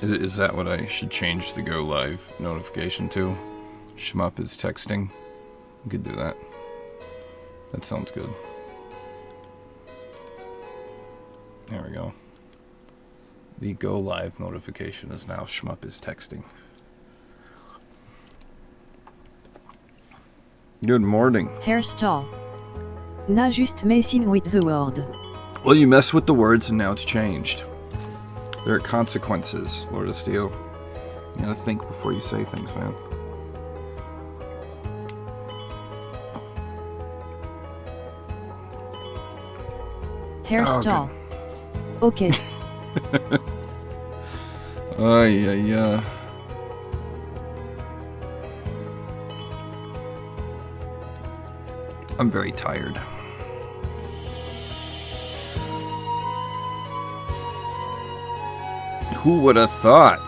Is that what I should change the Go Live notification to? Shmup is texting. We could do that. That sounds good. There we go. The Go Live notification is now Shmup is texting. Good morning. Hairstyle. Na just messing with the word. Well, you mess with the words and now it's changed. There are consequences, Lord of Steel. You gotta think before you say things, man. Hairstyle. Okay. Yeah. I'm very tired. Who would have thought?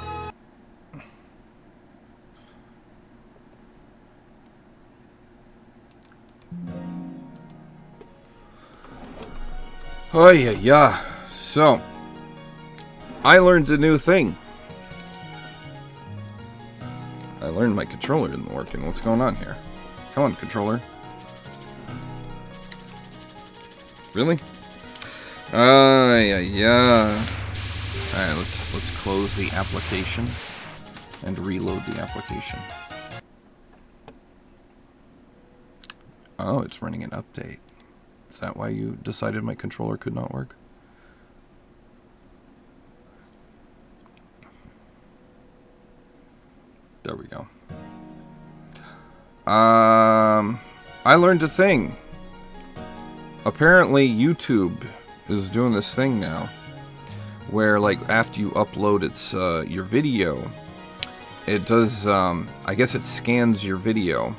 Oh yeah. So, I learned a new thing. I learned my controller isn't working. What's going on here? Come on, controller. Really? Yeah. Alright, let's close the application and reload the application. Oh, it's running an update. Is that why you decided my controller could not work? There we go. I learned a thing. Apparently YouTube is doing this thing now where, like, after you upload your video, it does, I guess it scans your video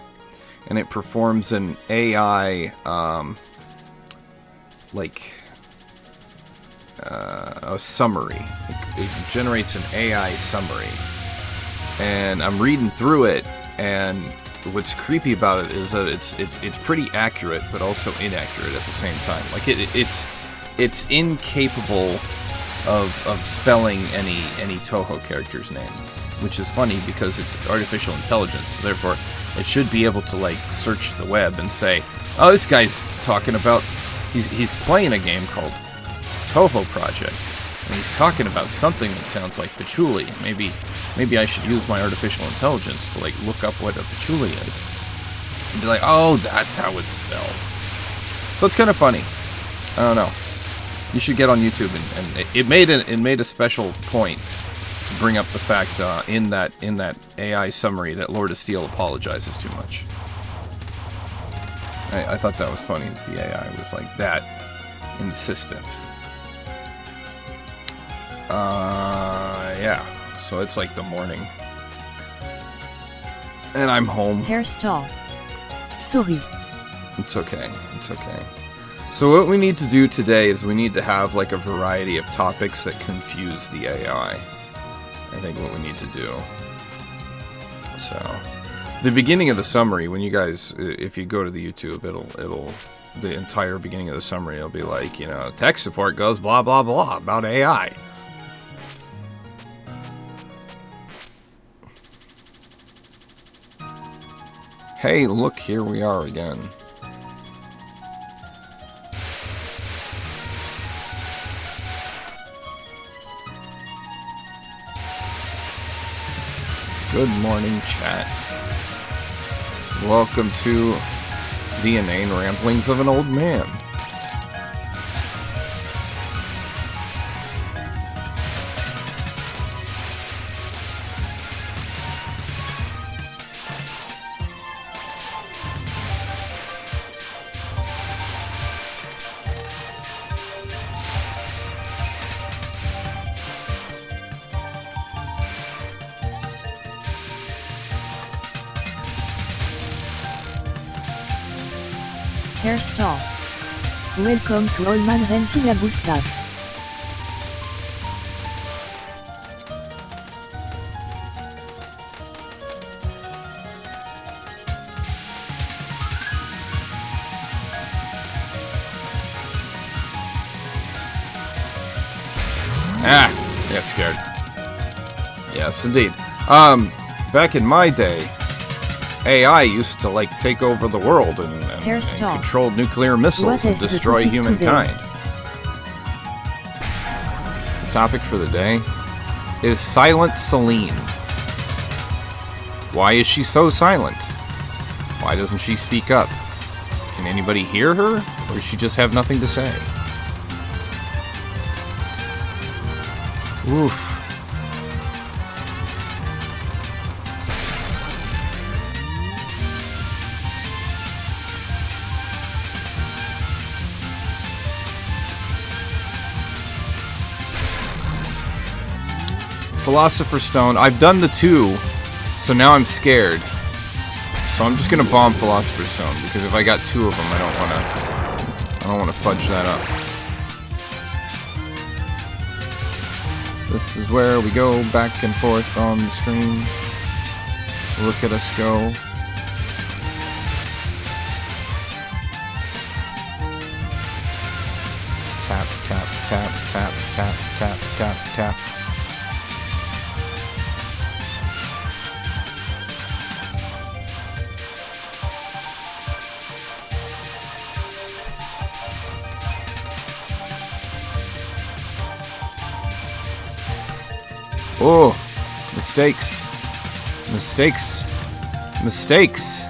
and it performs an AI, a summary. It generates an AI summary. And I'm reading through it, and what's creepy about it is that it's pretty accurate, but also inaccurate at the same time. Like it's incapable of spelling any Toho character's name, which is funny because it's artificial intelligence. So therefore, it should be able to like search the web and say, "Oh, this guy's talking about he's playing a game called Toho Project, and he's talking about something that sounds like patchouli. Maybe I should use my artificial intelligence to like look up what a patchouli is." And be like, "Oh, that's how it's spelled." So it's kind of funny. I don't know. You should get on YouTube and it made a special point to bring up the fact in that AI summary that Lord of Steel apologizes too much. I thought that was funny that the AI was like that insistent. Yeah. So it's like the morning. And I'm home. Hairstyle. Sorry. It's okay. It's okay. So what we need to do today is we need to have like a variety of topics that confuse the AI. I think what we need to do. So, the beginning of the summary, when you guys, if you go to the YouTube, it'll the entire beginning of the summary, it'll be like, you know, tech support goes blah blah blah about AI. Hey, look, here we are again. Good morning, chat. Welcome to the inane ramblings of an old man. Hairstyle. Welcome to Old Man Renting a Gustav. Ah, I got scared. Yes, indeed. Back in my day, AI used to like take over the world and control nuclear missiles and destroy humankind. The topic for the day is Silent Celine. Why is she so silent? Why doesn't she speak up? Can anybody hear her, or does she just have nothing to say? Oof. Philosopher's Stone. I've done the 2, so now I'm scared. So I'm just gonna bomb Philosopher's Stone because if I got 2 of them, I don't wanna fudge that up. This is where we go back and forth on the screen. Look at us go. Tap, tap, tap, tap, tap, tap, tap, tap. Oh, mistakes. Mistakes. Mistakes.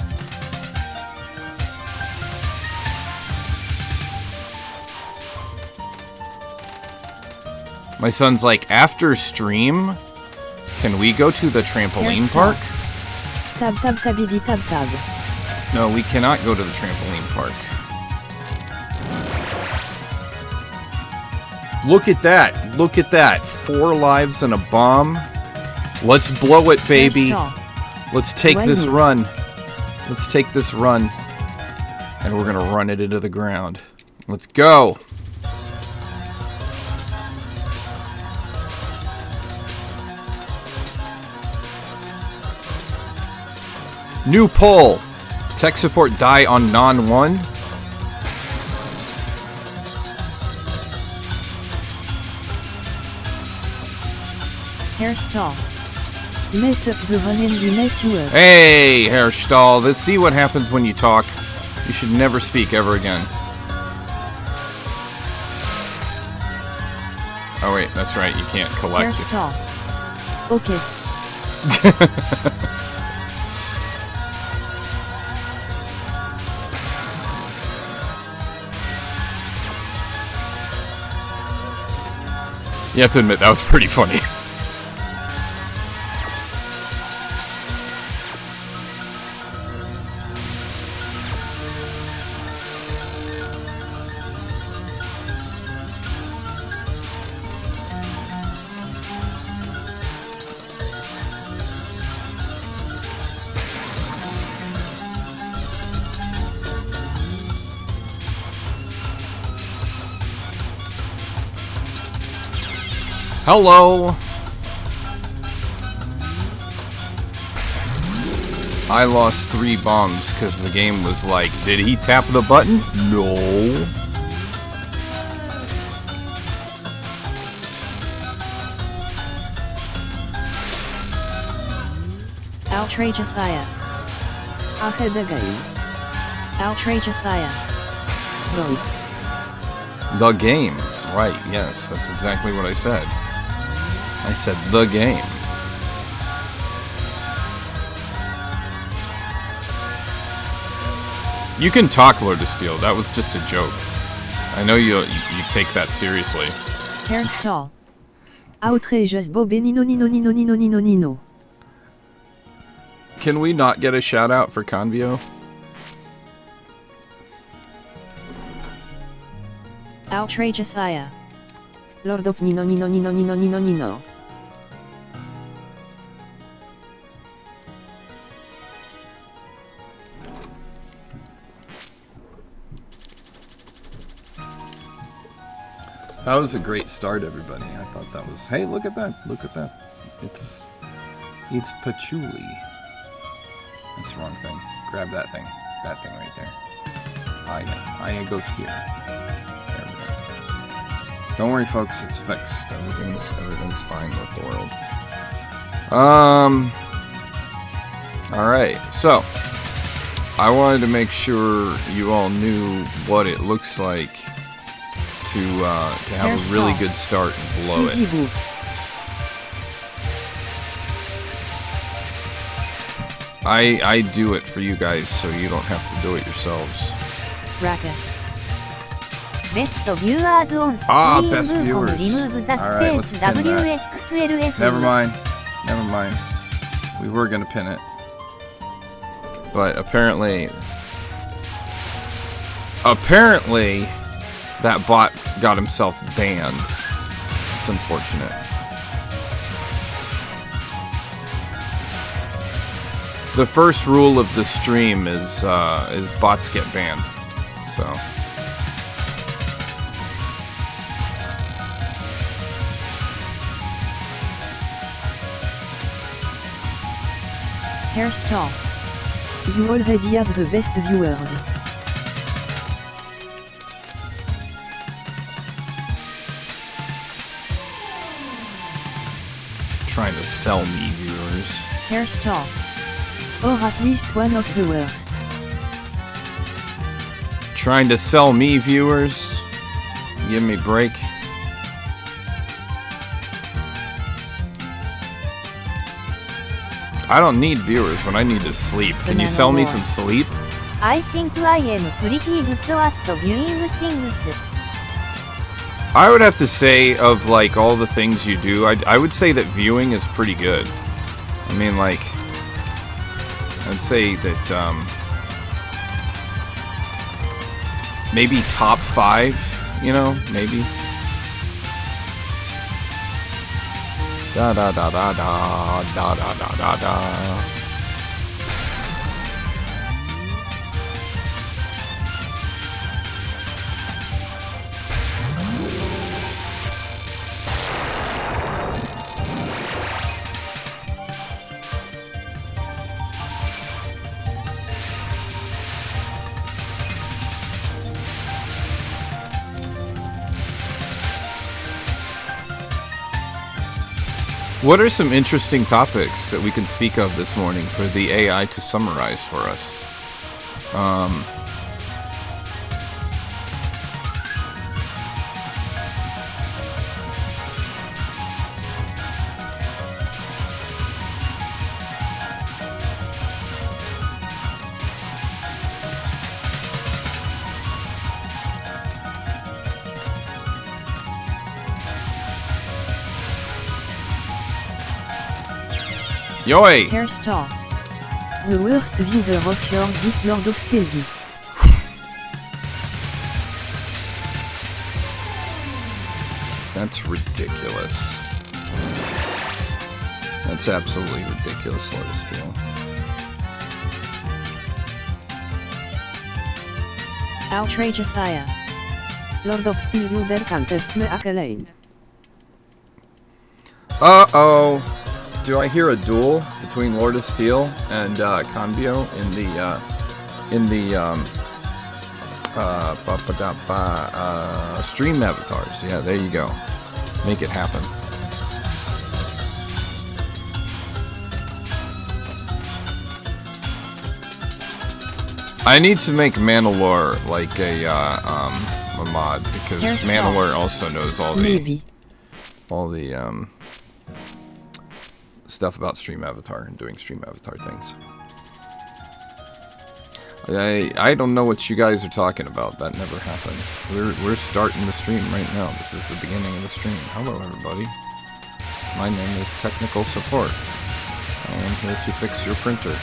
My son's like, after stream, can we go to the trampoline park? Tab tab tabidi tab tab. No, we cannot go to the trampoline park. Look at that. Look at that. 4 lives and a bomb. Let's blow it, baby. Let's take this run. Let's take this run. And we're going to run it into the ground. Let's go. New poll. Tech support die on non 1. Hairstall. Mess up the run and you mess you up. Hey, Hairstall. Let's see what happens when you talk. You should never speak ever again. Oh wait, that's right. You can't collect it. Hairstall. Okay. You have to admit, that was pretty funny. Hello! I lost 3 bombs because the game was like, did he tap the button? No. Outrageous Aya. Ahead the game. Outrageous Aya. Vote. The game. Right, yes, that's exactly what I said. I said the game. You can talk, Lord of Steel. That was just a joke. I know you take that seriously. Hairstall. Outrageous Bobby Nino Nino Nino Nino Nino Nino. Can we not get a shout out for Convio? Outrageous Aya. Lord of Nino Nino Nino Nino Nino Nino. That was a great start, everybody. I thought that was... Hey, look at that. Look at that. It's patchouli. That's the wrong thing. Grab that thing. That thing right there. Aya goes here. There we go. Don't worry, folks. It's fixed. Everything's fine with the world. Alright, so I wanted to make sure you all knew what it looks like to have a really good start and blow it. I do it for you guys so you don't have to do it yourselves. Rakus. Best viewers on Ah, stream best from viewers. remove the Alright, let's space pin that. WXLS. Never mind. Never mind. We were gonna pin it. But apparently that bot got himself banned. It's unfortunate. The first rule of the stream is bots get banned. So Hairstyle. You already have the best viewers. trying to sell me viewers. Hairstyle. Or at least one of the worst. Trying to sell me viewers. Give me a break. I don't need viewers when I need to sleep. Can you sell me some sleep? I think I am pretty good at viewing things. I would have to say, of like all the things you do, I would say that viewing is pretty good. I mean, like, I'd say that maybe top 5, you know, maybe. Da da da da da da da da da da. What are some interesting topics that we can speak of this morning for the AI to summarize for us? Yoi! Hairstyle. The worst viewer of yours this Lord of Stevie. That's ridiculous. That's absolutely ridiculous, Lord of Steel. Outrageous Aya. Lord of Steel Uber contest me accolade. Uh-oh! Do I hear a duel between Lord of Steel and Conbio in the stream avatars? Yeah, there you go. Make it happen. I need to make Mandalore like a mod because Mandalore also knows all the stuff about Stream Avatar and doing Stream Avatar things. I don't know what you guys are talking about. That never happened. We're starting the stream right now. This is the beginning of the stream. Hello, everybody. My name is Technical Support. I am here to fix your printer.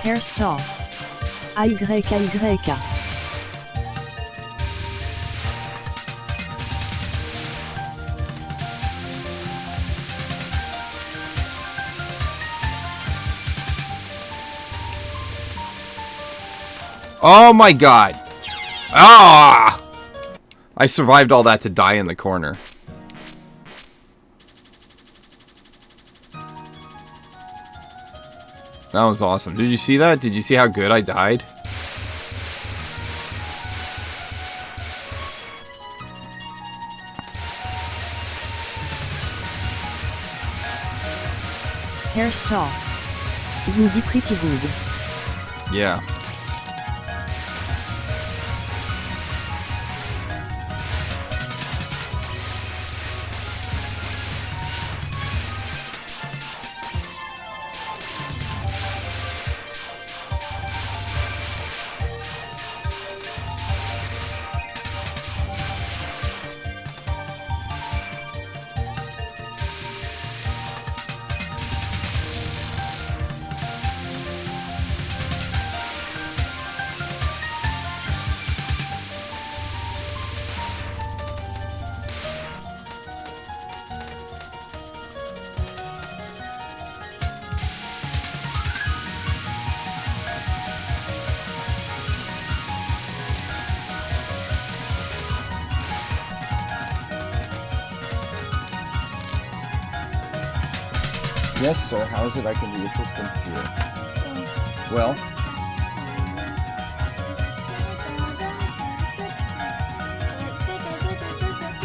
Hairstyle. AYAYK. Oh my god! Ah! I survived all that to die in the corner. That was awesome. Did you see that? Did you see how good I died? Hairstyle. Woody pretty good. Yeah. Yes, sir. How is it I can be assistance to you? Well,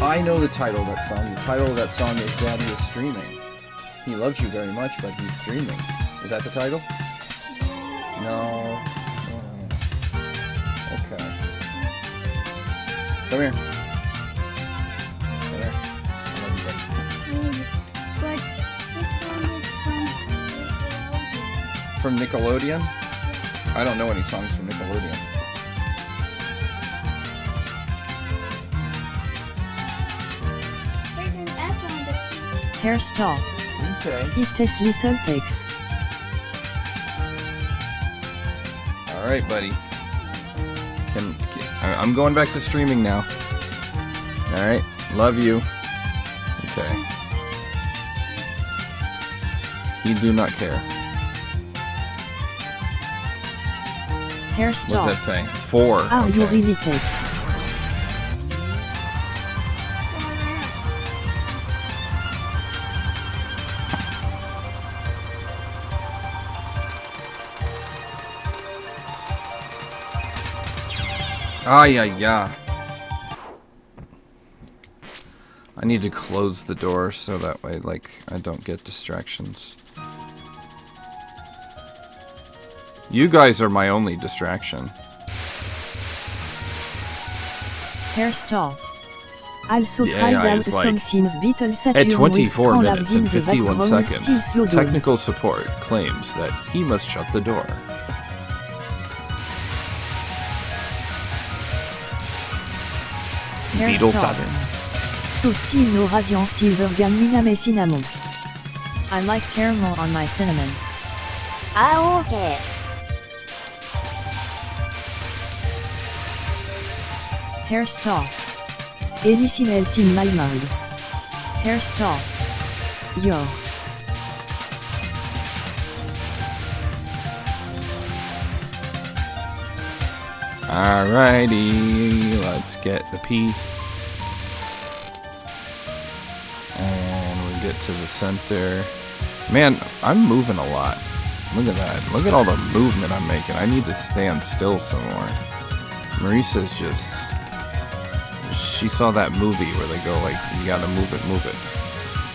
I know the title of that song. The title of that song is Daddy is Streaming. He loves you very much, but he's streaming. Is that the title? No. Okay. Come here. Come here. I love you, buddy. From Nickelodeon? I don't know any songs from Nickelodeon. Hairstyle. Okay. It takes little takes. Alright, buddy. I'm going back to streaming now. Alright. Love you. Okay. He do not care. Hairstyle. What's that saying? 4. Are you Okay. really takes? Yeah. I need to close the door so that way, like, I don't get distractions. You guys are my only distraction. Hairstyle. Also The tried AI out is some like, scenes Beatles At Saturn 24 with minutes in and the 51 background still seconds, slow down. technical support claims that he must shut the door. Beetle Saturn. So still no radiant silver gun miname cinnamon. I like caramel on my cinnamon. Ah, okay. Hairstyle. Anything else in my mind. Hairstyle. Yo. Alrighty, let's get the P. And we get to the center. Man, I'm moving a lot. Look at that. Look at all the movement I'm making. I need to stand still some more. Marissa's just... She saw that movie where they go like, you gotta move it, move it.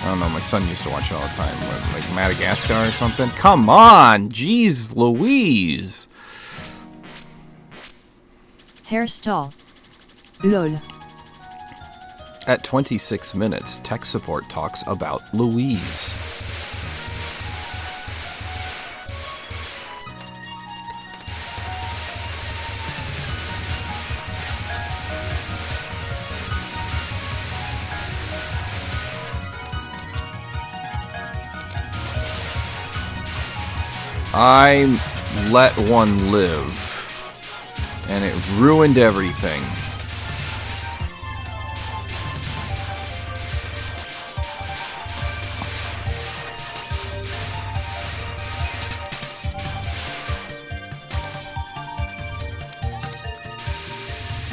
I don't know, my son used to watch it all the time. Like Madagascar or something. Come on! Jeez Louise! Hairstyle. LOL. At 26 minutes, tech support talks about Louise. I let one live, and it ruined everything.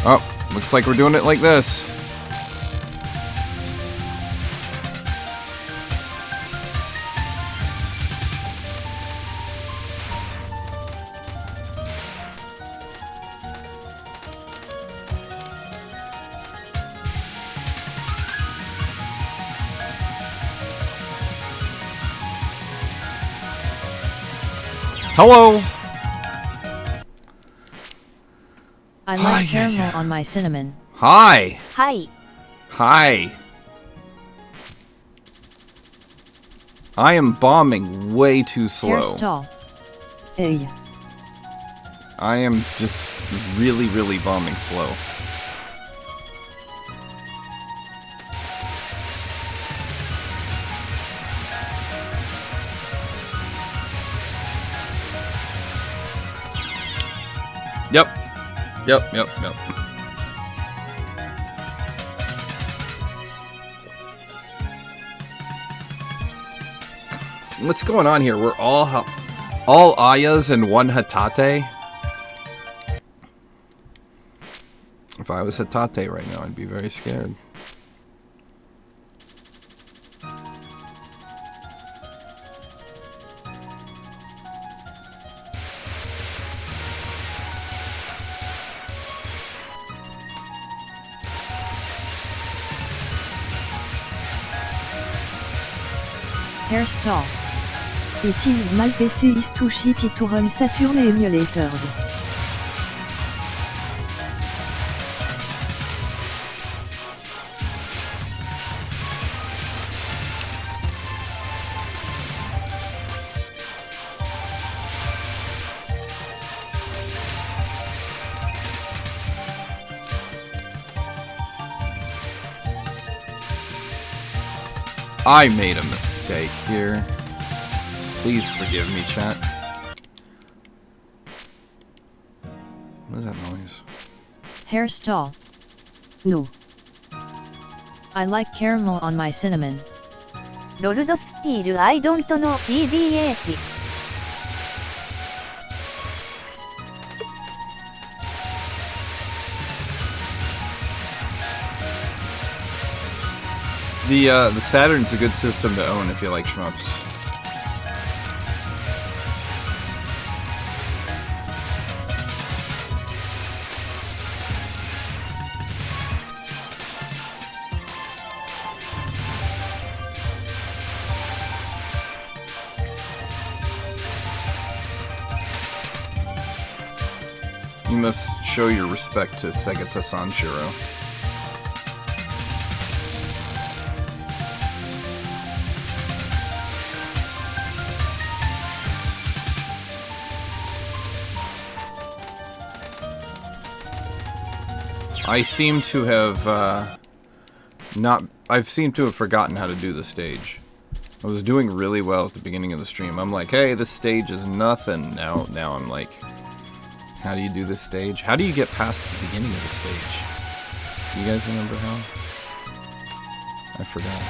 Oh, looks like we're doing it like this. Hello! I like caramel on my cinnamon. Hi! はい。 Hi! I am bombing way too slow. Hairstyle. Hey. I am just really, really bombing slow. Yep. Yep. What's going on here? We're all Ayas and one Hatate. If I was Hatate right now, I'd be very scared. Hairstyle. Est-il mal PC is to shit it to run Saturn emulators? I made a mistake here. Please forgive me, chat. What is that noise? Hairstyle. No. I like caramel on my cinnamon. ロルドスティール I don't know PBH。 The Saturn's a good system to own if you like shmups. You must show your respect to Segata Sanshiro. I seem to have, I've seemed to have forgotten how to do the stage. I was doing really well at the beginning of the stream. I'm like, hey, this stage is nothing. Now I'm like, how do you do this stage? How do you get past the beginning of the stage? Do you guys remember how? I forgot.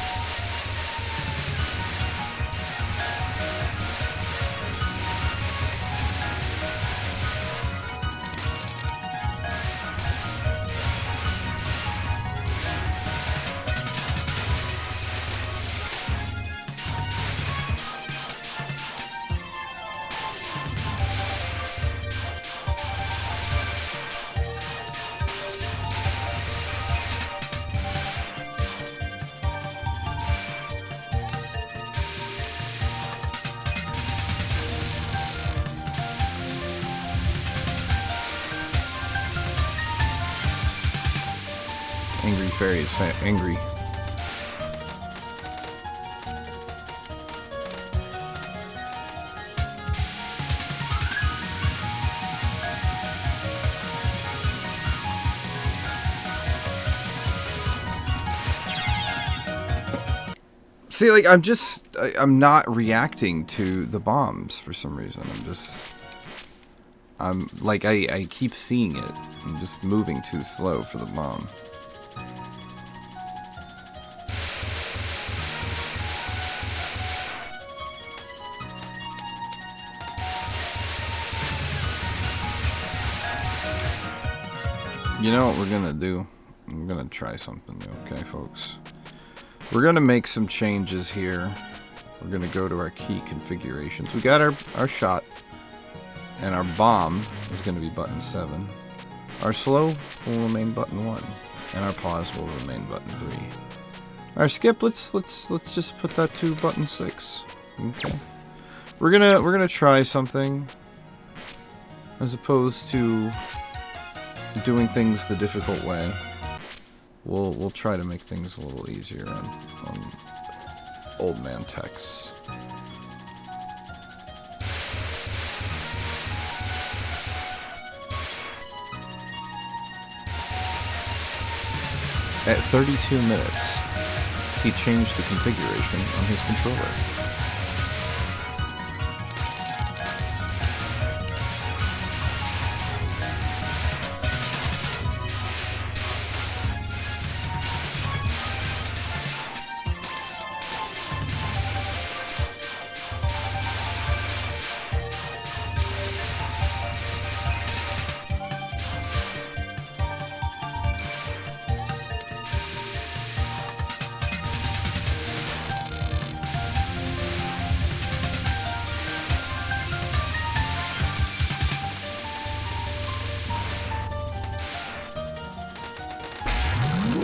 Angry Fairy is angry. See, like, I'm not reacting to the bombs for some reason. I'm like, I keep seeing it. I'm just moving too slow for the bomb. You know what we're gonna do? I'm gonna try something new, okay, folks? We're gonna make some changes here. We're gonna go to our key configurations. We got our shot, and our bomb is gonna be button 7. Our slow will remain button 1, and our pause will remain button 3. Our skip, let's just put that to button 6. Okay. We're gonna try something as opposed to doing things the difficult way. We'll try to make things a little easier on old man Tex. At 32 minutes, he changed the configuration on his controller.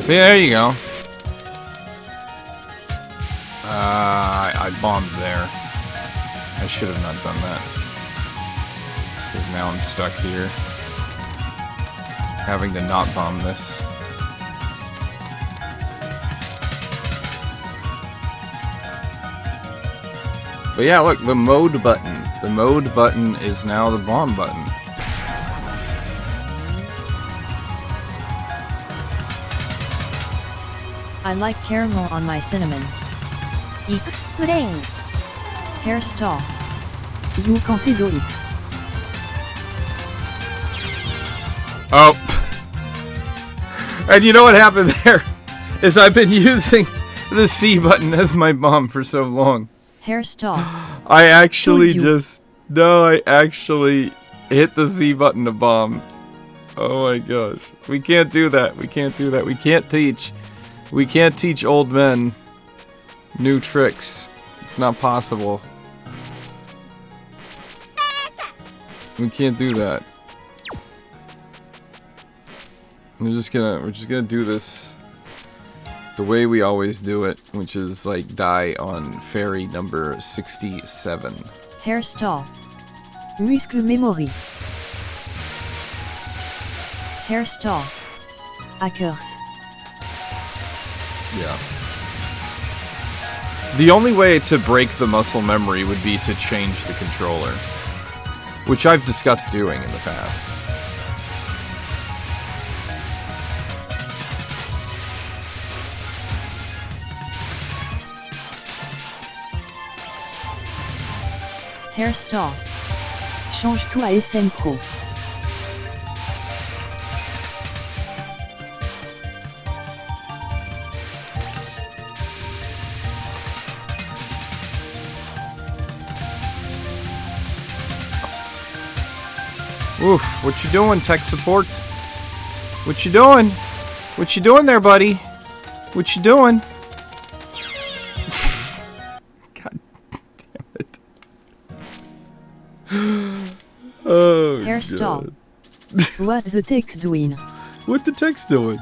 See, there you go. I bombed there. I should have not done that. Because now I'm stuck here. Having to not bomb this. But yeah, look, the mode button. The mode button is now the bomb button. I like caramel on my cinnamon. Explain. Hairstyle. You can't do it. Oh. And you know what happened there? Is I've been using the C button as my bomb for so long. Hairstyle. I actually I actually hit the Z button to bomb. Oh my gosh. We can't do that. We can't do that. We can't teach old men new tricks. It's not possible. We can't do that. We're just gonna do this the way we always do it, which is like die on fairy number 67. Hairstyle. Muscle memory. Hairstyle. Hackers. Yeah. The only way to break the muscle memory would be to change the controller, which I've discussed doing in the past. Hairstyle. Change tout à SM Pro. Oof, what you doing, tech support? What you doing? What you doing there, buddy? What you doing? God damn it. Oh, Hairstyle. God. What the text doing? What the text doing?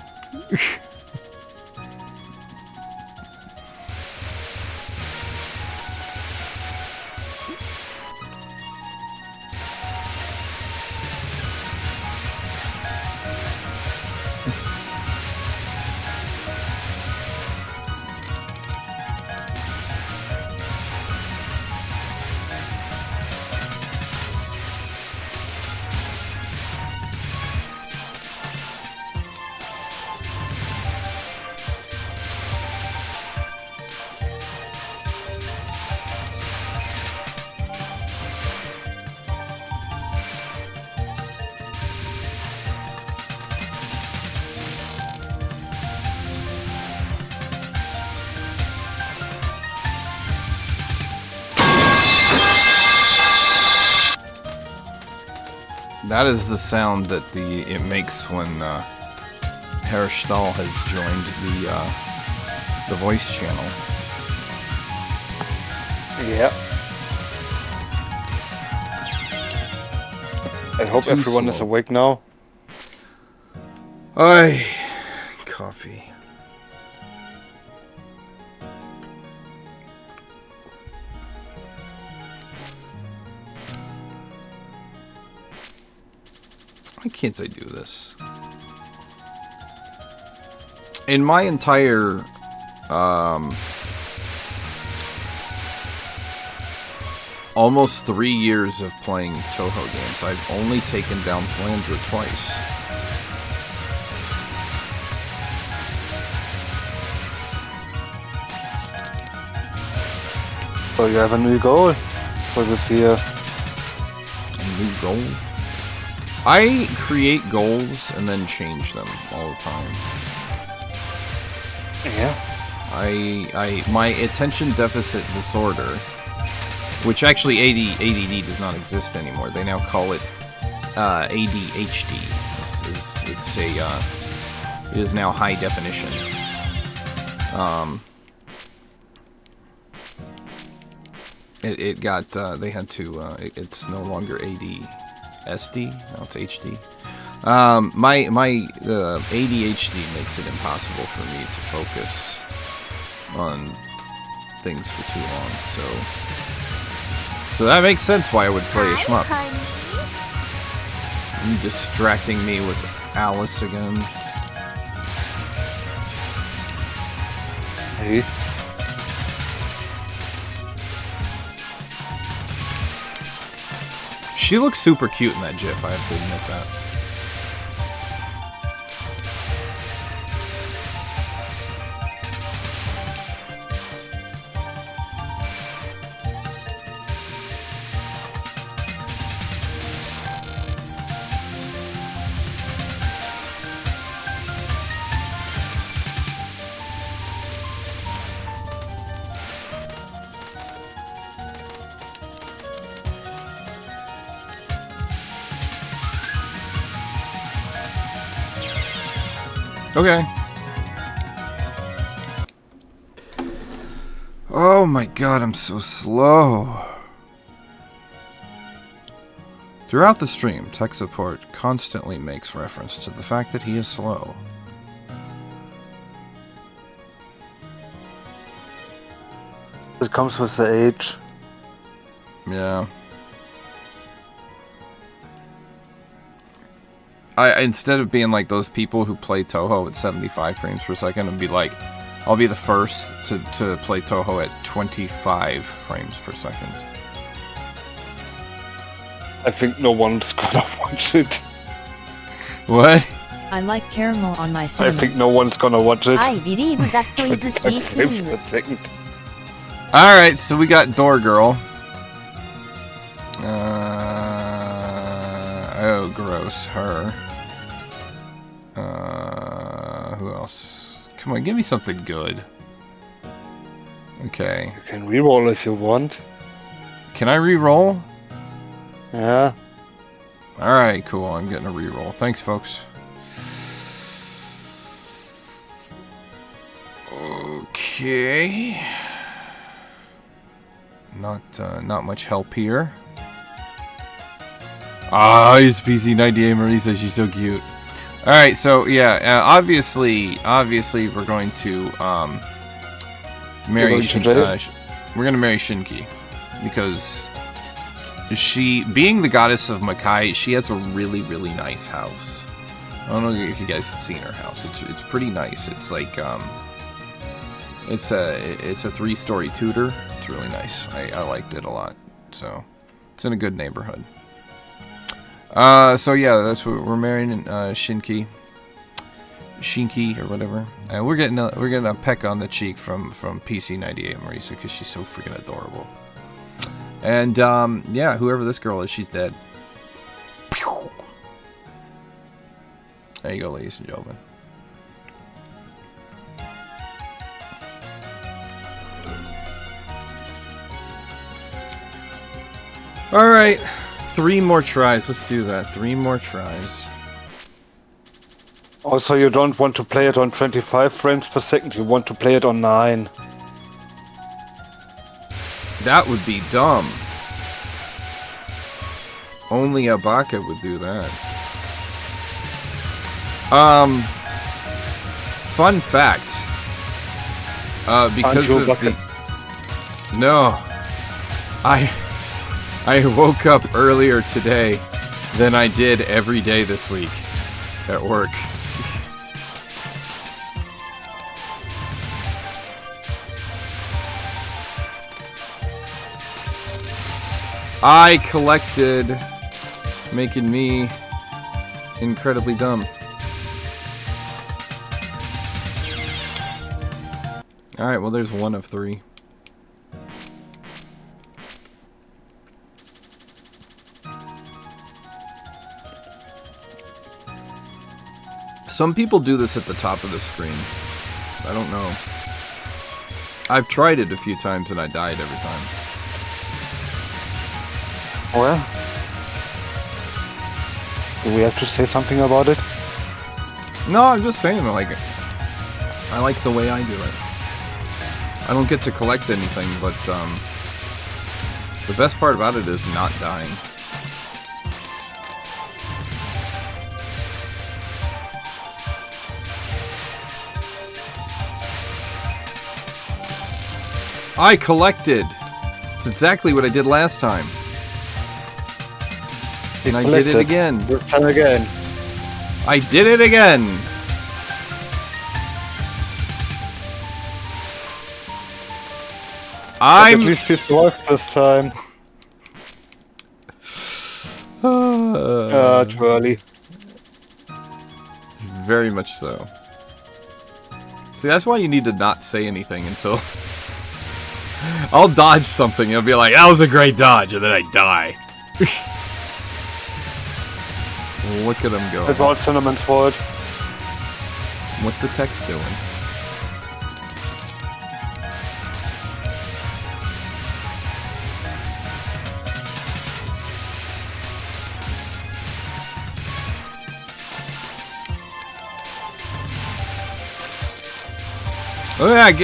That is the sound that it makes when Herr Stahl has joined the voice channel. Yeah. I hope Too everyone is slow. awake now. Aye, coffee. Why can't I do this? In my entire almost 3 years of playing Toho games, I've only taken down Flandre twice. So you have a new goal for this year. A new goal? I create goals and then change them all the time. Yeah. My attention deficit disorder, which actually ADD does not exist anymore. They now call it ADHD. It is now high definition. It got they had to it's no longer ADSD, now it's HD. My ADHD makes it impossible for me to focus on things for too long. So that makes sense why I would play a shmup. You distracting me with Alice again. Hey. She looks super cute in that GIF, I have to admit that. Okay. Oh my god, I'm so slow. Throughout the stream, tech support constantly makes reference to the fact that he is slow. It comes with the age. Yeah. I instead of being like those people who play Toho at 75 frames per second, and be like, I'll be the first to play Toho at 25 frames per second. I think no one's gonna watch it. What? I like caramel on my I cinnamon. think no one's gonna watch it. I believe that is 25 frames cheating. per second. Alright, so we got Door Girl. Oh, gross. Her. Who else? Come on, give me something good. Okay. You can reroll if you want. Can I re-roll? Yeah. Alright, cool. I'm getting a re-roll. Thanks, folks. Okay. Not much help here. Ah, it's PC98 Marisa. She's so cute. All right, so yeah, obviously, we're going to marry we're gonna marry Shinki because she, being the goddess of Makai, she has a really, really nice house. I don't know if you guys have seen her house. It's pretty nice. It's like it's a 3-story Tudor. It's really nice. I liked it a lot. So it's in a good neighborhood. So yeah, that's what we're marrying Shinki or whatever, and we're getting a peck on the cheek from PC98 Marisa because she's so freaking adorable. And yeah, whoever this girl is, she's dead. There you go, ladies and gentlemen. All right. 3 more tries. Let's do that. 3 more tries. Also, you don't want to play it on 25 frames per second, you want to play it on 9. That would be dumb. Only a Baka would do that. Fun fact. Because of the... No. I woke up earlier today than I did every day this week at work. I collected, making me incredibly dumb. Alright, well there's one of 3. Some people do this at the top of the screen. I don't know. I've tried it a few times and I died every time. Well, do we have to say something about it? No, I'm just saying, like, I like the way I do it. I don't get to collect anything, but the best part about it is not dying. I collected! It's exactly what I did last time. And I did it again. This time again. I did it again! At least it worked this time. Too early. Very much so. See, that's why you need to not say anything until... I'll dodge something and I'll be like, that was a great dodge, and then I die. Look at him go. It's all Cinnamon's fault. What's the text doing?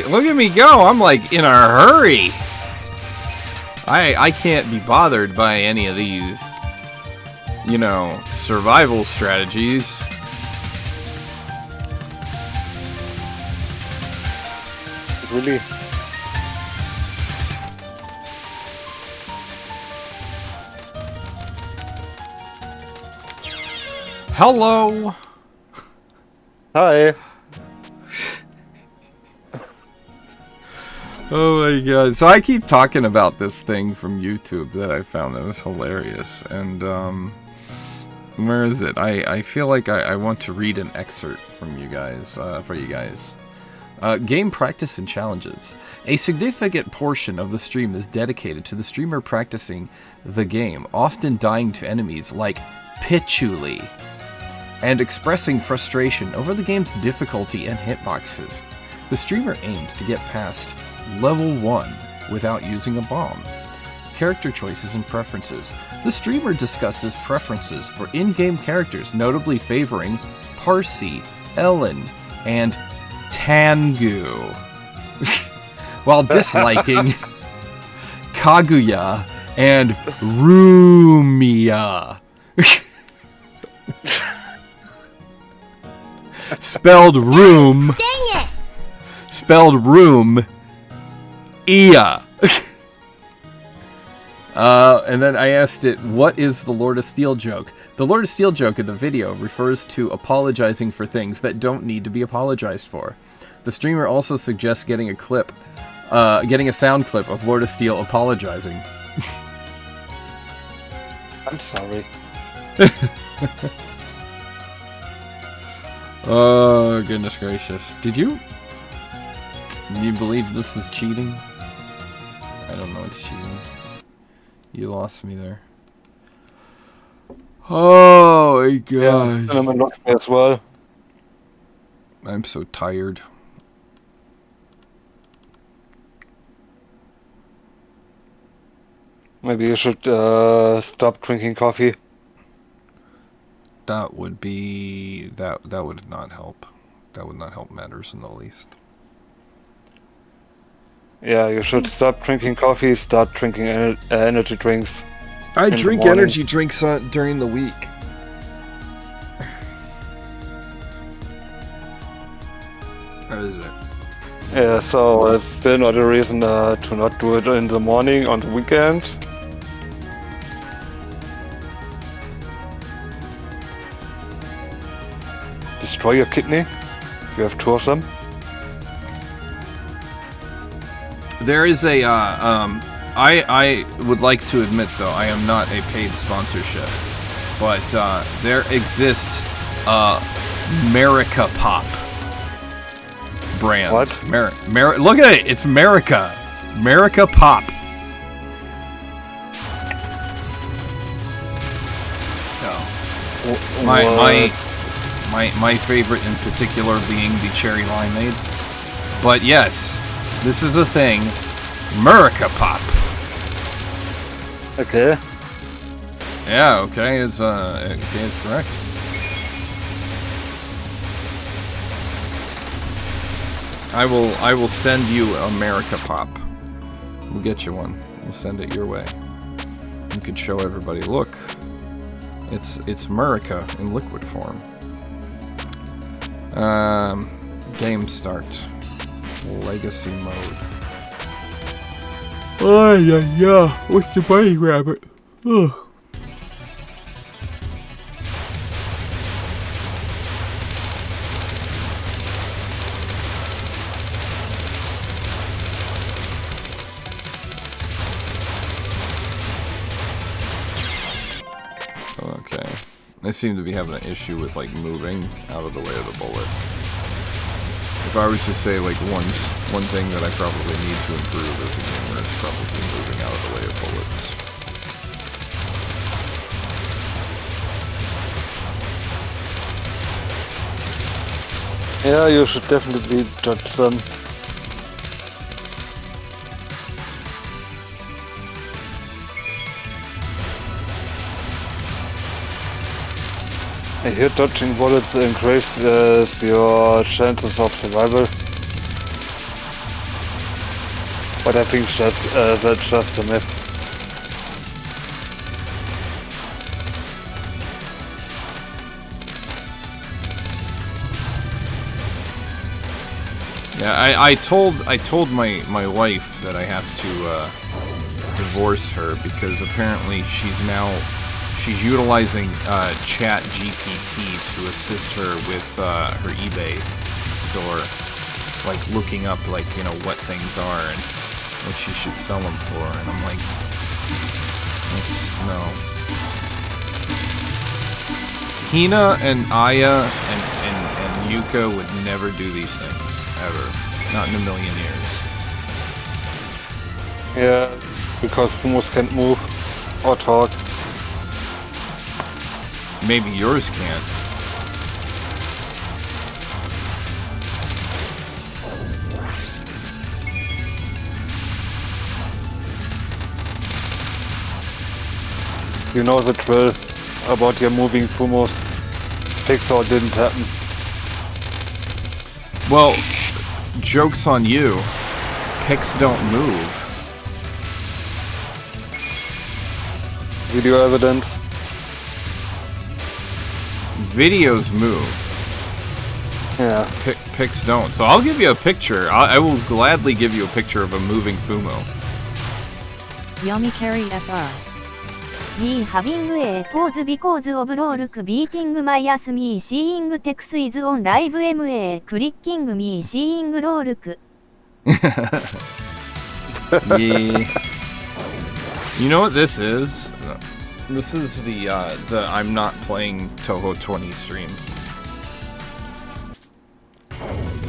Look at me go! I'm like in a hurry! I can't be bothered by any of these, you know, survival strategies. Really? Hello! Hi! Oh my god. So I keep talking about this thing from YouTube that I found that was hilarious. And, where is it? I feel like I want to read an excerpt from you guys, for you guys. Game practice and challenges. A significant portion of the stream is dedicated to the streamer practicing the game, often dying to enemies like Pichuli, and expressing frustration over the game's difficulty and hitboxes. The streamer aims to get past Level 1 without using a bomb. Character choices and preferences. The streamer discusses preferences for in-game characters, notably favoring Parsi, Ellen, and Tangu, while disliking Kaguya and Rumia. Spelled room. Dang it! Spelled room. Ia. And then I asked it, what is the Lord of Steel joke? The Lord of Steel joke in the video refers to apologizing for things that don't need to be apologized for. The streamer also suggests getting a sound clip of Lord of Steel apologizing. I'm sorry. Oh, goodness gracious. Did you believe this is cheating? I don't know it's cheating. You lost me there. Oh my gosh. Yeah, Cinnamon lost me as well. I'm so tired. Maybe you should stop drinking coffee. That would be that would not help. That would not help matters in the least. Yeah, you should stop drinking coffee, start drinking energy drinks. I in the drink morning. energy drinks during the week. How is it? Yeah, so it's still not a reason to not do it in the morning on the weekend. Destroy your kidney. You have 2 of them. There is a I would like to admit though I am not a paid sponsorship, but there exists America Pop brand. What? Look at it. It's America Pop. So, my favorite in particular being the cherry limeade. But yes, this is a thing. America Pop. Okay. Yeah, okay is correct. I will send you America Pop. We'll get you one. We'll send it your way. You could show everybody, look. It's America in liquid form. Game start. Legacy mode. Oh yeah. What's the bunny rabbit? Ugh. Okay. I seem to be having an issue with like moving out of the way of the bullet. If I was to say like one thing that I probably need to improve as a gamer, it's probably moving out of the way of bullets. Yeah, you should definitely judge them. I hear dodging bullets increases your chances of survival. But I think that's just a myth. Yeah, I told my wife that I have to divorce her because apparently she's utilizing Chat GPT to assist her with her eBay store, like looking up like what things are and what she should sell them for, and I'm like, no. Hina and Aya and Yuka would never do these things ever, not in a million years. Yeah, because Fumos can't move or talk. Maybe yours can't. You know the drill about your moving Fumos. Pixar didn't happen. Well, joke's on you. Pics don't move. Video evidence. Videos move. Yeah. Pics don't. So I'll give you a picture. I will gladly give you a picture of a moving Fumo. Yami Carry FR. Me having a pause because of roll beating my ass me seeing text is on live ma clicking me seeing roll. Yeah. You know what this is? This is the I'm not playing Toho 20 stream.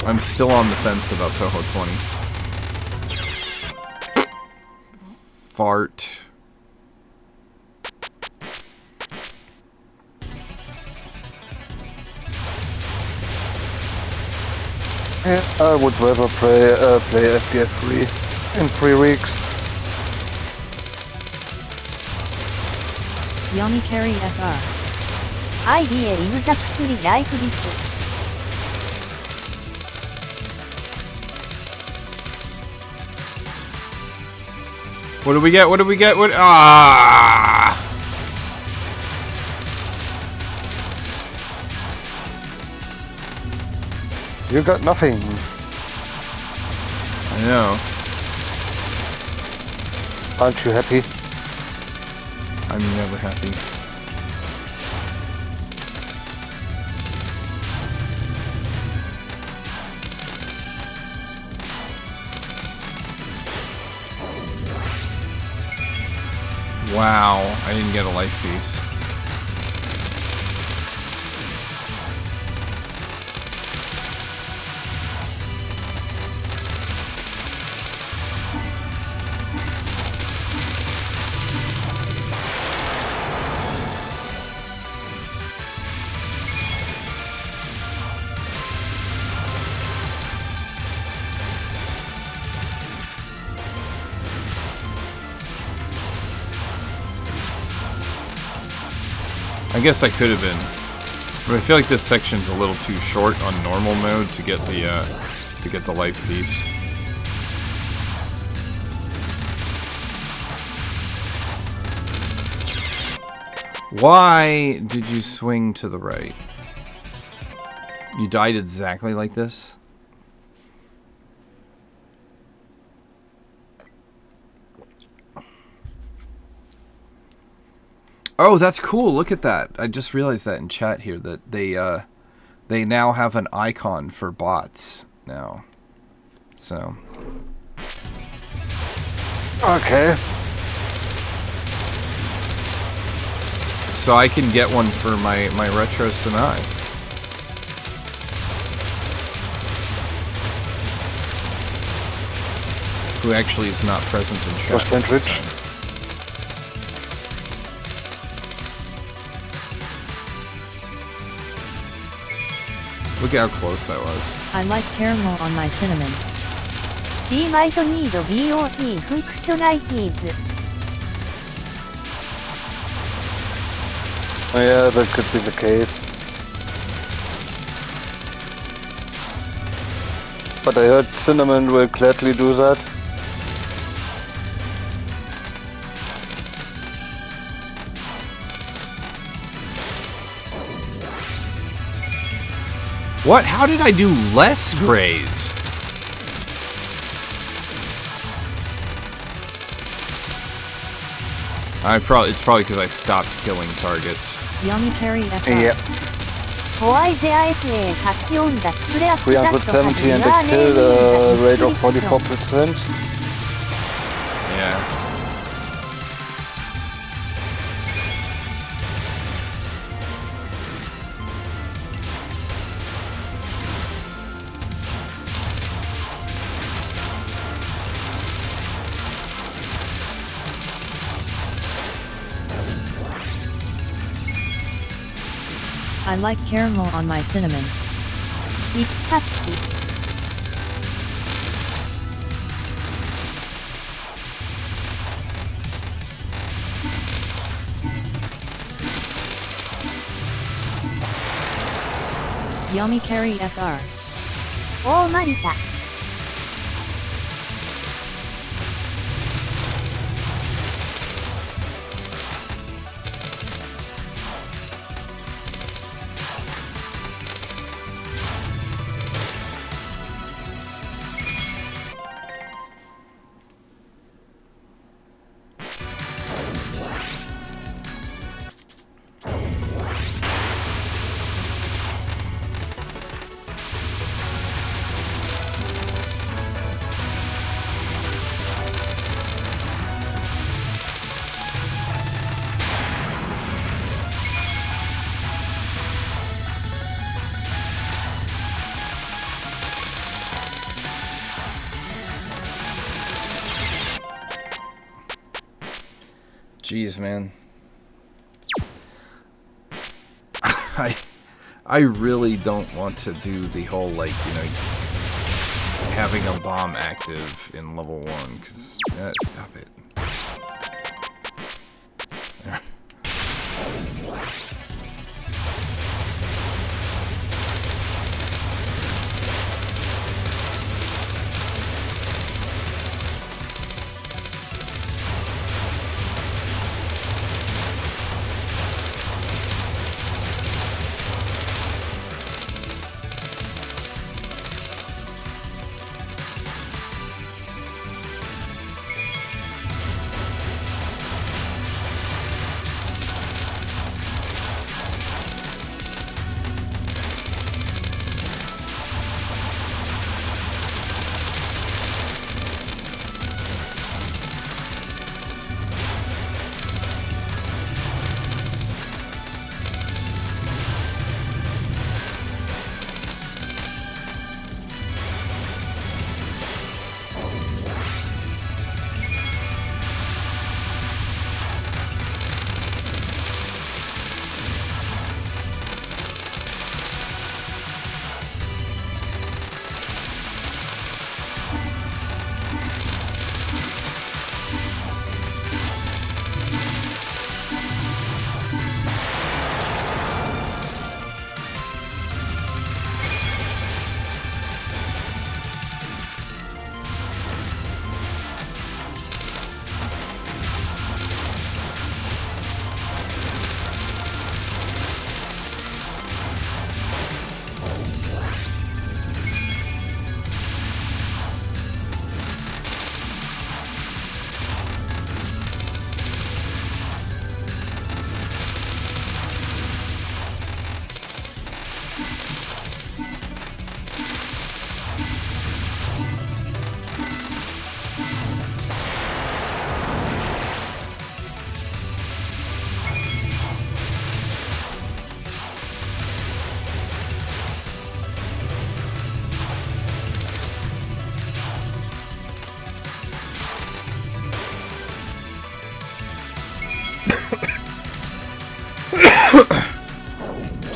I'm still on the fence about Toho 20. Fart. I would rather play FDF 3 in 3 weeks. Yami Carry FR. idea exactly like this. What do we get? What do we get? What? Ah! You got nothing. I know. Aren't you happy? I'm never happy. Wow, I didn't get a life piece. I guess I could have been, but I feel like this section's a little too short on normal mode to get the life piece. Why did you swing to the right? You died exactly like this? Oh, that's cool. Look at that. I just realized that in chat here that they now have an icon for bots now. So. Okay. So I can get one for my Retro Sanai. Who actually is not present in chat. Just went rich. Look at how close I was. I like caramel on my cinnamon. She might need BOT functionalities. Oh yeah, that could be the case. But I heard Cinnamon will gladly do that. What? How did I do less grays? It's probably because I stopped killing targets. Yummy carry FR. Yep. Why the ISA 8 that spread 370 and a kill rate of 44%. Yeah. I like caramel on my cinnamon. It's catchy. Yummy carry FR. Oh, Marita. Jeez, man. I really don't want to do the whole, like, you know, having a bomb active in level 1, because, stop it.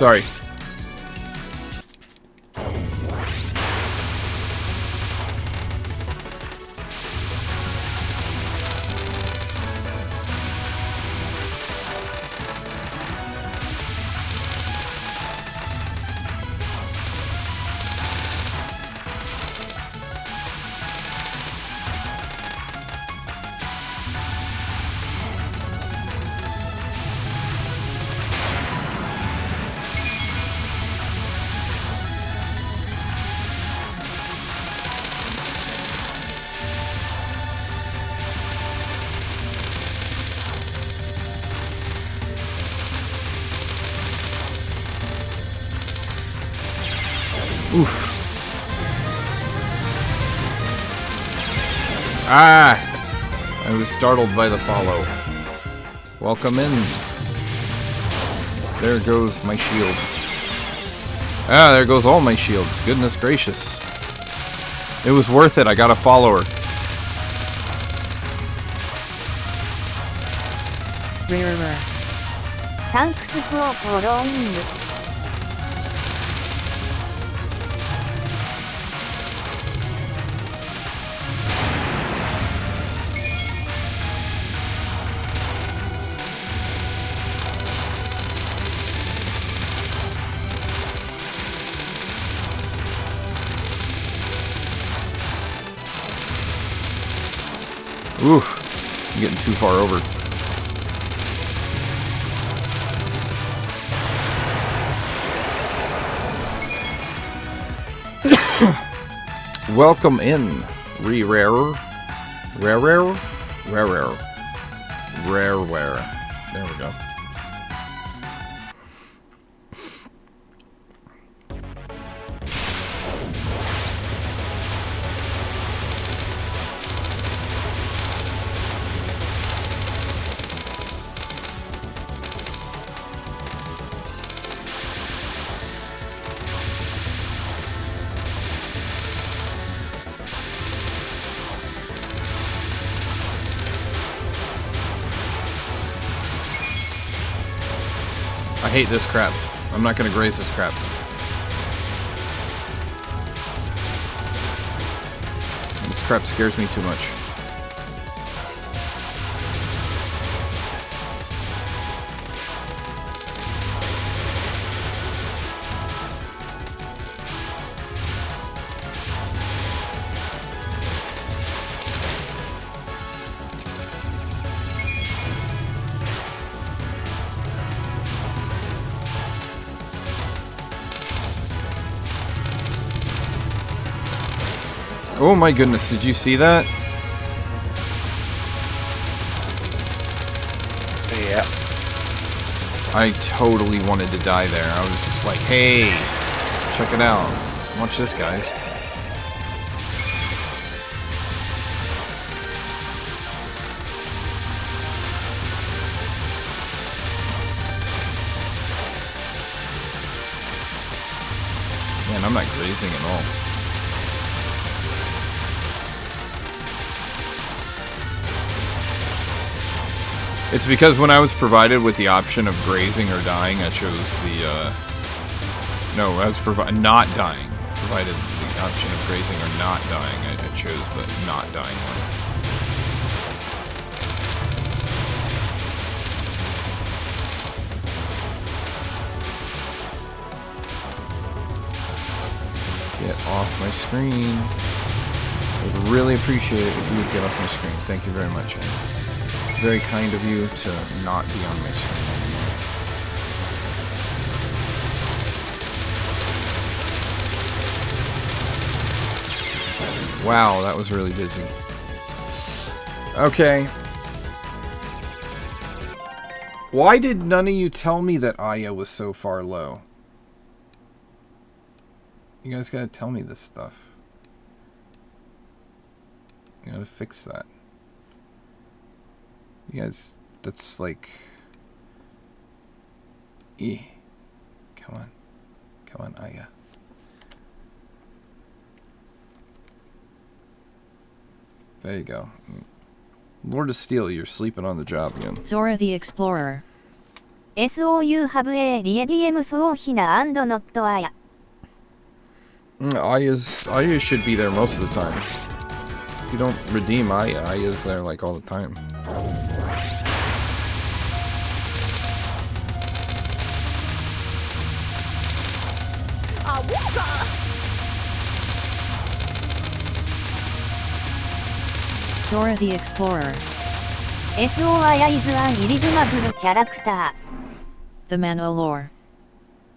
Sorry. Oof. Ah! I was startled by the follow. Welcome in. There goes my shields. Ah, there goes all my shields. Goodness gracious. It was worth it. I got a follower. Thanks for following. Oof. I'm getting too far over. Welcome in, Rare. There we go. I hate this crap. I'm not gonna graze this crap. This crap scares me too much. Oh my goodness, did you see that? Yeah. I totally wanted to die there. I was just like, hey, check it out. Watch this, guys. Man, I'm not grazing at all. It's because when I was provided with the option of grazing or dying, I chose the, no, I was not dying. Provided the option of grazing or not dying, I chose the not dying one. Get off my screen. I would really appreciate it if you would get off my screen. Thank you very much. Very kind of you to not be on my screen anymore. Wow, that was really busy. Okay. Why did none of you tell me that Aya was so far low? You guys gotta tell me this stuff. You gotta fix that. You guys, that's like... Come on. Come on, Aya. There you go. Lord of Steel, you're sleeping on the job again. Zora the Explorer. SOU have a redeem for Hina and not Aya. Aya should be there most of the time. If you don't redeem Aya, Aya's there like all the time. Sora the Explorer. SO Aya is an irredeemable character. The Manolore.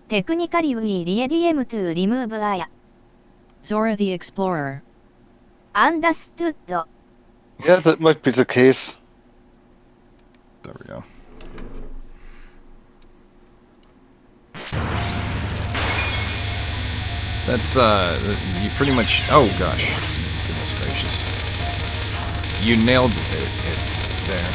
Technically we redeem to remove Aya. Zora the Explorer. Understood. Yeah, that might be the case. There we go. That's you pretty much. Oh gosh, goodness gracious! You nailed it there.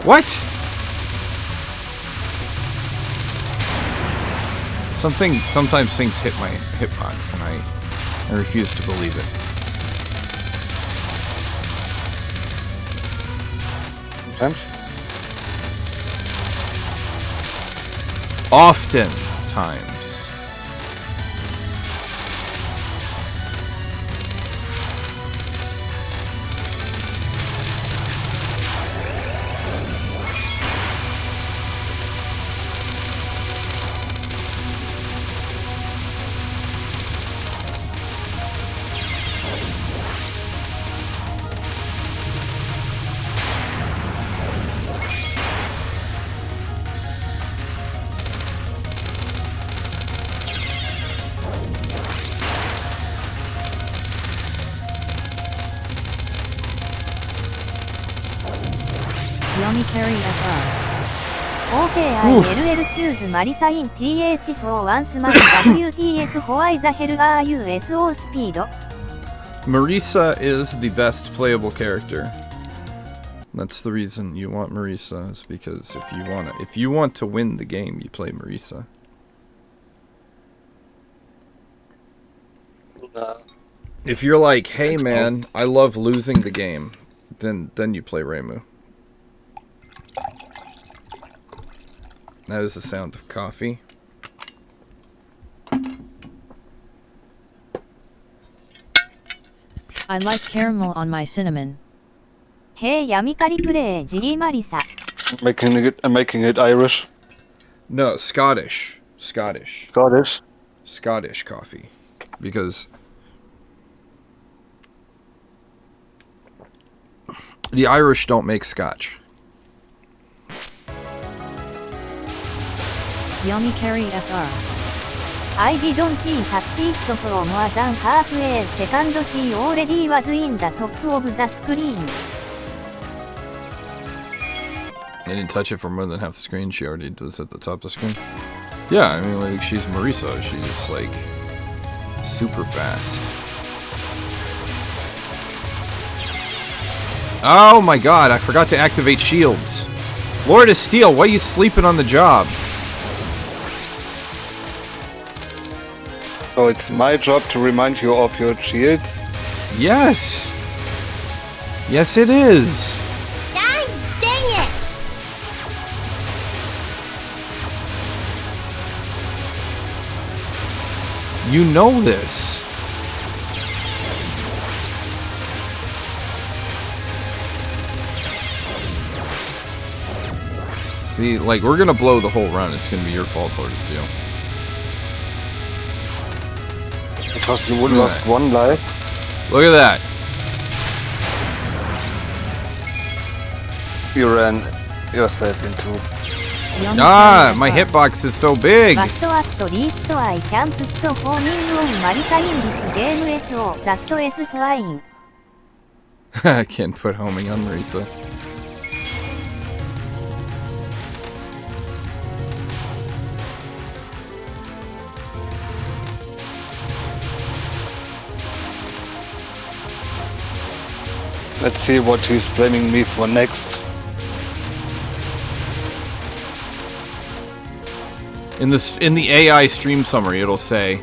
What? Sometimes things hit my hitbox, and I refuse to believe it. Sometimes. Oftentimes. Yomi Carry FR. OKILL choose Marisa in TH for once man WTF why the hell are you SO speed? Marisa is the best playable character. That's the reason you want Marisa, is because if you want to win the game, you play Marisa. If you're like, hey man, I love losing the game, then you play Reimu. That is the sound of coffee. I like caramel on my cinnamon. Hey Yamikari play G Marisa. Making it Irish. No, Scottish. Scottish coffee. Because the Irish don't make scotch. Yomi Carry FR. I didn't touch it for more than half a second. She already was in the top of the screen. I didn't touch it for more than half the screen. She already was at the top of the screen. Yeah, I mean, like, she's Marisa. She's, like, super fast. Oh my god, I forgot to activate shields. Lord of Steel, why are you sleeping on the job? So it's my job to remind you of your shields. Yes. Yes, it is. Dang it! You know this. See, like, we're gonna blow the whole run. It's gonna be your fault, Lord of Steel. Because you would lost one life. Look at that. You ran yourself into. Yomi Ah, Carry my FR. hitbox is so big. But at least I can put homing on Marisa in this game SO. That is fine. I can't put homing on Marisa. Let's see what he's planning me for next. In the AI stream summary, it'll say,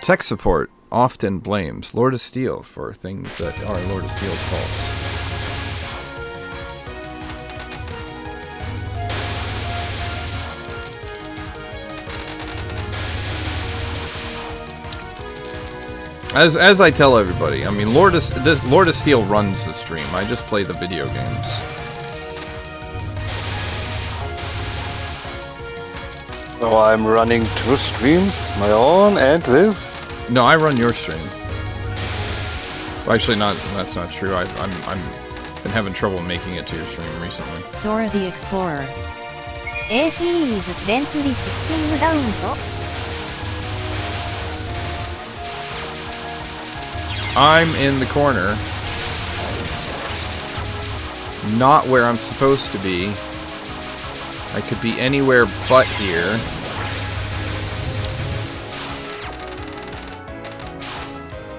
tech support often blames Lord of Steel for things that are Lord of Steel's faults. As I tell everybody, I mean, Lord of Steel runs the stream. I just play the video games. So I'm running 2 streams, my own and this. No, I run your stream. Well, actually, that's not true. I'm been having trouble making it to your stream recently. Zora the Explorer. A series currently shifting down to I'm in the corner. Not where I'm supposed to be. I could be anywhere but here.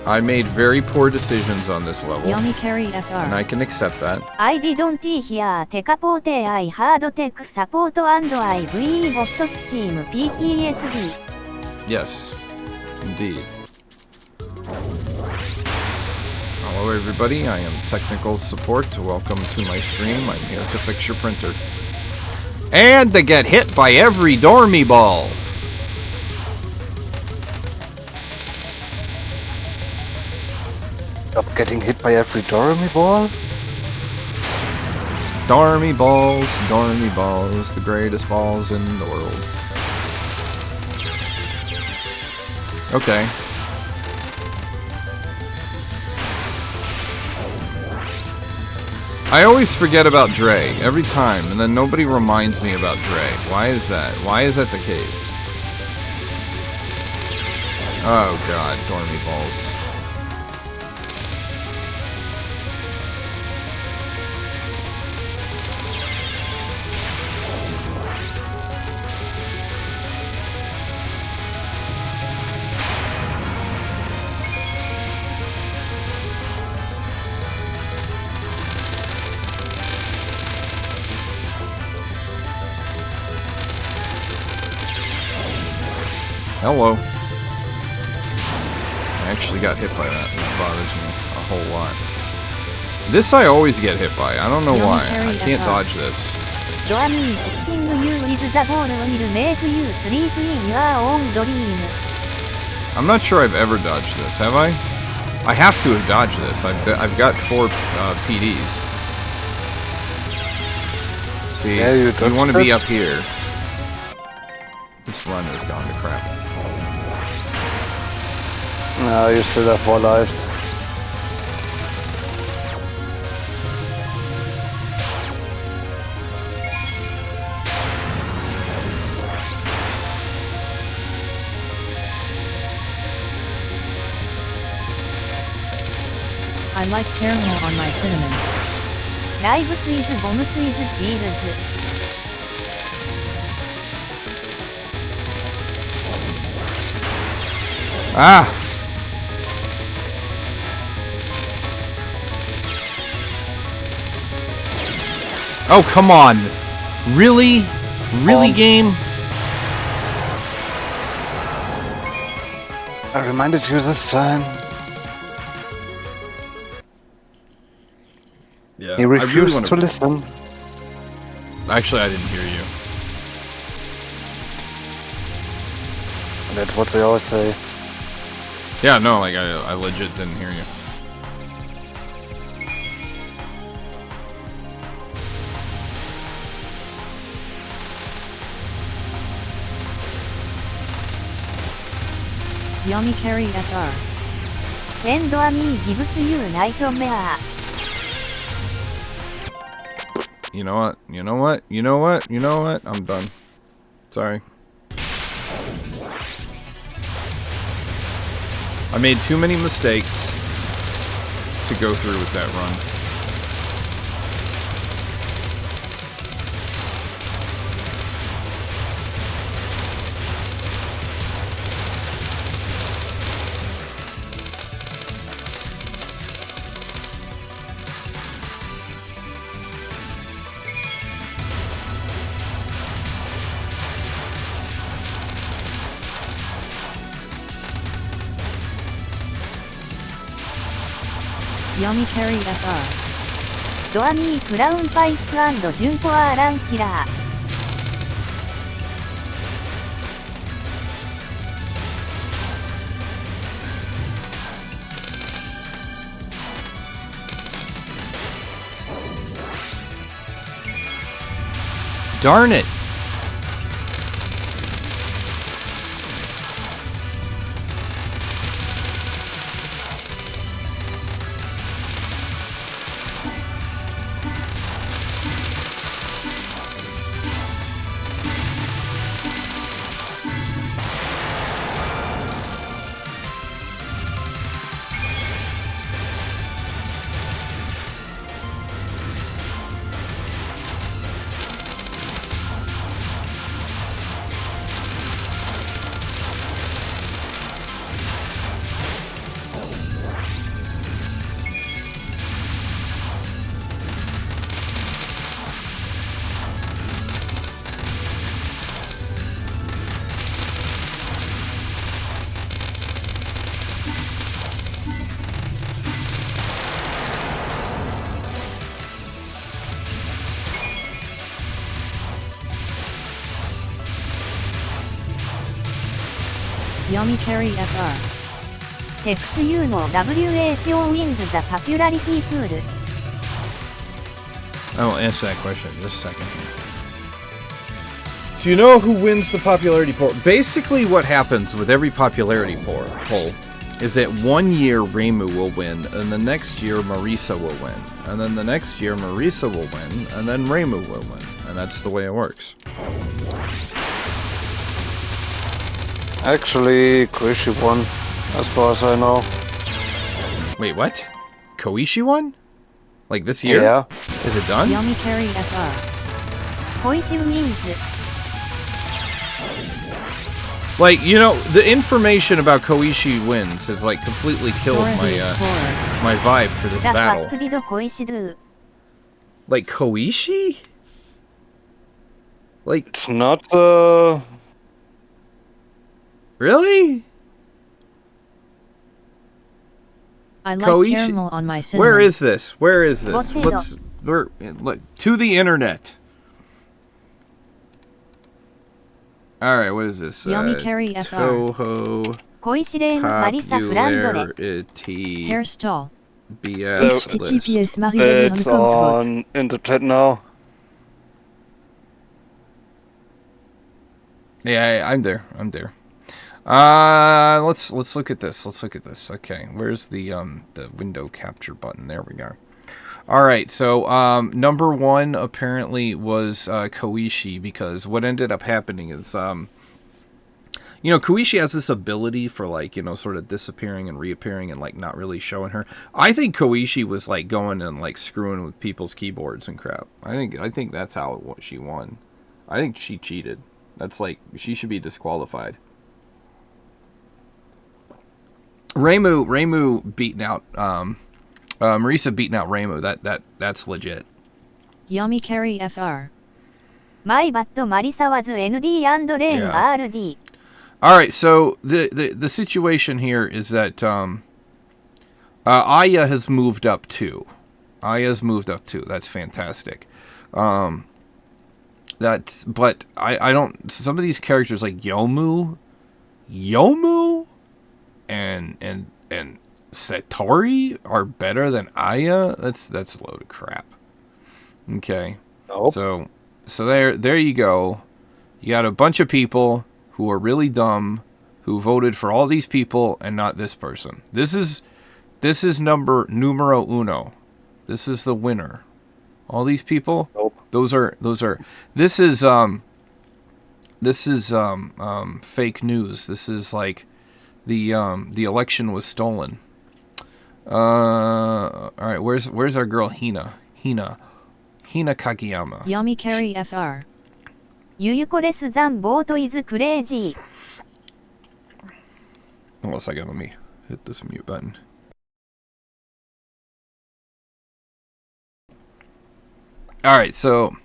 I made very poor decisions on this level. Yami Carry FR. And I can accept that. I didn't hear tech support, I heard tech support and IV got Steam PTSD. Yes, indeed. Hello everybody, I am technical support. Welcome to my stream. I'm here to fix your printer. And to get hit by every dormy ball. Stop getting hit by every dormy ball? Dormy balls, the greatest balls in the world. Okay. I always forget about Dre, every time, and then nobody reminds me about Dre. Why is that? Why is that the case? Oh god, dormy balls. Hello. I actually got hit by that, and that bothers me a whole lot. This I always get hit by. I don't know why. I can't dodge this. Doami, hitting you with the ball will make you sleep in your own dream. I'm not sure I've ever dodged this, have I? I have to have dodged this. I've got 4 PDs. See, Yeah, you want to be up here. This run has gone to crap. No, you still have 4 lives. I like caramel on my cinnamon. Live Squeeze Bomb Squeeze Shields. Ah! Oh, come on. Really? Really, game? I reminded you this time. Yeah. He refused to listen. Actually, I didn't hear you. That's what they always say. Yeah, no, like, I legit didn't hear you. Yami Carry FR. Send me gives you nightmare. You know what? You know what? You know what? You know what? I'm done. Sorry. I made too many mistakes to go through with that run. Yamikari FR. ドアミークラウンパイプ&ジュンコアーランキラー。Darn it! Yamikari FR. TextU の WHO wins the popularity pool. I will answer that question in just a second. Do you know who wins the popularity poll? Basically, what happens with every popularity poll is that 1 year Reimu will win, and the next year Marisa will win, and then the next year Marisa will win, and then Reimu will win, and that's the way it works. Actually, Koishi won, as far as I know. Wait, what? Koishi won? Like this year? Yeah. Is it done? Yamikari FR. 小石 wins. Like, you know, the information about Koishi wins has like completely killed Sora my the Explorer. my vibe for this The battle. fuck did 小石 do? Like Koishi? Like, It's not the... really? I like Koishi- caramel on my cinnamon. Where is this? Where is this? Potato. Let's to the internet. All right, what is this? Yamikari FR. Toho 小石レーンマリサ・フランドレ。 popularity Hairstyle. BS list. HTTPS Marie-Hélène It's kommt Wort. on in the chat now. Yeah, I'm there. I'm there. Let's look at this. Let's look at this. Okay, where's the window capture button? There we go. All right, so number one apparently was Koishi, because what ended up happening is you know, Koishi has this ability for, like, you know, sort of disappearing and reappearing and, like, not really showing her. I think Koishi was, like, going and, like, screwing with people's keyboards and crap. I think that's how she won. I think she cheated. That's, like, she should be disqualified. Reimu beating out, Marisa beating out Reimu. That's legit. Yamikari FR. My bad マリサ was ND and レーン Yeah. RD. All right, so the situation here is that Aya has moved up too. Aya's moved up too. That's fantastic. But I don't. Some of these characters like Yomu, and Satori are better than Aya. That's a load of crap. Okay. Nope. So there you go. You got a bunch of people who are really dumb, who voted for all these people and not this person. This is numero uno. This is the winner. All these people. Nope. This is fake news. This is like the election was stolen. All right, where's our girl Hina Kageyama? Yamikari FR. ユユコレスザンボートイズクレイジー。 Hold on a second, let me hit this mute button. Alright, so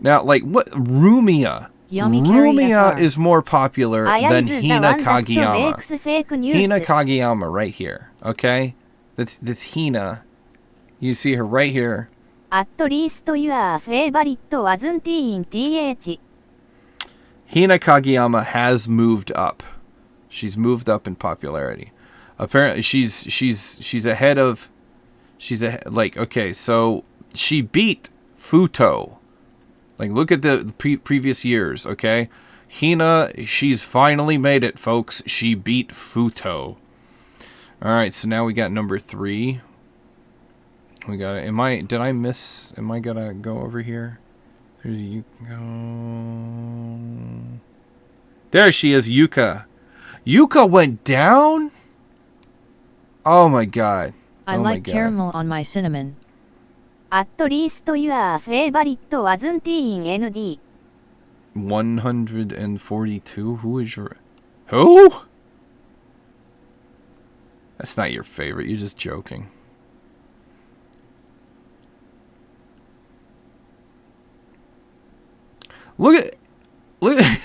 now, like, what Rumia Yamikari FR. is more popular アヤ than イズザ Hina ワンダットメイ Kageyama. クスフェイクニュース。 Hina Kageyama right here, okay? That's Hina. You see her right here. At least your favorite wasn't in TH. Hina Kageyama has moved up. She's moved up in popularity. Apparently, she's ahead of. Okay, so she beat Futo. Like, look at the previous years. Okay, Hina, she's finally made it, folks. She beat Futo. All right, so now we got number 3. We got. Am I gonna go over here? There you go. There she is, Yuka. Yuka went down? Oh my god. I like caramel on my cinnamon. At least your favorite wasn't in ND. 142? Who is your... Who? That's not your favorite. You're just joking. Look I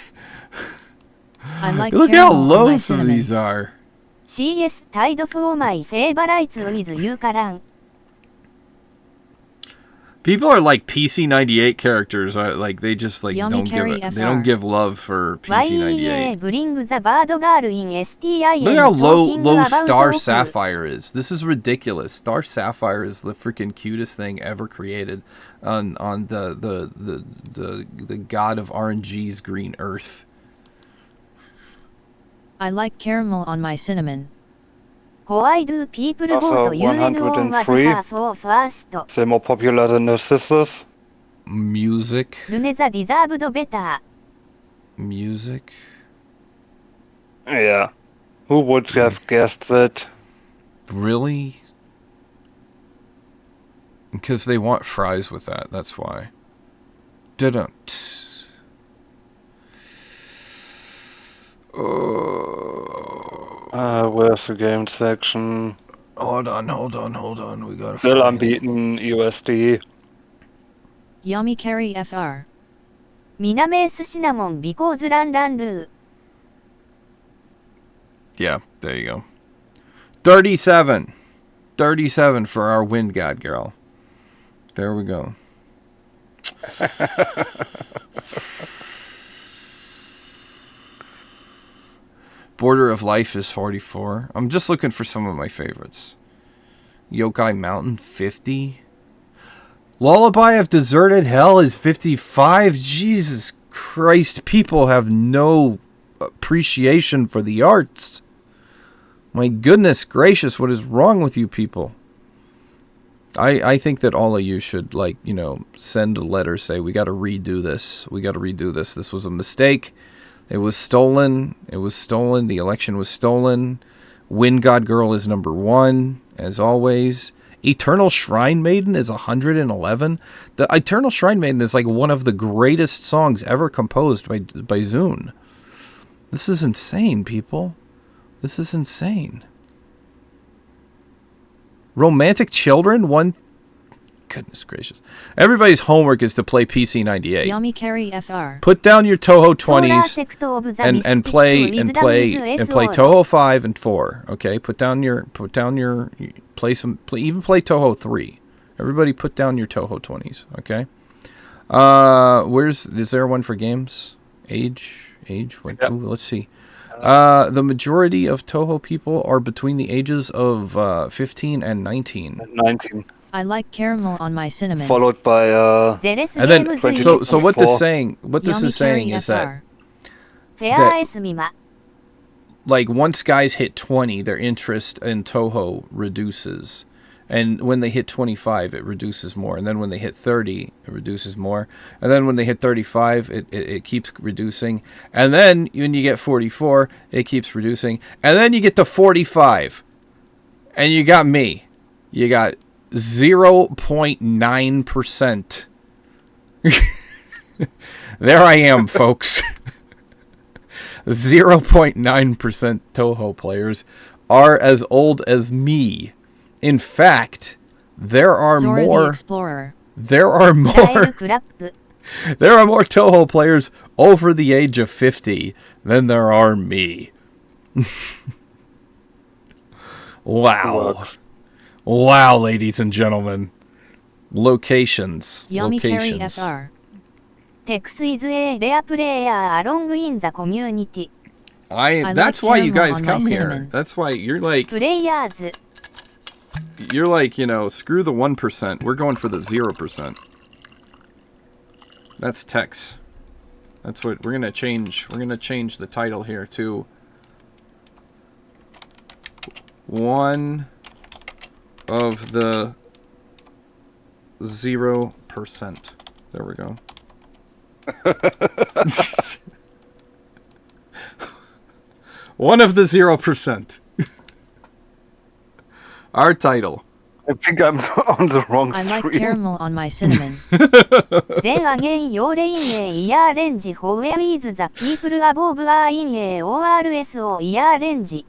like how caramel on low my some of cinnamon. these are. CS tied for my favorites with Yukaran. People are like PC98 characters. Like they just like Yami don't give Carry it. They FR. don't give love for YEA PC98. bring the bird girl in STI Look how and low talking low about Star Goku. Sapphire is. This is ridiculous. Star Sapphire is the freaking cutest thing ever created on the god of RNG's green earth. I like caramel on my cinnamon. Why do people Also, go to UNO was 103. her for first? Still more popular than the sisters. Music. Luneza deserved better. Music. Yeah. Who would have guessed that? Really? Because they want fries with that. That's why. Didn't. Where's the game section? Hold on. We gotta Still find- unbeaten USD. Yami Carry FR. Minames cinnamon because Ran Ran Ru. Yeah, there you go. 37. 37 for our Wind God girl. There we go. Border of Life is 44. I'm just looking for some of my favorites. Yokai Mountain, 50. Lullaby of Deserted Hell is 55. Jesus Christ, people have no appreciation for the arts. My goodness gracious, what is wrong with you people? I think that all of you should, like, you know, send a letter, say, we got to redo this. We got to redo this. This was a mistake. It was stolen. It was stolen. The election was stolen. Wind God Girl is number 1, as always. Eternal Shrine Maiden is 111. The Eternal Shrine Maiden is like one of the greatest songs ever composed by Zune. This is insane, people. This is insane. Romantic Children, 1. Goodness gracious. Everybody's homework is to play PC98. Yami Carry FR. Put down your Toho Solar 20s sect of the and mystic play wisdom is and play SO. Toho 5 and 4. Okay? Put down your even play Toho 3. Everybody put down your Toho 20s, okay? Is there one for games? Age? Wait, Yep. ooh, let's see. The majority of Toho people are between the ages of 15 and 19. 19. I like caramel on my cinnamon. Followed by Zealous And then Games 20 is so what this 24. saying Yami is saying Carry is that FR. Fair that- Esmima. like once guys hit 20, their interest in Toho reduces. And when they hit 25, it reduces more. And then when they hit 30, it reduces more. And then when they hit 35, it keeps reducing. And then when you get 44, it keeps reducing. And then you get to 45. And you got me. You got 0.9%. There I am, folks. 0.9% Toho players are as old as me. In fact, there are Zora the more Explorer. there are Dial more Clap. there are more Toho players over the age of 50 than there are me. Wow. works. Wow, ladies and gentlemen. Locations. Yami Carry Locations. FR. Tex is a rare player along in the community. I That's like why you caramel guys on my come here. cinnamon. That's why you're like, Players. screw the 1%. We're going for the 0%. That's Tex. That's what we're gonna change. We're gonna change the title here to 1 of the 0%. There we go. One of the 0%. Our title. I think I'm on the wrong I like stream. caramel on my cinnamon. Then again your in a year range how is the people above are in a ORS or year range.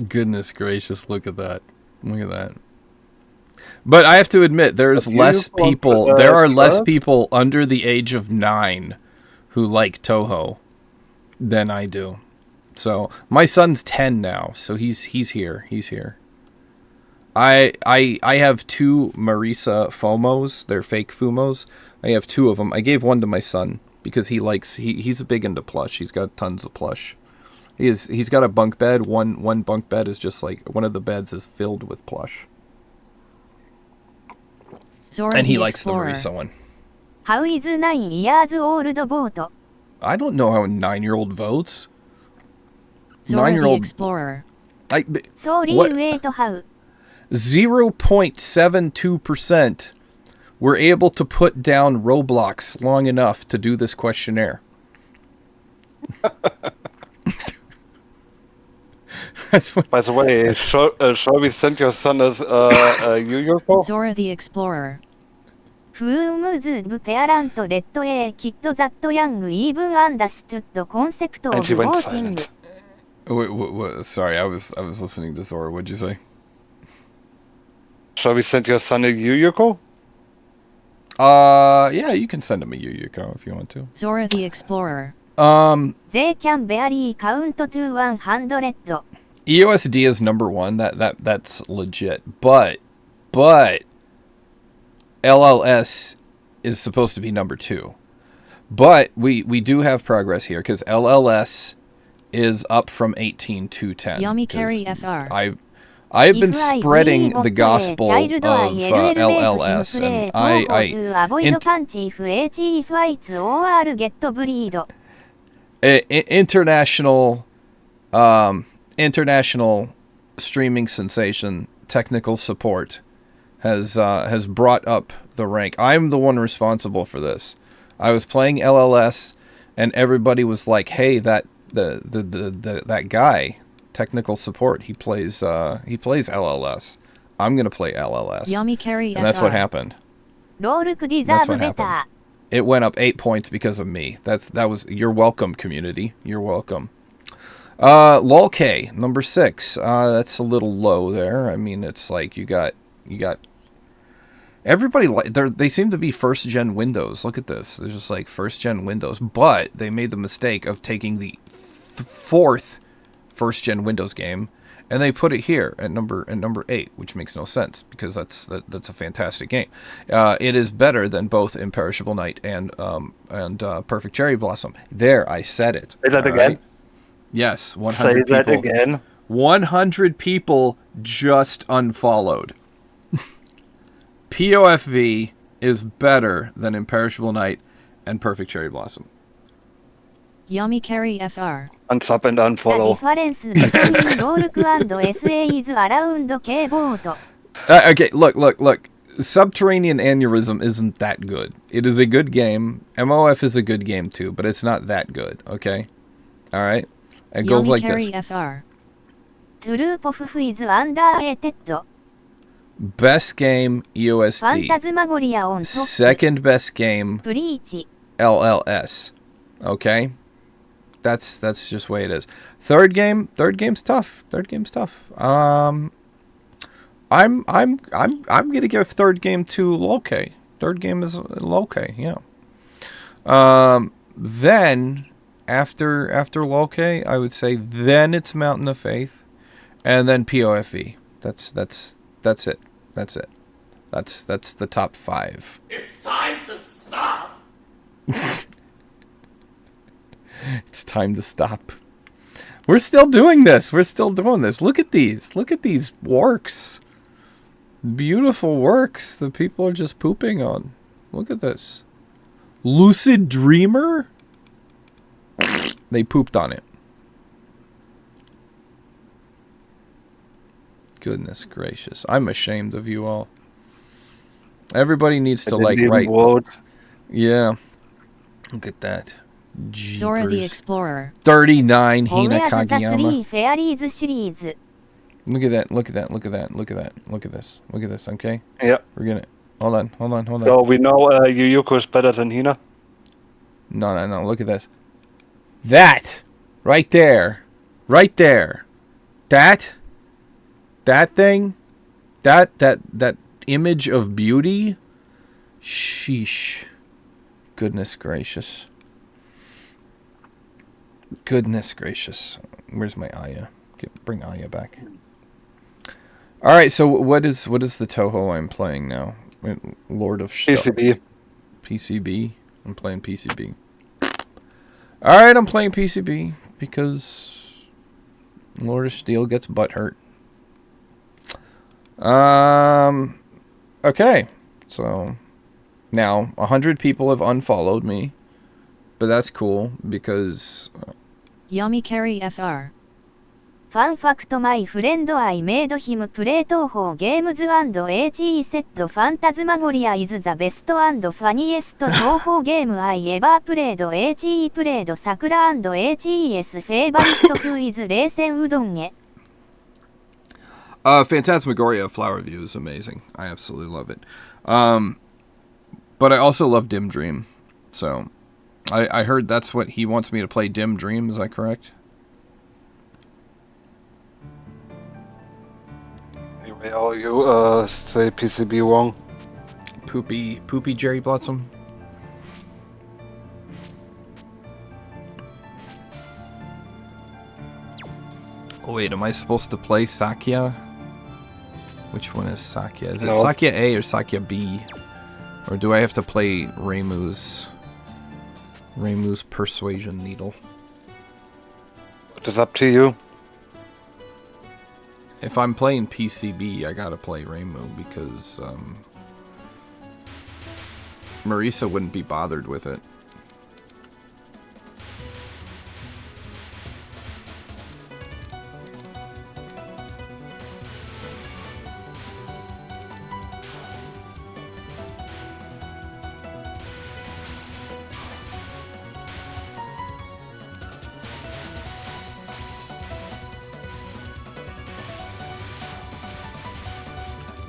Goodness gracious, look at that. Look at that. But I have to admit, there's Have you less gone people. for the There are less 12? people under the age of 9 who like Toho than I do. So my son's 10 now, so he's here. He's here. I have 2 Marisa Fomos. They're fake Fumos. I have 2 of them. I gave one to my son because he's big into plush. He's got tons of plush. He's got a bunk bed. One bunk bed is just like one of the beds is filled with plush. Zora And he the likes Explorer. the Marisa one. How is 9 years old vote? I don't know how a 9-year-old votes. Zora the 9-year-old. Explorer. Sorry What? wait how? 0.72% were able to put down Roblox long enough to do this questionnaire. That's what. By the way, shall we send your son as Yu-Gi-Oh? Zora the Explorer. Whom the parent let a kid that young even understood the concept of And she went voting. silent. Wait, sorry, I was listening to Zora. What'd you say? Shall we send your son a Yu-Gi-Oh? Yeah, you can send him a Yu-Gi-Oh if you want to. Zora the Explorer. They can barely count to 100. EOSD is number 1. That's legit. But LLS is supposed to be number 2. But we do have progress here because LLS is up from 18 to 10. Yami 'cause Carry FR. I have been If I spreading believe the gospel of LLS, and I to avoid int- punch if HE fights or get bleed. international streaming sensation technical support has brought up the rank. I'm the one responsible for this. I was playing LLS and everybody was like, "Hey, that that guy, technical support, he plays LLS. I'm going to play LLS." Yami Carry And that's FR. what happened. Loruk That's deserve what better. happened. It went up 8 points because of me. That was you're welcome, community. You're welcome. LOLK number 6. That's a little low there. I mean, it's like you got everybody they seem to be first gen Windows. Look at this. They're just like first gen Windows, but they made the mistake of taking the 4th first gen Windows game and they put it here at number 8, which makes no sense because that's a fantastic game. It is better than both Imperishable Night and Perfect Cherry Blossom. There, I said it. Say that all again? right? Yes, 100 Say people. that again. 100 people just unfollowed. POFV is better than Imperishable Night and Perfect Cherry Blossom. Yami Carry FR. Unsub and The unfollow. difference between Loruk and SA is around K vote. Okay, look. Subterranean Aneurysm isn't that good. It is a good game. MOF is a good game too, but it's not that good, okay? All right? It goes Yami like Carry this. FR. Troop of is underrated. Best game, EOSD. Phantasmagoria on top. Second best game, Breach. LLS. Okay? That's just the way it is. Third game's tough. I'm gonna give third game to LOLK. Third game is LOLK, yeah. Then after LOLK, I would say then it's Mountain of Faith, and then POFV. That's it. That's it. That's the top 5. It's time to stop! It's time to stop. We're still doing this. We're still doing this. Look at these. Look at these works. Beautiful works that people are just pooping on. Look at this. Lucid Dreamer? They pooped on it. Goodness gracious. I'm ashamed of you all. Everybody needs to like write. Vote. Yeah. Look at that. Zora the Jeepers. Explorer. 39 ホーム Hina アズザ Kageyama. 3フェアリーズシリーズ Look at that, look at that, look at that, look at that, look at this, look at this, okay? Yeah. We're gonna, hold on. So we know Yuyuko is better than Hina. No, look at this. That! Right there. Right there. That thing, that image of beauty, sheesh. Goodness gracious. Goodness gracious. Where's my Aya? Bring Aya back. All right, so what is the Toho I'm playing now? Lord of PCB. PCB. I'm playing PCB. All right, I'm playing PCB because Lord of Steel gets butthurt. Okay, so now 100 people have unfollowed me, but that's cool because Yami Carry FR. ファンファクトマイフレンドアイメイドヒムプレイ東方ゲームズ&HE セットファンタズマゴリアイズザベスト&ファニエスト東方ゲームアイエバープレイド HE プレイド桜 &HES フェイバリット風イズ冷戦うどんへ Phantasmagoria Flower View is amazing. I absolutely love it. But I also love Dim Dream. So I heard that's what he wants me to play, Dim Dream. Is that correct? Anyway, you say PCB wrong. Poopy Jerry Blossom. Oh wait, am I supposed to play Sakya? Which one is Sakya? Is it No. Sakya A or Sakya B? Or do I have to play Reimu's Persuasion Needle? It is up to you. If I'm playing PCB, I gotta play Reimu because Marisa wouldn't be bothered with it.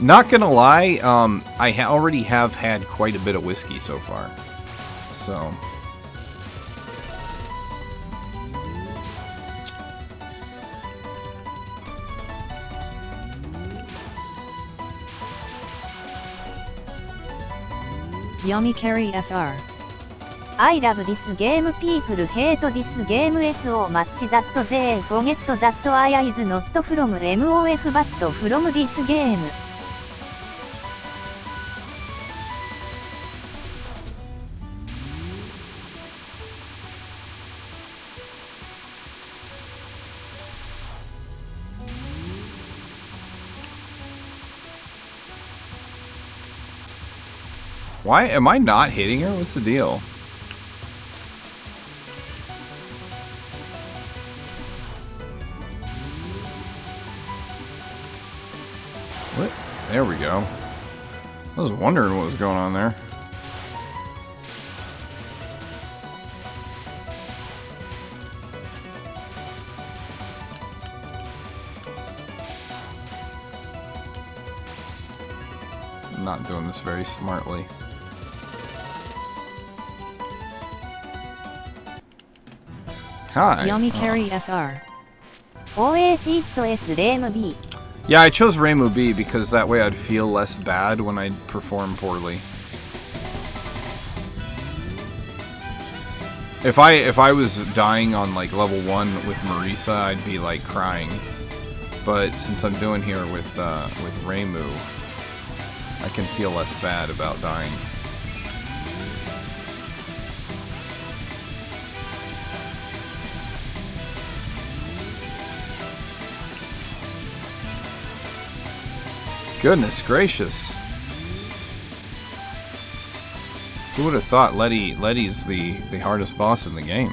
Not gonna lie, I already have had quite a bit of whiskey so far, so. Yami Carry FR. I love this game people hate this game so much that they forget that I is not from MOF but from this game. Why am I not hitting her? What's the deal? What? There we go. I was wondering what was going on there. I'm not doing this very smartly. Hi. Yami Carry FR. OH it S Lame B. Yeah, I chose Reimu B because that way I'd feel less bad when I perform poorly. If I was dying on like level 1 with Marisa, I'd be like crying. But since I'm doing here with Reimu, I can feel less bad about dying. Goodness gracious. Who would have thought Letty's the hardest boss in the game?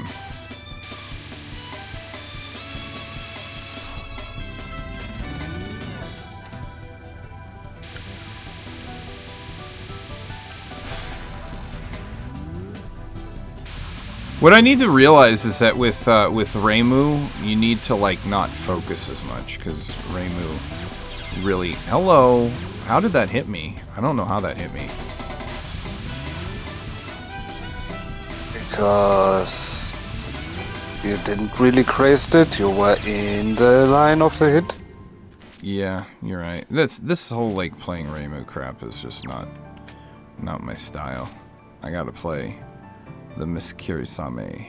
What I need to realize is that with Reimu, you need to like not focus as much, because Reimu really... Hello! How did that hit me? I don't know how that hit me. Because you didn't really craze it, you were in the line of the hit. Yeah, you're right. This whole like playing Reimu crap is just not my style. I gotta play the Miss Kirisame.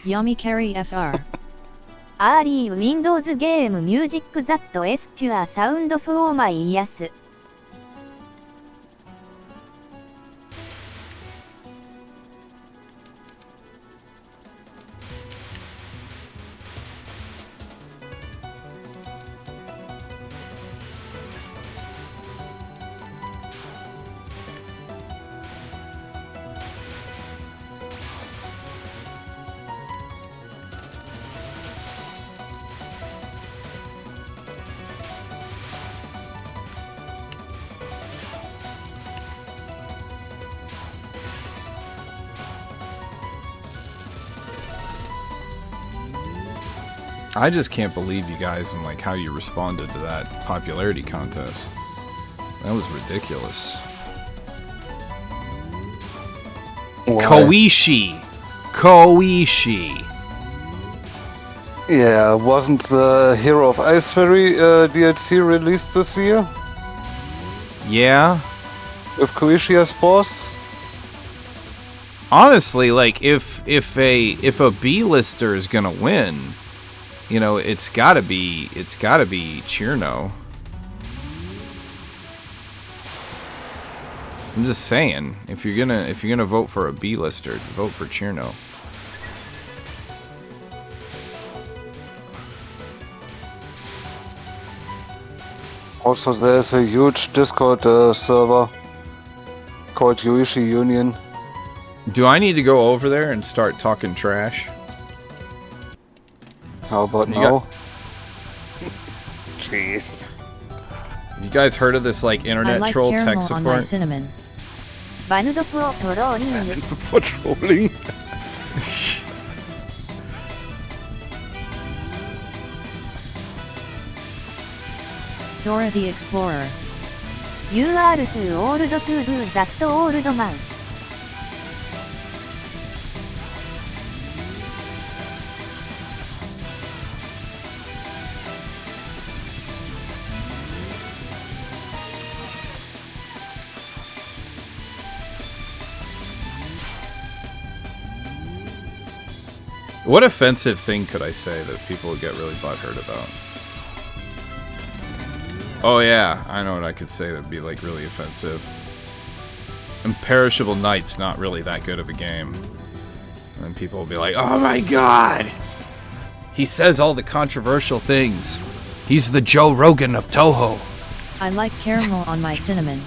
Yamikari FR. アーリー Windows ゲーム Music That S Pure Sound for My Ears. I just can't believe you guys and like how you responded to that popularity contest. That was ridiculous. Why? Koishi. Yeah, wasn't the Hero of Ice Fairy DLC released this year? Yeah. With Koishi as boss? Honestly, like if a B-lister is gonna win, you know, it's gotta be Chirno. I'm just saying, if you're gonna vote for a B-lister, vote for Chirno. Also, there's a huge Discord server called Yuishi Union. Do I need to go over there and start talking trash? How about You now? Jeez. You guys heard of this like I internet like troll tech caramel on my support? cinnamon. バヌドプをトローリング。 Patrolling. Zora the Explorer. You are too old to do that old man. What offensive thing could I say that people would get really butthurt about? Oh yeah, I know what I could say that'd be like really offensive. Imperishable Night's not really that good of a game. And people will be like, oh my god! He says all the controversial things. He's the Joe Rogan of Toho. I like caramel on my cinnamon.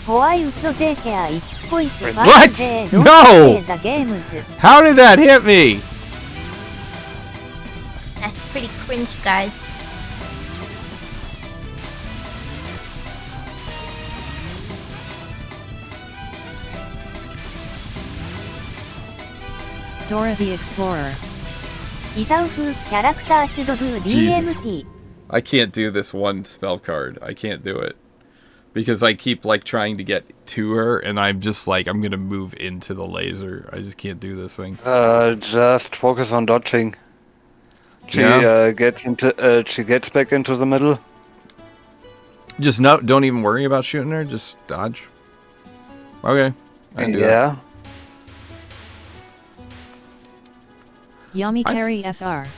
ホワイトデイケアイツコイシファ What? イデードン No! プレイザゲームズ。 How did that hit me? That's pretty cringe, guys. Zora the Explorer. イザウフキャラクターシュドブー DMT。 I can't do this one spell card. I can't do it. Because I keep like trying to get to her and I'm just like, I'm gonna move into the laser. I just can't do this thing. Just focus on dodging. She Yeah. she gets back into the middle. Just don't even worry about shooting her, just dodge. Okay. I can do that. Yeah. Yamikari FR.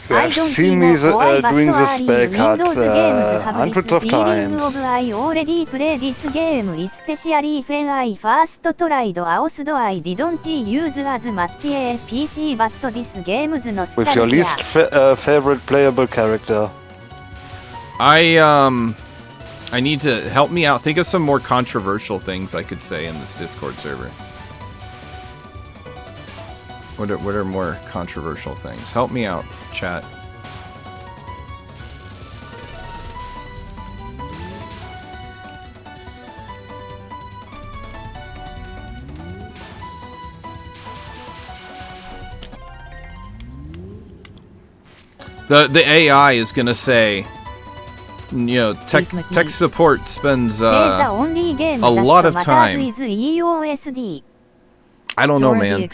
You have seen me doing the spell cards hundreds of times. I already played this game, especially when I first tried Ausdo. I didn't use as much a PC, but this game's nostalgia. With your least favorite playable character. I need to help me out. Think of some more controversial things I could say in this Discord server. What are more controversial things? Help me out, chat. The AI is gonna say, you know, tech support spends a lot of time. I don't know, man.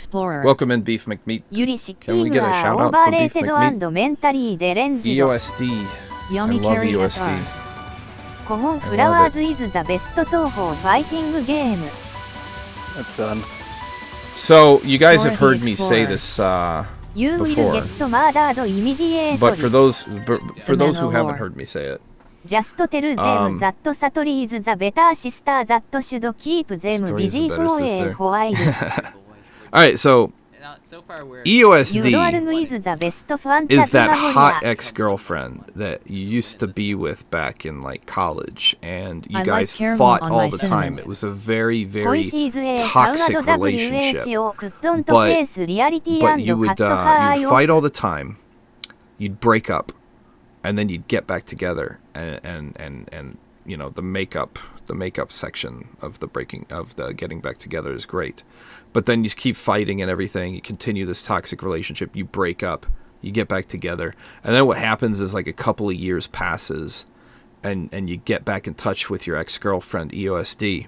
Welcome in, Beef McMeat. Can we get a shout out for Beef McMeat? EOSD. I love EOSD. Common Flowers is the best Toho fighting game. That's done. So, you guys have heard me say this You will before, get murdered immediately. but for those who haven't heard me say it, just tell them that Satori is the better sister that should keep them Satori is the busy better for a sister. while. Alright, so So far, we're EOSD Yudoarg is the best is that Phantasmagoria. hot ex-girlfriend that you used to be with back in like college, and you I like guys caramel fought on all my the cinnamon. time. It was a very, very 恋しいずえ toxic ハウアド relationship. WHO クッドンとフェイスリアリティ But you カッ would トハー you'd よ fight all the time, you'd break up, and then you'd get back together, and you know, the makeup section of the getting back together is great. But then you keep fighting and everything, you continue this toxic relationship, you break up, you get back together, and then what happens is like a couple of years passes, and you get back in touch with your ex-girlfriend EOSD,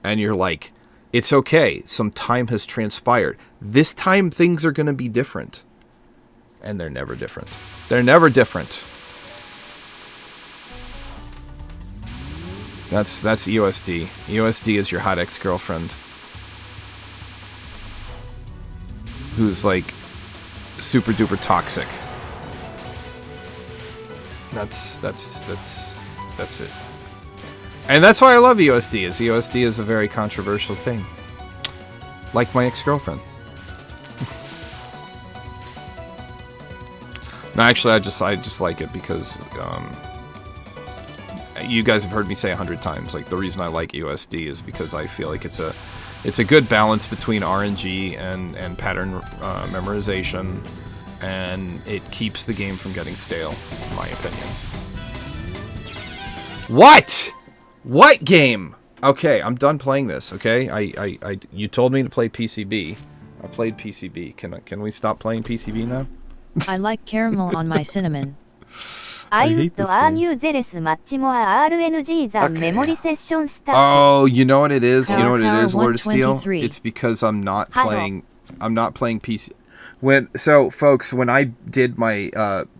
and you're like, it's okay, some time has transpired. This time things are going to be different. And they're never different. They're never different. That's EOSD. EOSD is your hot ex-girlfriend, who's like super duper toxic. That's it. And that's why I love EOSD. EOSD is a very controversial thing. Like my ex-girlfriend. No, actually, I just like it because you guys have heard me say 100 times. Like, the reason I like EOSD is because I feel like it's a good balance between RNG and pattern memorization, and it keeps the game from getting stale, in my opinion. What game? Okay, I'm done playing this. Okay, you told me to play PCB. I played PCB. Can we stop playing PCB now? I like caramel on my cinnamon. I hate would this argue there is much more RNG than memory session stuff. Oh, you know what it is? You know what it Power is, Lord of Steel? 123. It's because I'm not Hello. playing PC. Folks, when I did my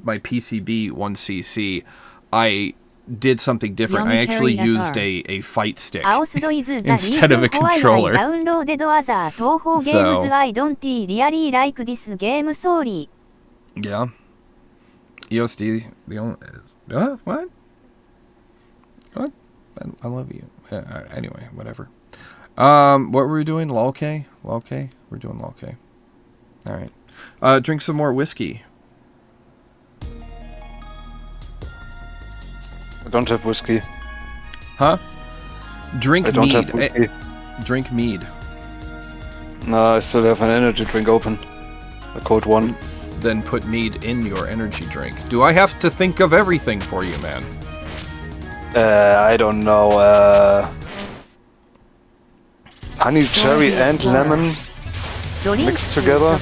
my PCB 1cc, I did something different. I Yummy actually Carry used FR. a fight stick. Ausdo is the Instead of a reason why controller. I downloaded other Toho So- games. I don't really like this game, sorry. Yeah. EOSD, the only... what? What? I love you. Anyway, whatever. What were we doing? LOLK? LOLK? We're doing LOLK. Alright. Drink some more whiskey. I don't have whiskey. Huh? Drink I don't mead. have whiskey. Drink mead. No, I still have an energy drink open. A cold one. Then put mead in your energy drink. Do I have to think of everything for you, man? I don't know. Honey, cherry, and lemon mixed together.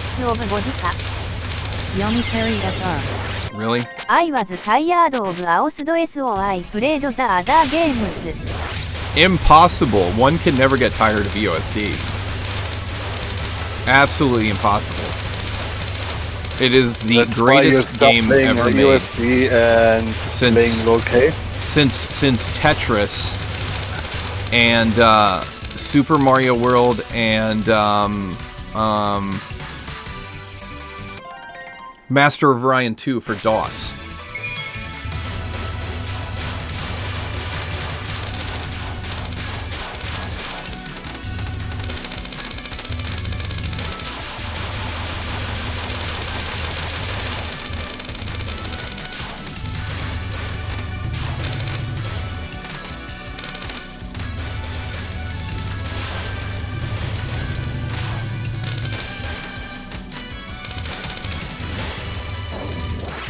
Yummy Carry FR. Really? I was tired of Ausdo so I played the other games. Impossible. One can never get tired of EOSD. Absolutely impossible. It is the That's why you greatest stopped game playing ever made. USD and Since- playing LOLK. Since Tetris and Super Mario World and Master of Orion 2 for DOS.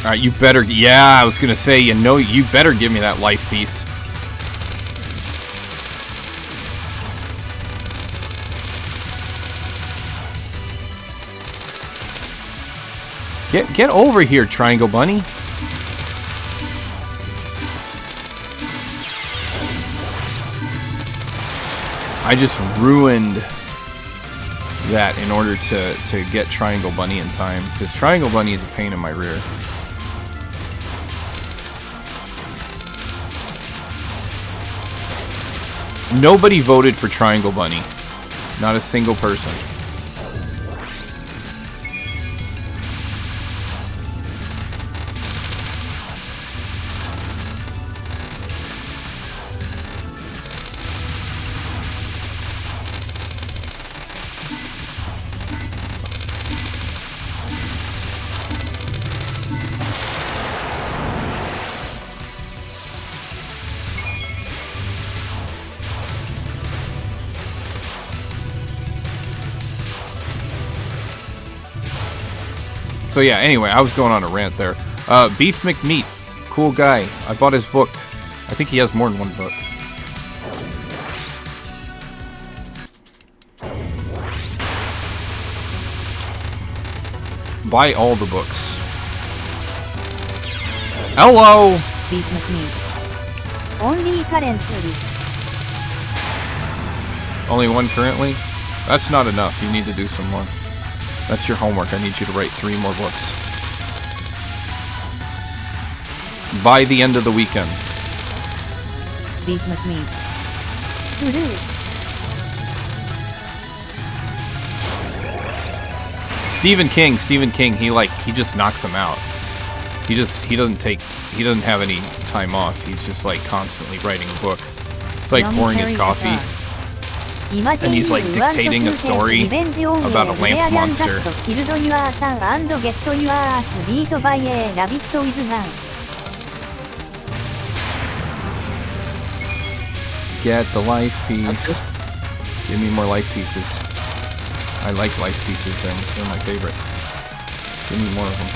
Alright, you better... Yeah, I was gonna say, you better give me that life piece. Get over here, Triangle Bunny. I just ruined that in order to get Triangle Bunny in time, because Triangle Bunny is a pain in my rear. Nobody voted for Triangle Bunny. Not a single person. So yeah, anyway, I was going on a rant there. Beef McMeat, cool guy. I bought his book. I think he has more than one book. Buy all the books. Hello! Beef McMeat. Only currently. Only one currently? That's not enough. You need to do some more. That's your homework. I need you to write 3 more books. By the end of the weekend. Beef McMeat. Stephen King, he just knocks them out. He doesn't have any time off. He's just like constantly writing a book. It's like pouring his coffee. And he's like dictating a story about a lamp monster. Get the life piece. Give me more life pieces. I like life pieces, they're my favorite. Give me more of them.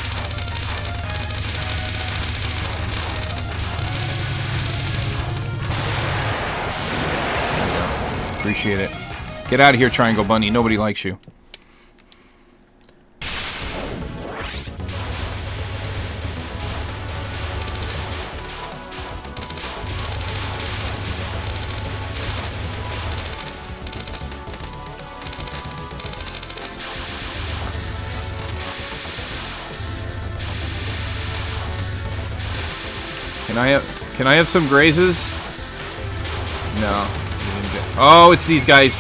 Appreciate it. Get out of here, Triangle Bunny. Nobody likes you. Can I have some grazes? No. Oh, it's these guys.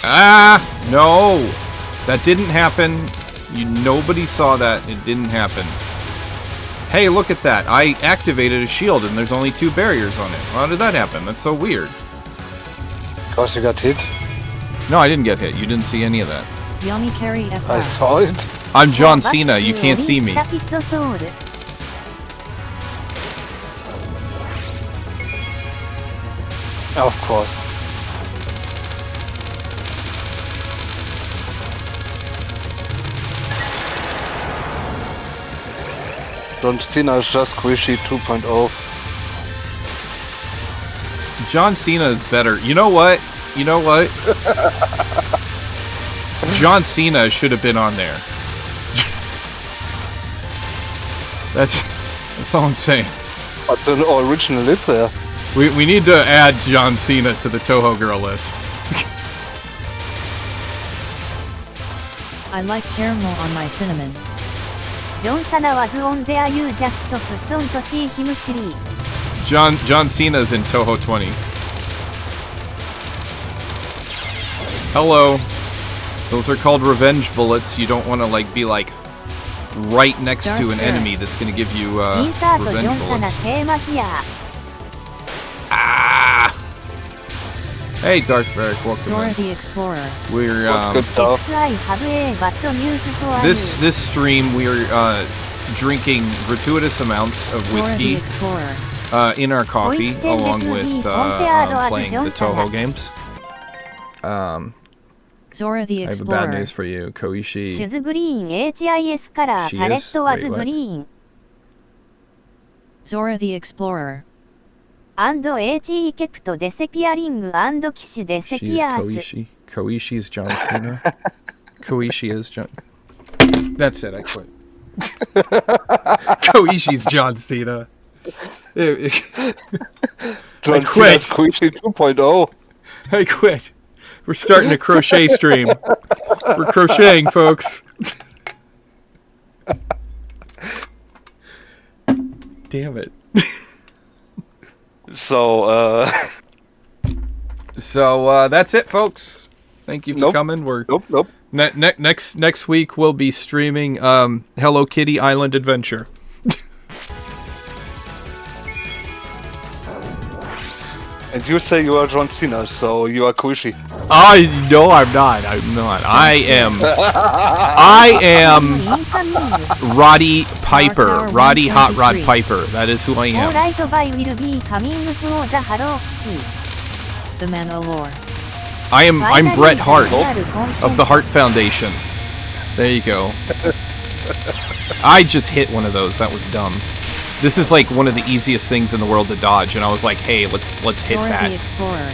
Ah, no. That didn't happen. Nobody saw that. It didn't happen. Hey, look at that. I activated a shield and there's only 2 barriers on it. How did that happen? That's so weird. Because you got hit. No, I didn't get hit. You didn't see any of that. Yami Carry FR. I saw it. I'm John Cena. You can't see me. Of course. John Cena is just squishy 2.0. John Cena is better. You know what? You know what? John Cena should have been on there. That's all I'm saying. But the original is there. We need to add John Cena to the Toho Girl list. I like caramel on my cinnamon. John Cena was on there, you just put on to see him 3. John Cena's in Toho 20. Hello. Those are called revenge bullets. You don't want to like be like right next to an enemy that's going to give you Insert John revenge Cena bullets. theme here. Ah! Hey, Darth Varric, welcome Zora in. the Explorer. We're Good stuff. I have a bad news for this stream we're drinking gratuitous amounts of Zora the whiskey Explorer. in our coffee, Oyster along Deku with Bee compared to playing John the Toho Cena. games. Zora the I have a Explorer. bad news for you, Koishi. シュズグリーン HIS カラー She パレ is? ット was Wait, what? グリーン Zora the Explorer. and HE kept disappearing and Kishi She's disappears. Koishi. Koishi's John Cena. Koishi is John. That's it. I quit. Koishi's John Cena. John quit. Cena's Koishi 2.0. I quit. We're starting a crochet stream. We're crocheting, folks. Damn it. So, So that's it, folks. Thank you for Nope. coming. We're nope. next week we'll be streaming Hello Kitty Island Adventure. And you say you are John Cena, so you are Koishi. No, I'm not. I'm not. I am Incoming. Roddy Piper. Power Roddy Hot Rod 123. Piper. That is who I am. Alright, bye will be coming for the Hello Kitty. The Mandalore. I'm Finally, Bret Hart real content. of the Hart Foundation. There you go. I just hit one of those. That was dumb. This is like one of the easiest things in the world to dodge, and I was like, hey, let's hit Zora the that. Explorer.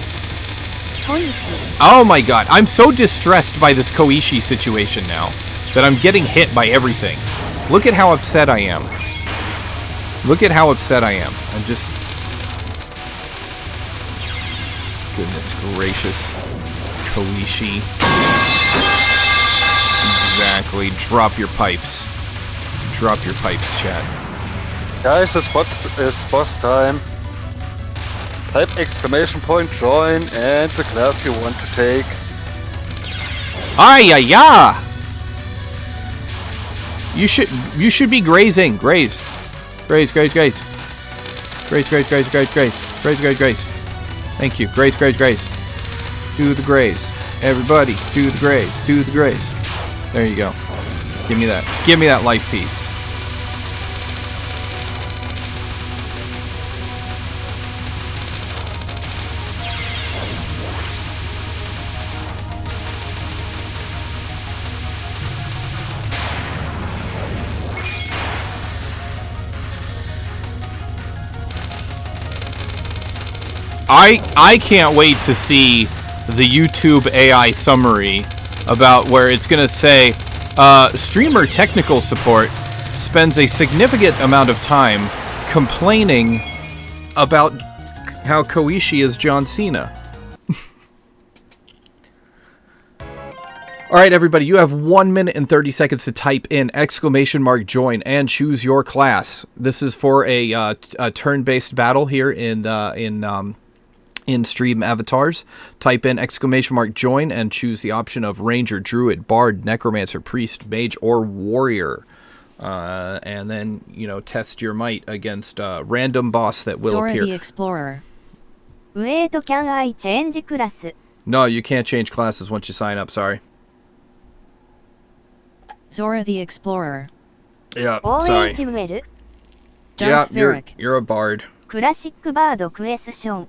Koichi. Oh my god, I'm so distressed by this Koishi situation now that I'm getting hit by everything. Look at how upset I am. Look at how upset I am. I'm just... Goodness gracious. Koishi. Exactly. Drop your pipes. Drop your pipes, chat. Guys, it's boss time. Type exclamation point join and the class you want to take. Ay, ay, ay! You should be grazing. Graze. Graze, graze, graze. Graze, graze, graze, graze, graze. Graze, graze, graze. Thank you. Graze, graze, graze. Do the graze. Everybody, do the graze. Do the graze. There you go. Give me that. Give me that life piece. I can't wait to see the YouTube AI summary about where it's gonna say streamer technical support spends a significant amount of time complaining about how Koishi is John Cena. Alright everybody, you have 1 minute and 30 seconds to type in !join and choose your class. This is for a turn-based battle here in Stream Avatars. Type in !join and choose the option of Ranger, Druid, Bard, Necromancer, Priest, Mage, or Warrior. And then, you know, test your might against a random boss that will Zora appear. the Explorer. Wait, can I change class? No, you can't change classes once you sign up, sorry. Zora the Explorer. Yeah, sorry. OH well. Yeah, Darth Varric. you're a bard. Classic Bard question.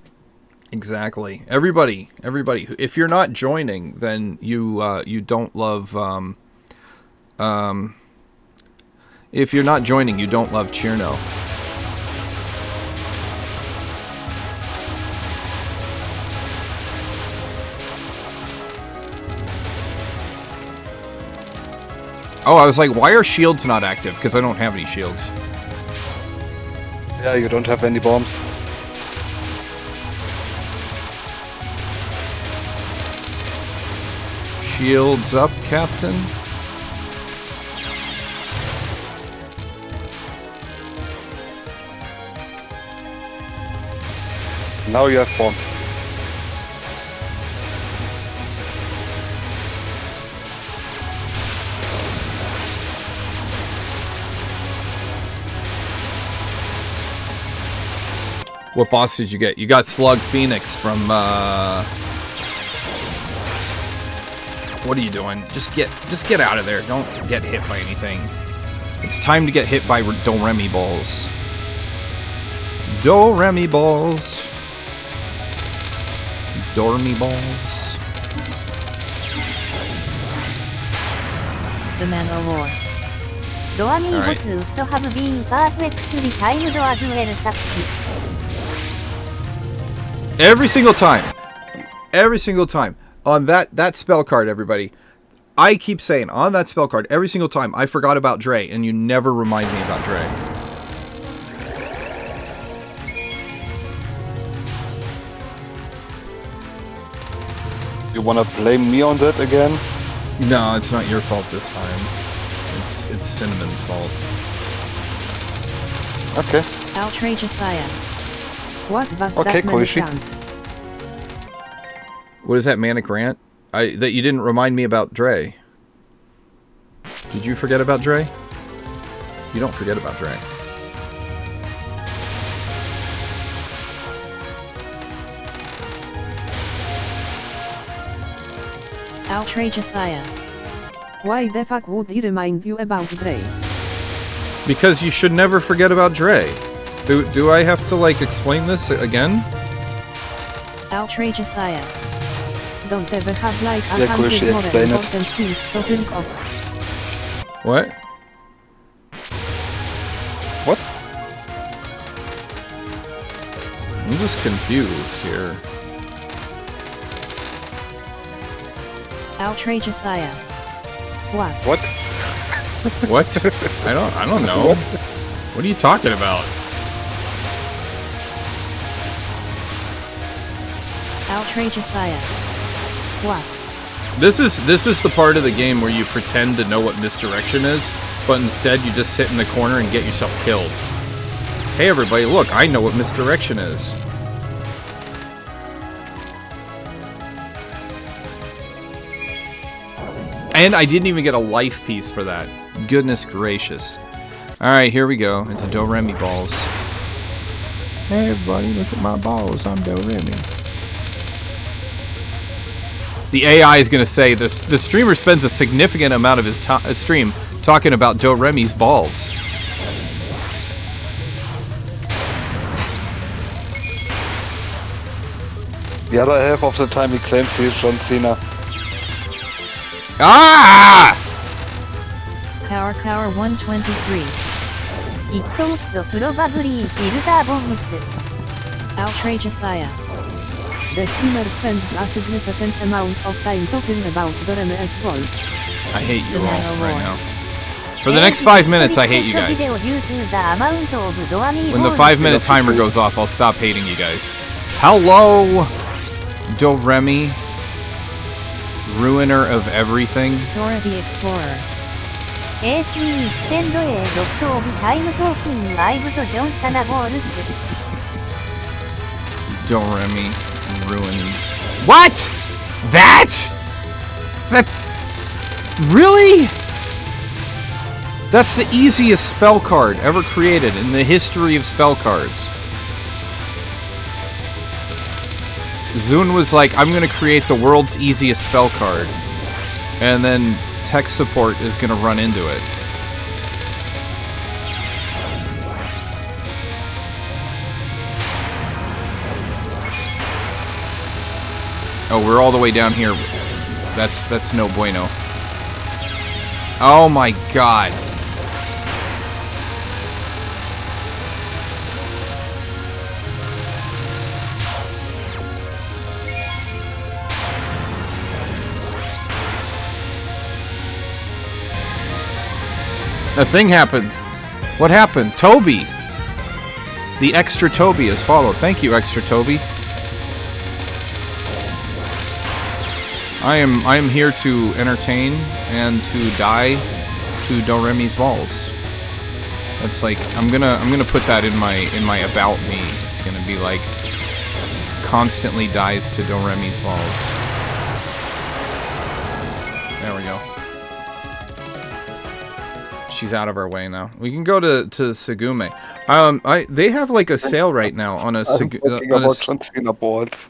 Exactly. Everybody, if you're not joining, then you don't love if you're not joining, you don't love Cheerno. Oh, I was like, why are shields not active? Because I don't have any shields. Yeah, you don't have any bombs. Shields up, Captain. Now you have formed. What boss did you get? You got Slug Phoenix from, What are you doing? Just get out of there. Don't get hit by anything. It's time to get hit by Do-Re-Mi balls. Do-Re-Mi balls. Do-Re-Mi balls. The Man of War. ドアミーボスウッドハブビーンパーフェクトリタイムドアズウェルサッチ Every single time. Every single time. On that spell card, everybody. I keep saying, on that spell card, every single time, I forgot about Dre, and you never remind me about Dre. You wanna blame me on that again? No, it's not your fault this time. It's Cinnamon's fault. Okay. Outrageous-aya. What was Okay, that Koichi. manic What is that manic rant? That you didn't remind me about Dre. Did you forget about Dre? You don't forget about Dre. Outrageous-aya. Why the fuck would he remind you about Dre? Because you should never forget about Dre. Do I have to, like, explain this again? Outrageous-aya. Don't ever have like Yeah, 100 Koichi, more explain it. important things to think of. What? What? I'm just confused here. Outrageous-aya. What? What? What? I don't know. What are you talking about? Outrageous-aya. What? This is the part of the game where you pretend to know what misdirection is, but instead you just sit in the corner and get yourself killed. Hey everybody, look, I know what misdirection is. And I didn't even get a life piece for that. Goodness gracious. Alright, here we go. It's Do-Re-Mi balls. Hey everybody, look at my balls. I'm Do-Re-Mi. The AI is going to say the streamer spends a significant amount of his stream talking about Do-Re-Mi's balls. The other half of the time he claims he is John Cena. Ah! Tower 123. イットウッドプロバブリーフィルターボムス Outrageous-aya. The streamer spends a significant amount of time talking about Do-Re-Mi's balls. I hate you The all Man of right War. now. For the next 5 minutes, I hate you guys. When the 5-minute timer goes off, I'll stop hating you guys. Hello, Do-Re-Mi, ruiner of everything. Zora the Explorer. HE ステンド A ドクトオブタイムトークンライブとジョン・サナボールス Do-Re-Mi ruins. What? That? Really? That's the easiest spell card ever created in the history of spell cards. Zune was like, I'm gonna create the world's easiest spell card. And then tech support is gonna run into it. Oh, we're all the way down here. That's no bueno. Oh my god. A thing happened. What happened? Toby! The extra Toby is followed. Thank you, extra Toby. I am here to entertain and to die to Do-Re-Mi's balls. That's like I'm gonna put that in my about me. It's gonna be like constantly dies to Doremi's balls. There we go. She's out of our way now. We can go to Segume. They have like a sale right now on a I'm Segume. talking about John Cena balls.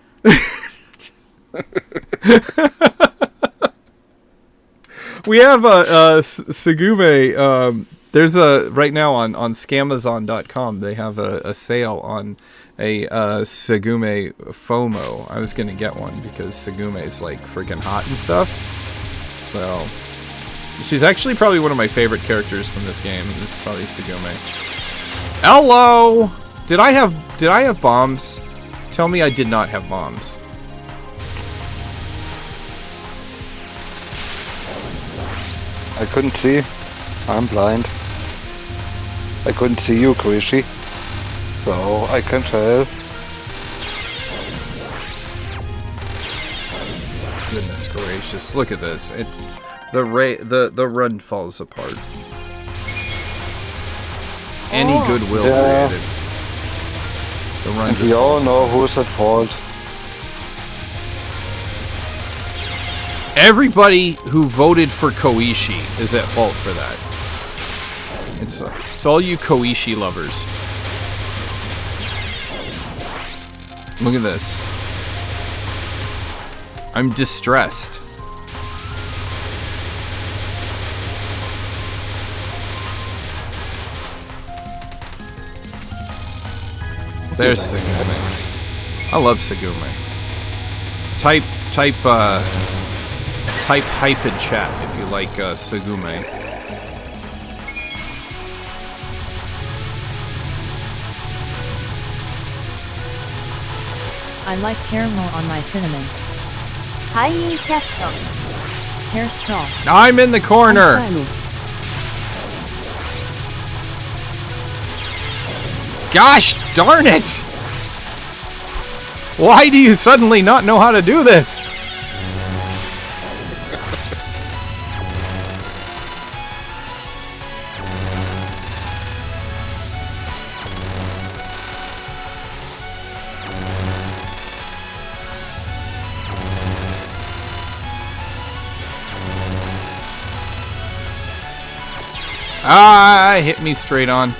We have a Segume. There's a right now on Scamazon.com. They have a sale on a Segume FOMO. I was gonna get one because Segume is like freaking hot and stuff. So she's actually probably one of my favorite characters from this game. This is probably Segume. Hello. Did I have bombs? Tell me I did not have bombs. I couldn't see. I'm blind. I couldn't see you, Koichi. So I can tell. Goodness gracious! Look at this. The run falls apart. Any goodwill created. The run And just we all falls know who's at fault. Everybody who voted for Koichi is at fault for that. It's all you Koichi lovers. Look at this. I'm distressed. There's Segume. I love Segume. Type hype in chat if you like Segume. I like caramel on my cinnamon. ハイインチャット。 Hair stall. I'm in the corner. Unsigned. Gosh darn it! Why do you suddenly not know how to do this? Ah, hit me straight on.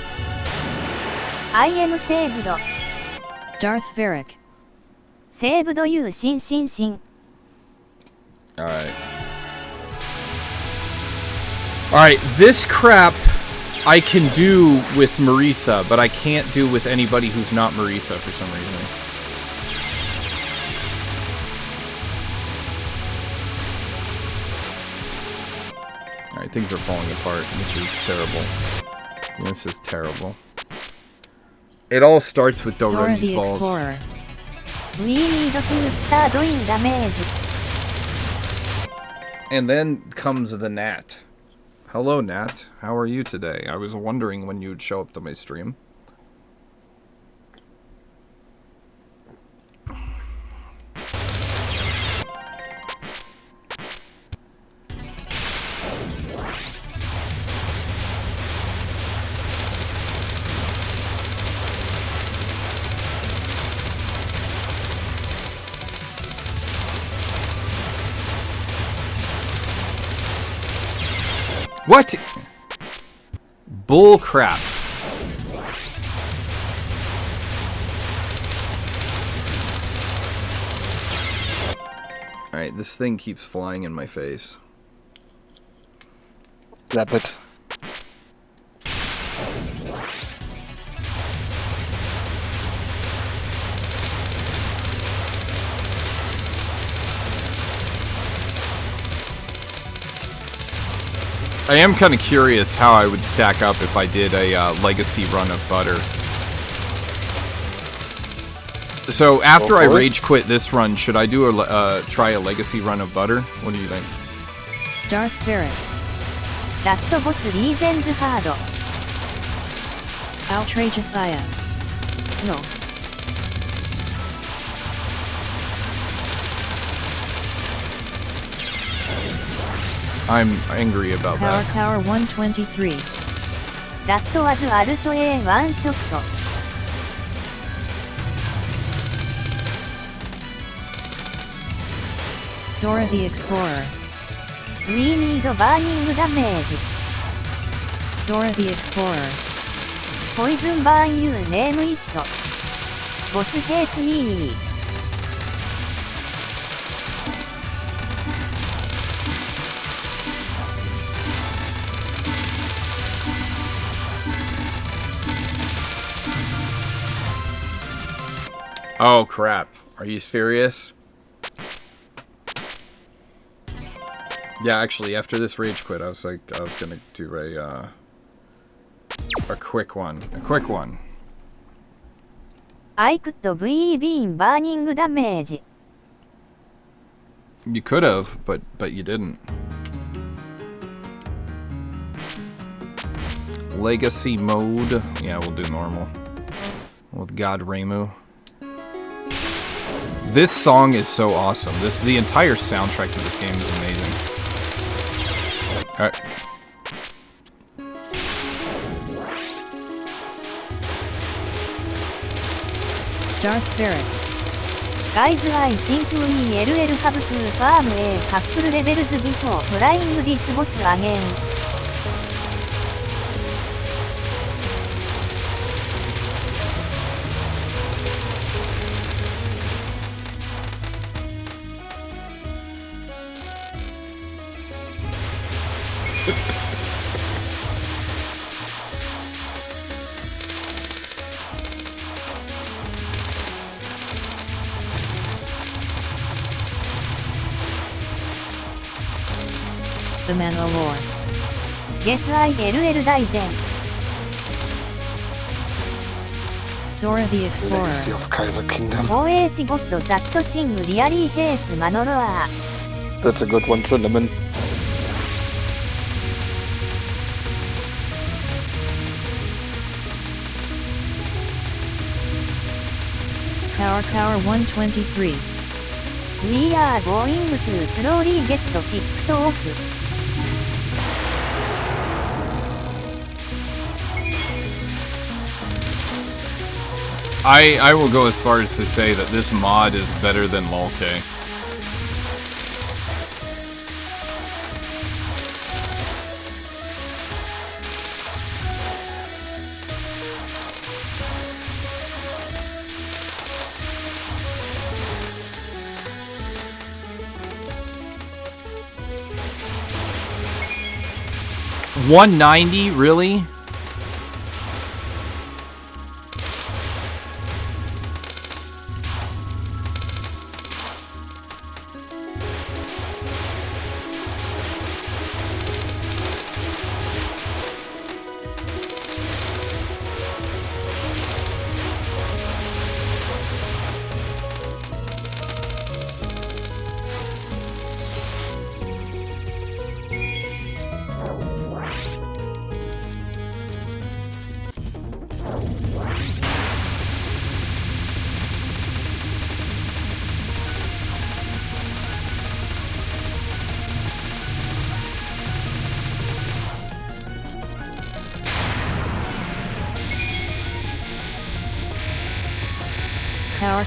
I am saved. Darth Varric. Saved you シンシンシン。 Alright. Alright, this crap I can do with Marisa, but I can't do with anybody who's not Marisa for some reason. Alright, things are falling apart. This is terrible. This is terrible. It all starts with Zora Doremi's the balls. Explorer. We need to start doing damage. And then comes the Nat. Hello, Nat. How are you today? I was wondering when you'd show up to my stream. What? Bull crap. Alright, this thing keeps flying in my face. Slap it. I am kind of curious how I would stack up if I did a legacy run of butter. So after I rage quit this run, should I do try a legacy run of butter? What do you think? Darth Varric. ラストボスリージェンズハード。 Outrageous Aya. No. I'm angry about Power that. Power 123. That was also a one shot. Zora the Explorer. We need burning damage. Zora the Explorer. Poison burn you name it. Boss hates me. Oh crap! Are you serious? Yeah, actually, after this rage quit, I was gonna do a quick one. A quick one. I could VE been burning damage. You could have, but you didn't. Legacy mode. Yeah, we'll do normal. With God Reimu. This song is so awesome. The entire soundtrack to this game is amazing. Alright. Darth Barrett. Guys, I think we LL have to farm a couple levels before trying this boss again. The Mandalore. Guess I LL Daizen. Zora the Explorer. Legacy of Kaiser Kingdom. OH got that sing really hates Manoloa. That's a good one, Cinnamon. Power 123. We are going to slowly get kicked off. I will go as far as to say that this mod is better than LOLK. $190, really?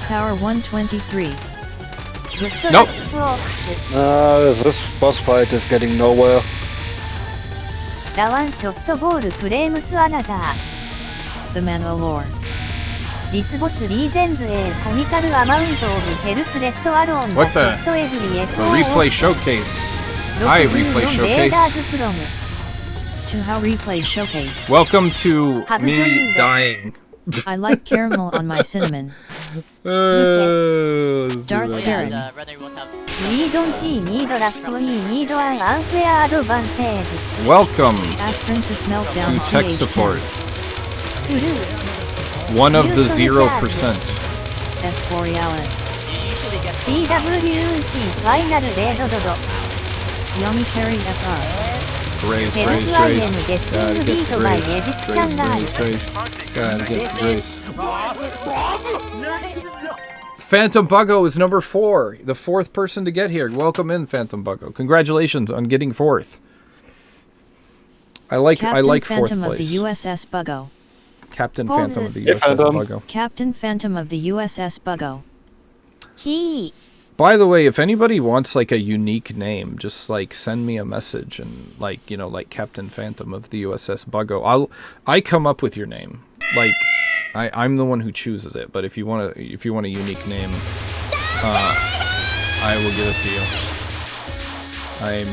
Power 123. Nope. This boss fight is getting nowhere. The one shot ball claims another. The Mandalore. This boss regens a comical amount of health let alone What the? shot every A replay showcase. Hi, replay showcase. To How Replay Showcase. Welcome to Have me joined. dying. I like caramel on my cinnamon. Darth Barrett. Runner will have We don't need last, we need an unfair advantage. Welcome Ask Princess Meltdown to tech TH10. support. True. One of the Use 0%. S. Borealis. you usually get PWC final red dodo. Yummy Carry FR. Grace. Health Gotta iron get getting beat by Grace. Egyptian guys. Gotta get Grace. Phantom Buggo is number 4. The 4th person to get here. Welcome in, Phantom Buggo. Congratulations on getting 4th. I like Captain 4th Phantom of place. the USS Buggo. Captain Phantom of the Hey, USS Phantom. Buggo. Captain Phantom of the USS Buggo. He. By the way, if anybody wants like a unique name, just like send me a message and like, you know, like Captain Phantom of the USS Buggo. I come up with your name. Like I'm the one who chooses it, but if you want a unique name, I will give it to you. I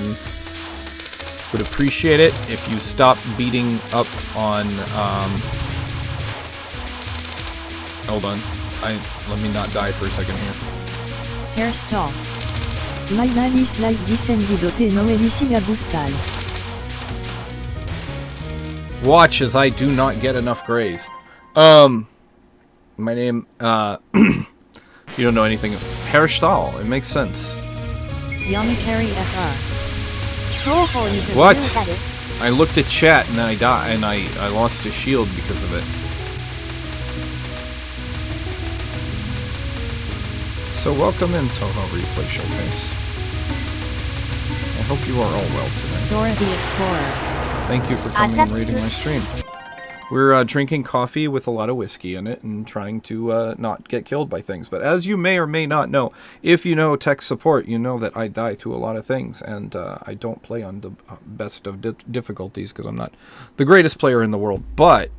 would appreciate it if you stop beating up on hold on. Let me not die for a second here. Hairstall. My name is like descendidote novelissima bustal. Watch as I do not get enough grays. My name, you don't know anything. Hairstall. It makes sense. Yamikari FR. 双方に What? 分かる I looked at chat and I died and I lost a shield because of it. So welcome in Toho Replay Showcase. I hope you are all well today. Zora the Explorer. Thank you for coming and rating my stream. We're drinking coffee with a lot of whiskey in it and trying to not get killed by things. But as you may or may not know, if you know tech support, you know that I die to a lot of things. And I don't play on the best of difficulties because I'm not the greatest player in the world. But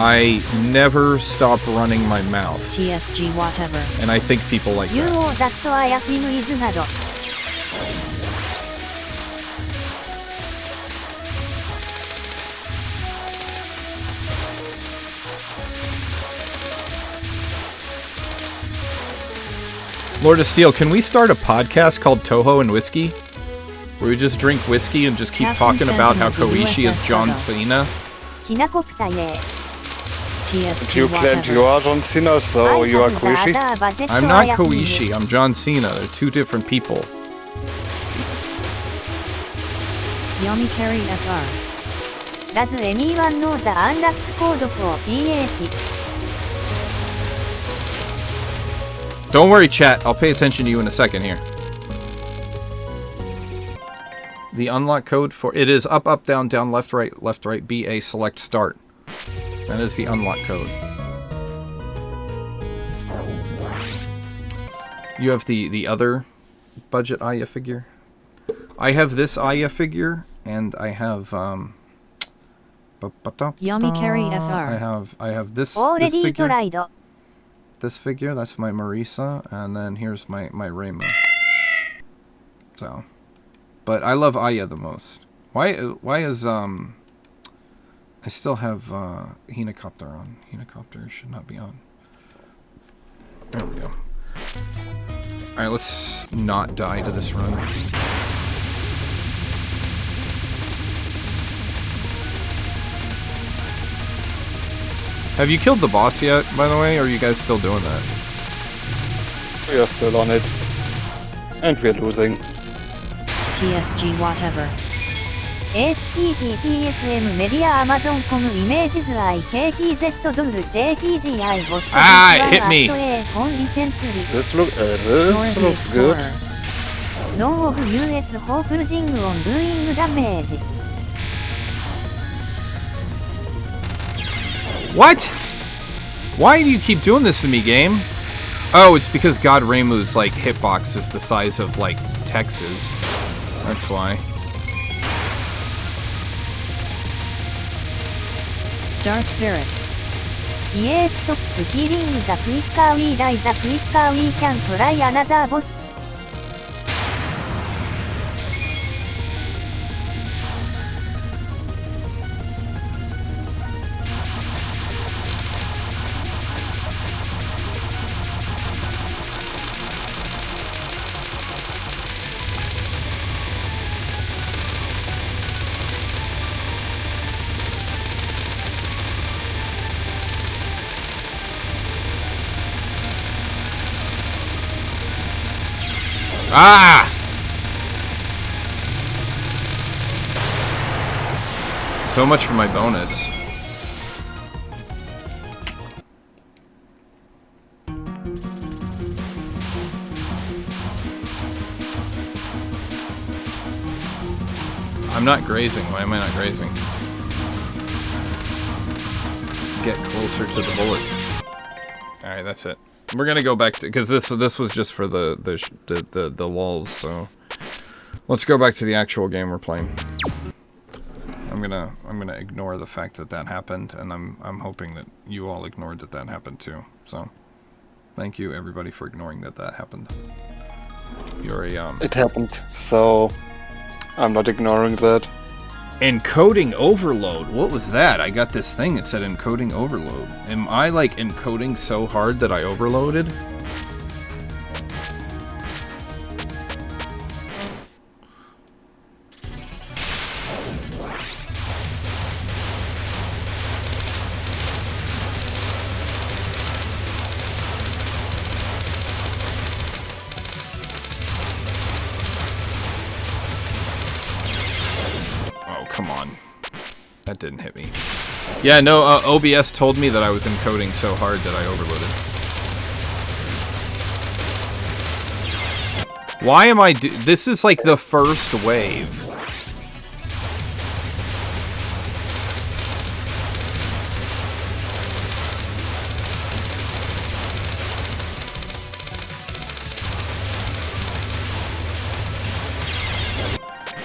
I never stop running my mouth. TSG whatever. And I think people like You that. know that I am is など Lord of Steel, can we start a podcast called Toho and Whiskey? Where we just drink whiskey and just keep Captain talking about how Phantom of the Koichi is USS John Buggo. Cena? きなこプタイへ TSG You claimed you whatever. are John Cena, so you are Koichi? I'm not Koichi, I'm John Cena. They're two different people. Yamikari FR. Does anyone know the unlocked code for PH? Don't worry, chat. I'll pay attention to you in a second here. The unlock code for it is up, up, down, down, left, right, BA, select, start. That is the unlock code. You have the other budget Aya figure. I have this Aya figure, and I have Yamikari FR. I have this Already figure. tried. This figure, that's my Marisa, and then here's my Reimu. So, but I love Aya the most. Why is I still have Hinacopter on. Hinacopter should not be on. There we go. Alright, let's not die to this run. Have you killed the boss yet, by the way, or are you guys still doing that? We are still on it. And we're losing. TSG whatever. https://m media amazon.com images ikpz doll jpgi bot Ah, it hit me. recently This Zora the looks good. Explorer. none of US focusing on doing damage. What? Why do you keep doing this to me, game? Oh, it's because God Reimu's like hitbox is the size of like Texas. That's why. Dark Spirit. Yes, stop killing the quicker we die, the quicker we can try another boss. Ah! So much for my bonus. I'm not grazing. Why am I not grazing? Get closer to the bullets. Alright, that's it. we're gonna go back to, because this was just for the lulls. So let's go back to the actual game we're playing. I'm gonna ignore the fact that happened, and I'm hoping that you all ignored that happened too. So thank you everybody for ignoring that happened. You're a It happened, so I'm not ignoring that. Encoding overload. What was that? I got this thing that said encoding overload. Am I like encoding so hard that I overloaded? That didn't hit me. Yeah, no, OBS told me that I was encoding so hard that I overloaded. Why am I this is like the first wave.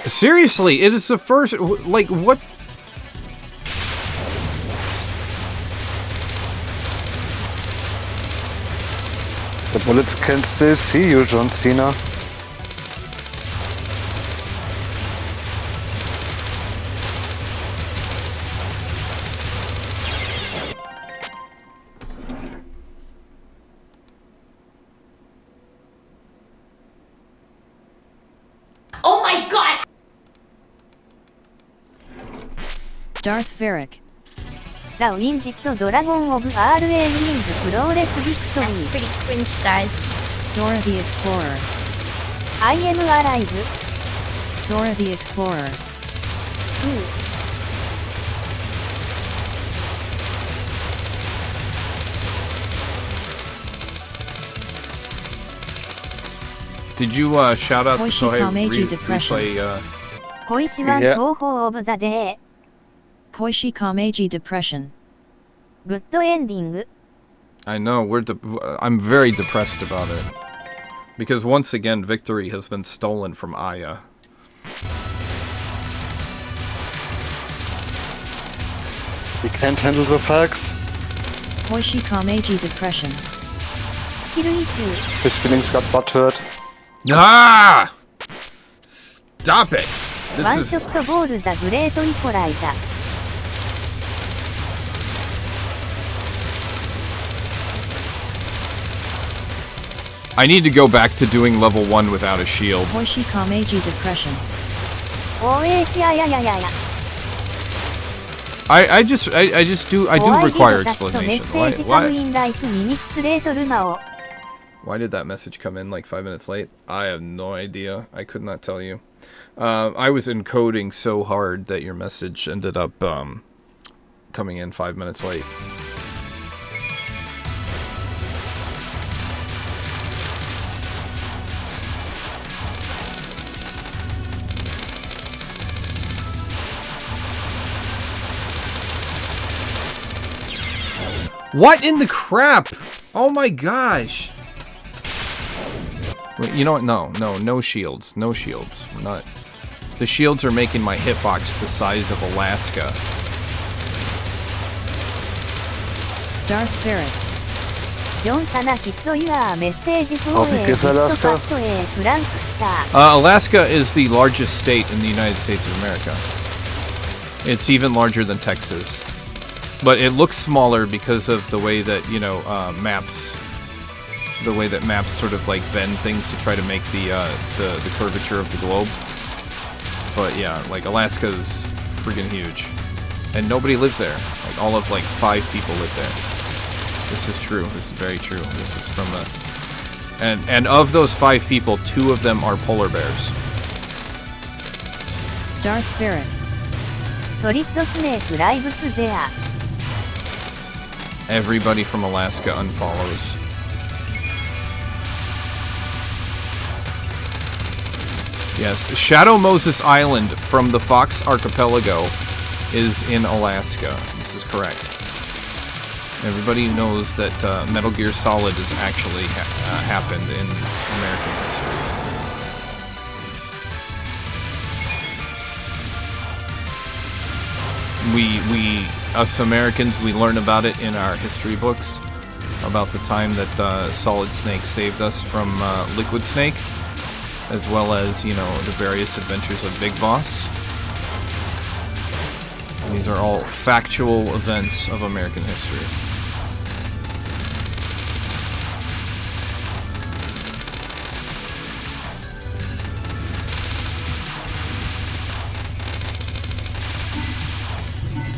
Seriously, it is the first, like, what? The bullets can still see you, John Cena. Oh my god! Darth Varric. ザ・ウィンジット・ドラゴン・オブ・ RA ウィンズ・プローレス・ビクトリ That's ー pretty cringe, guys. Zora the Explorer. I am alive. Zora the Explorer. Did you shout out Hoishi Sohei Kameji Depression. replay, 小石湾 Yeah. 東宝オブ・ザ・デ Koishi Kameji Depression. ー。グッドエンディング。 I know, I'm very depressed about it. Because once again, victory has been stolen from Aya. You can't handle the facts. Koishi Kameji Depression. スキルイシュー。 His feelings got butthurt. Ah! Stop it! ワン This ショ is... ットボール・ザ・グレート・イコライザー。 I need to go back to doing level 1 without a shield. Koishi Kameji Depression. OH ややややや。 I do require explanation. メッセージカムインライフミニッツレートルマオ。 Why did that message come in like 5 minutes late? I have no idea. I could not tell you. I was encoding so hard that your message ended up coming in 5 minutes late. What in the crap? Oh my gosh. Wait, you know what? No shields. No shields. We're not. The shields are making my hitbox the size of Alaska. Darth Varric. ジョンサナヒットユアーメッセージフォー How エ big ー is ビット Alaska? カットエーフランクスター。 Alaska is the largest state in the United States of America. It's even larger than Texas. But it looks smaller because of the way that, you know, maps sort of like bend things to try to make the curvature of the globe. But yeah, like Alaska's freaking huge. And nobody lives there. Like all of like 5 people live there. This is true. This is very true. This is from the... And of those 5 people, 2 of them are polar bears. Darth Varric. ソリッドスネークライブスゼア。 Everybody from Alaska unfollows. Yes, Shadow Moses Island from the Fox Archipelago is in Alaska. This is correct. Everybody knows that Metal Gear Solid has actually happened in American history. We us Americans, we learn about it in our history books, about the time that Solid Snake saved us from Liquid Snake, as well as, you know, the various adventures of Big Boss. These are all factual events of American history.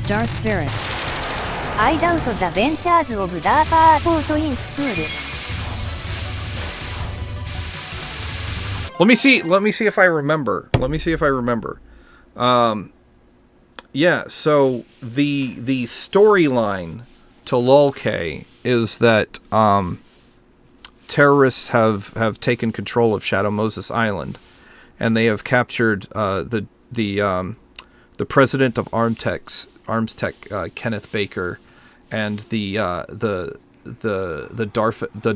Darth Ferret. I doubt the ventures of DARPA Port in school. Let me see if I remember. Yeah, so the storyline to LOL-K is that terrorists have taken control of Shadow Moses Island, and they have captured the president of Armtech, Kenneth Baker, and the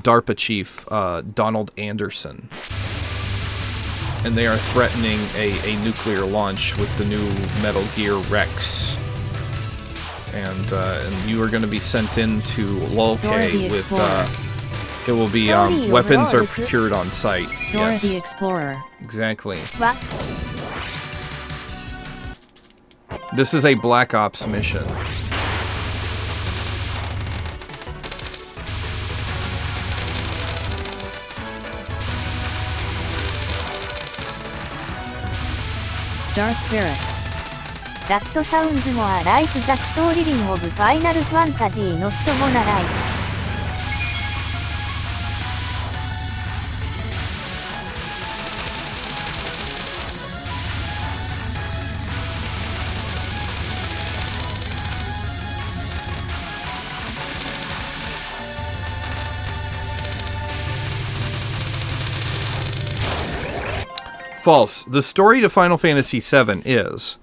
DARPA chief, Donald Anderson. And they are threatening a nuclear launch with the new Metal Gear Rex. And you are going to be sent into LOL-K with, it will be, weapons are procured on site. Zora Yes, the Explorer. exactly. What? This is a Black Ops mission. Darth Ferret. That sounds more like the storyline of Final Fantasy, not gonna lie. False. The story to Final Fantasy VII is: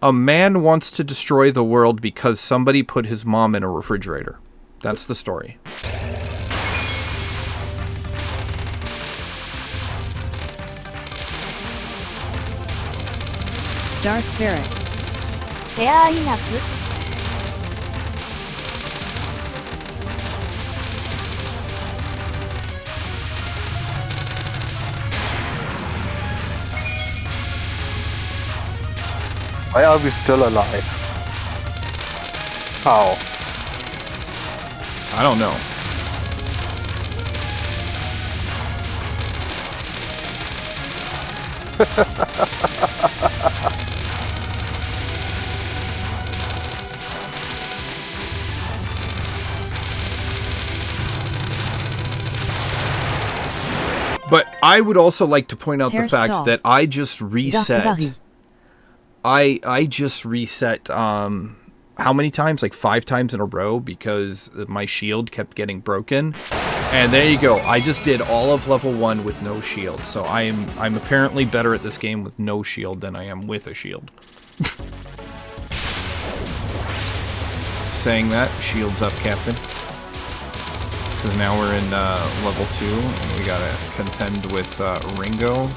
a man wants to destroy the world because somebody put his mom in a refrigerator. That's the story. Darth Ferret. Fair enough. Why are we still alive? How? I don't know. But I would also like to point out the fact Hairstyle. that I just reset. Gakugari. I just reset how many times? Like 5 times in a row, because my shield kept getting broken. And there you go. I just did all of level 1 with no shield. So I'm apparently better at this game with no shield than I am with a shield. Saying that, shields up, Captain. Because now we're in level 2, and we gotta contend with Ringo.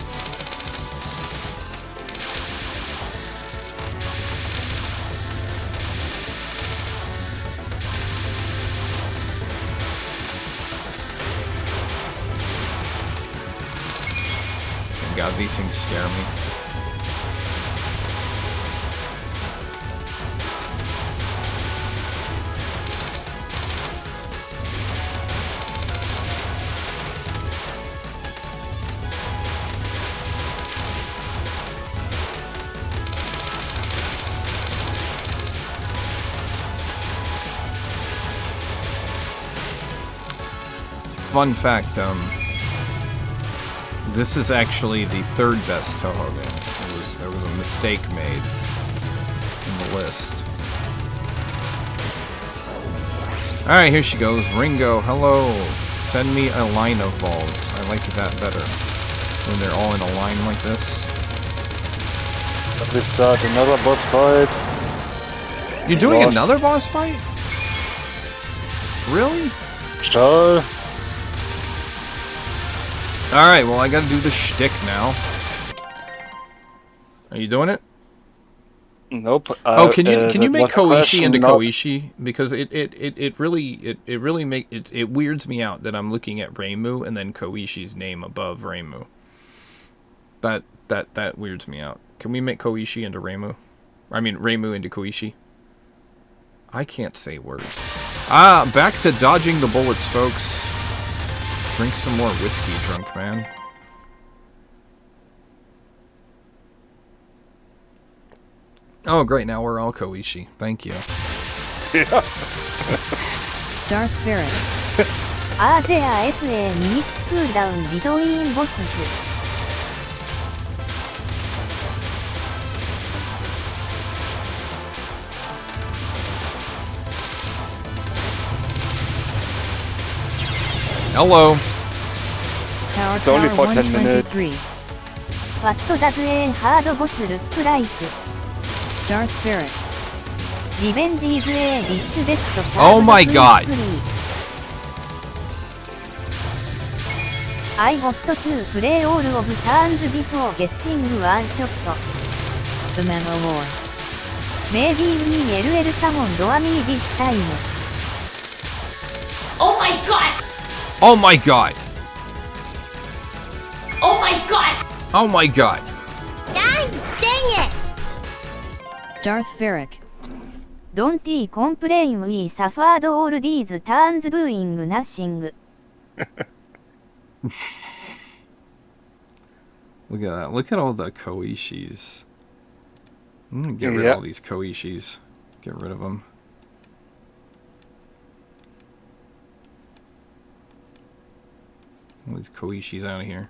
God, these things scare me. Fun fact, this is actually the 3rd best Toho game. There was a mistake made in the list. Alright, here she goes. Ringo, hello. Send me a line of balls. I like that better. When they're all in a line like this. Let me start another boss fight. You're doing Boss. another boss fight? Really? Sure. Alright, well, I gotta do the shtick now. Are you doing it? Nope. Oh, can you make was a Koishi question, into not- Koishi? Because it really weirds me out that I'm looking at Reimu and then Koishi's name above Reimu. That weirds me out. Can we make Koishi into Reimu? I mean Reimu into Koishi. I can't say words. Back to dodging the bullets, folks. Drink some more whiskey, drunk man. Oh, great, now we're all Koishi. Thank you. Darth Varric. There SA minutes cooldown between bosses. Hello. Tower It's only Tower for 10 minutes. 123. What does a hard boss look like? Darth Varric. Revenge is a dish best. Oh my God. I got to play all of turns before getting one shot. The Mandalore. Maybe we LL summon me this time. Oh my god! Oh my god. Oh my god! Oh my god. God dang it! Darth Varric. Don't complain, we suffered all these turns doing nothing. Look at that. Look at all the Koishis. I'm gonna get rid Yeah. of all these Koishis. Get rid of them. All these Koishis out of here.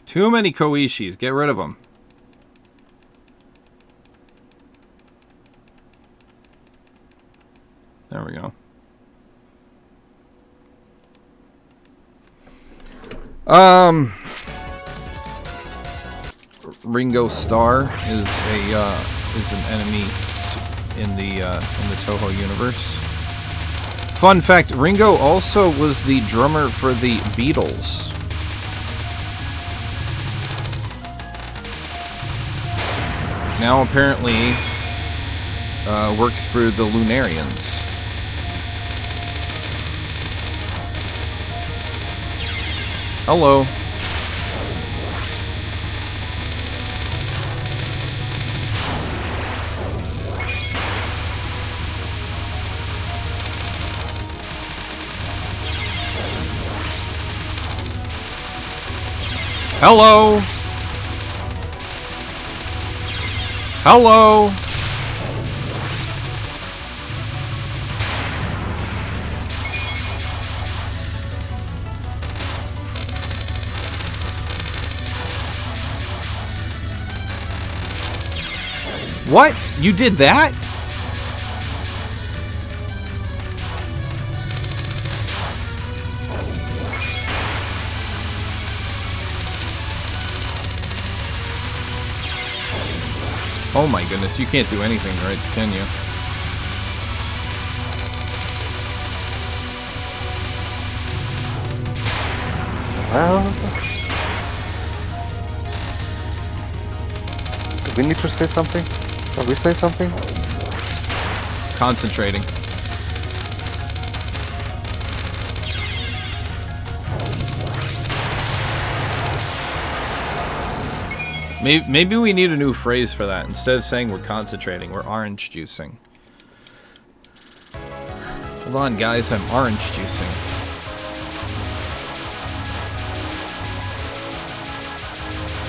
Too many Koishis. Get rid of them. There we go. Ringo Starr is an enemy in the Toho universe. Fun fact: Ringo also was the drummer for the Beatles. Now apparently works for the Lunarians. Hello. Hello. Hello. What? You did that? Oh my goodness, you can't do anything right, can you? Well, do we need to say something? Shall we say something? Concentrating. Maybe we need a new phrase for that. Instead of saying we're concentrating, we're orange juicing. Hold on, guys, I'm orange juicing.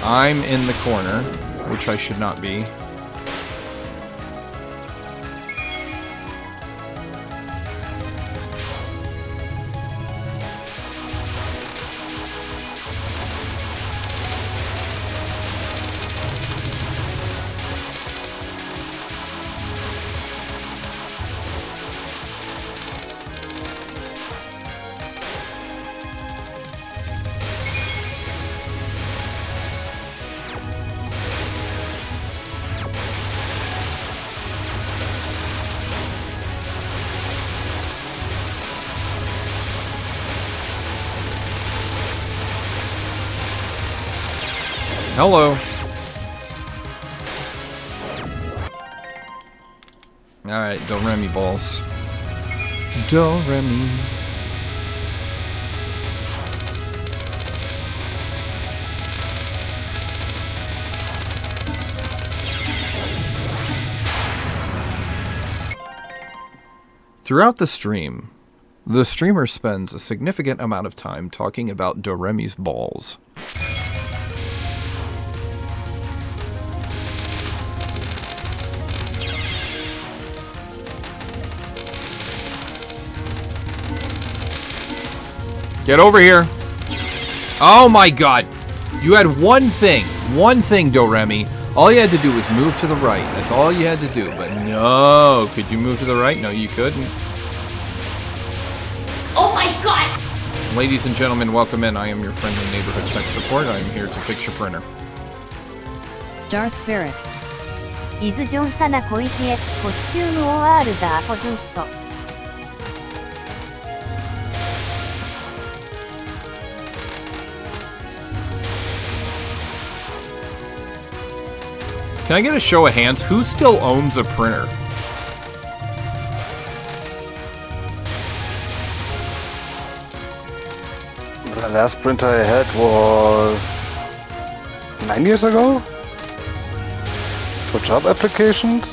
I'm in the corner, which I should not be. Hello. Alright, Doremi balls. Doremi. Throughout the stream, the streamer spends a significant amount of time talking about Doremi's balls. Get over here. Oh my god. You had one thing, Doremi. All you had to do was move to the right. That's all you had to do. But no, could you move to the right? No, you couldn't. Oh my god! Ladies and gentlemen, welcome in. I am your friendly neighborhood tech support. I am here to fix your printer. Darth Ferric. イズ・ジョン・サナ小石 X コスチューム OR ザ・アポズンスト Can I get a show of hands? Who still owns a printer? The last printer I had was 9 years ago? For job applications?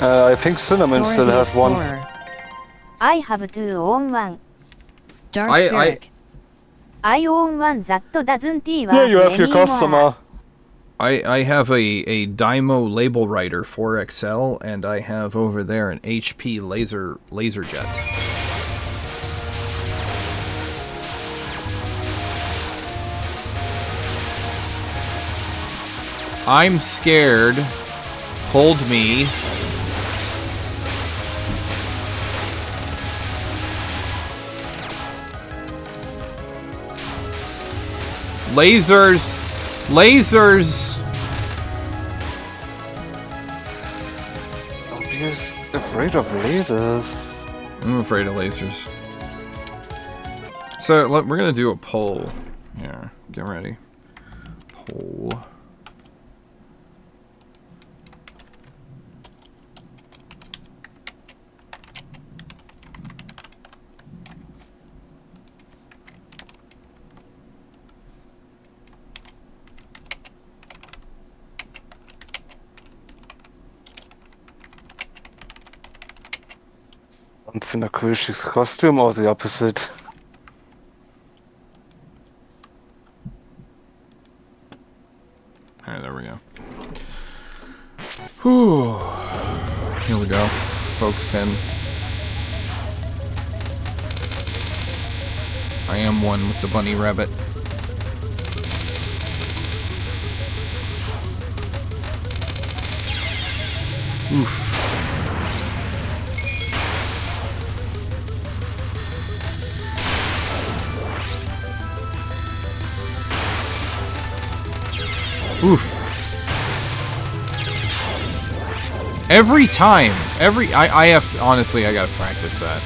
I think Cinnamon Sora still the has one. Explorer. I have two on one. Darth I- Ferric. I own one that doesn't work Yeah, you have your anymore. customer. I have a Dymo label writer 4XL, and I have over there an HP LaserJet. I'm scared. Hold me. Lasers! Lasers! Don't be afraid of lasers. I'm afraid of lasers. So, we're gonna do a poll. Here, get ready. Poll. Once in a cool chick's costume or the opposite? Alright, there we go. Whew. Here we go. Focus in. I am one with the bunny rabbit. Oof. Oof. Every time. I have to, honestly, I gotta practice that.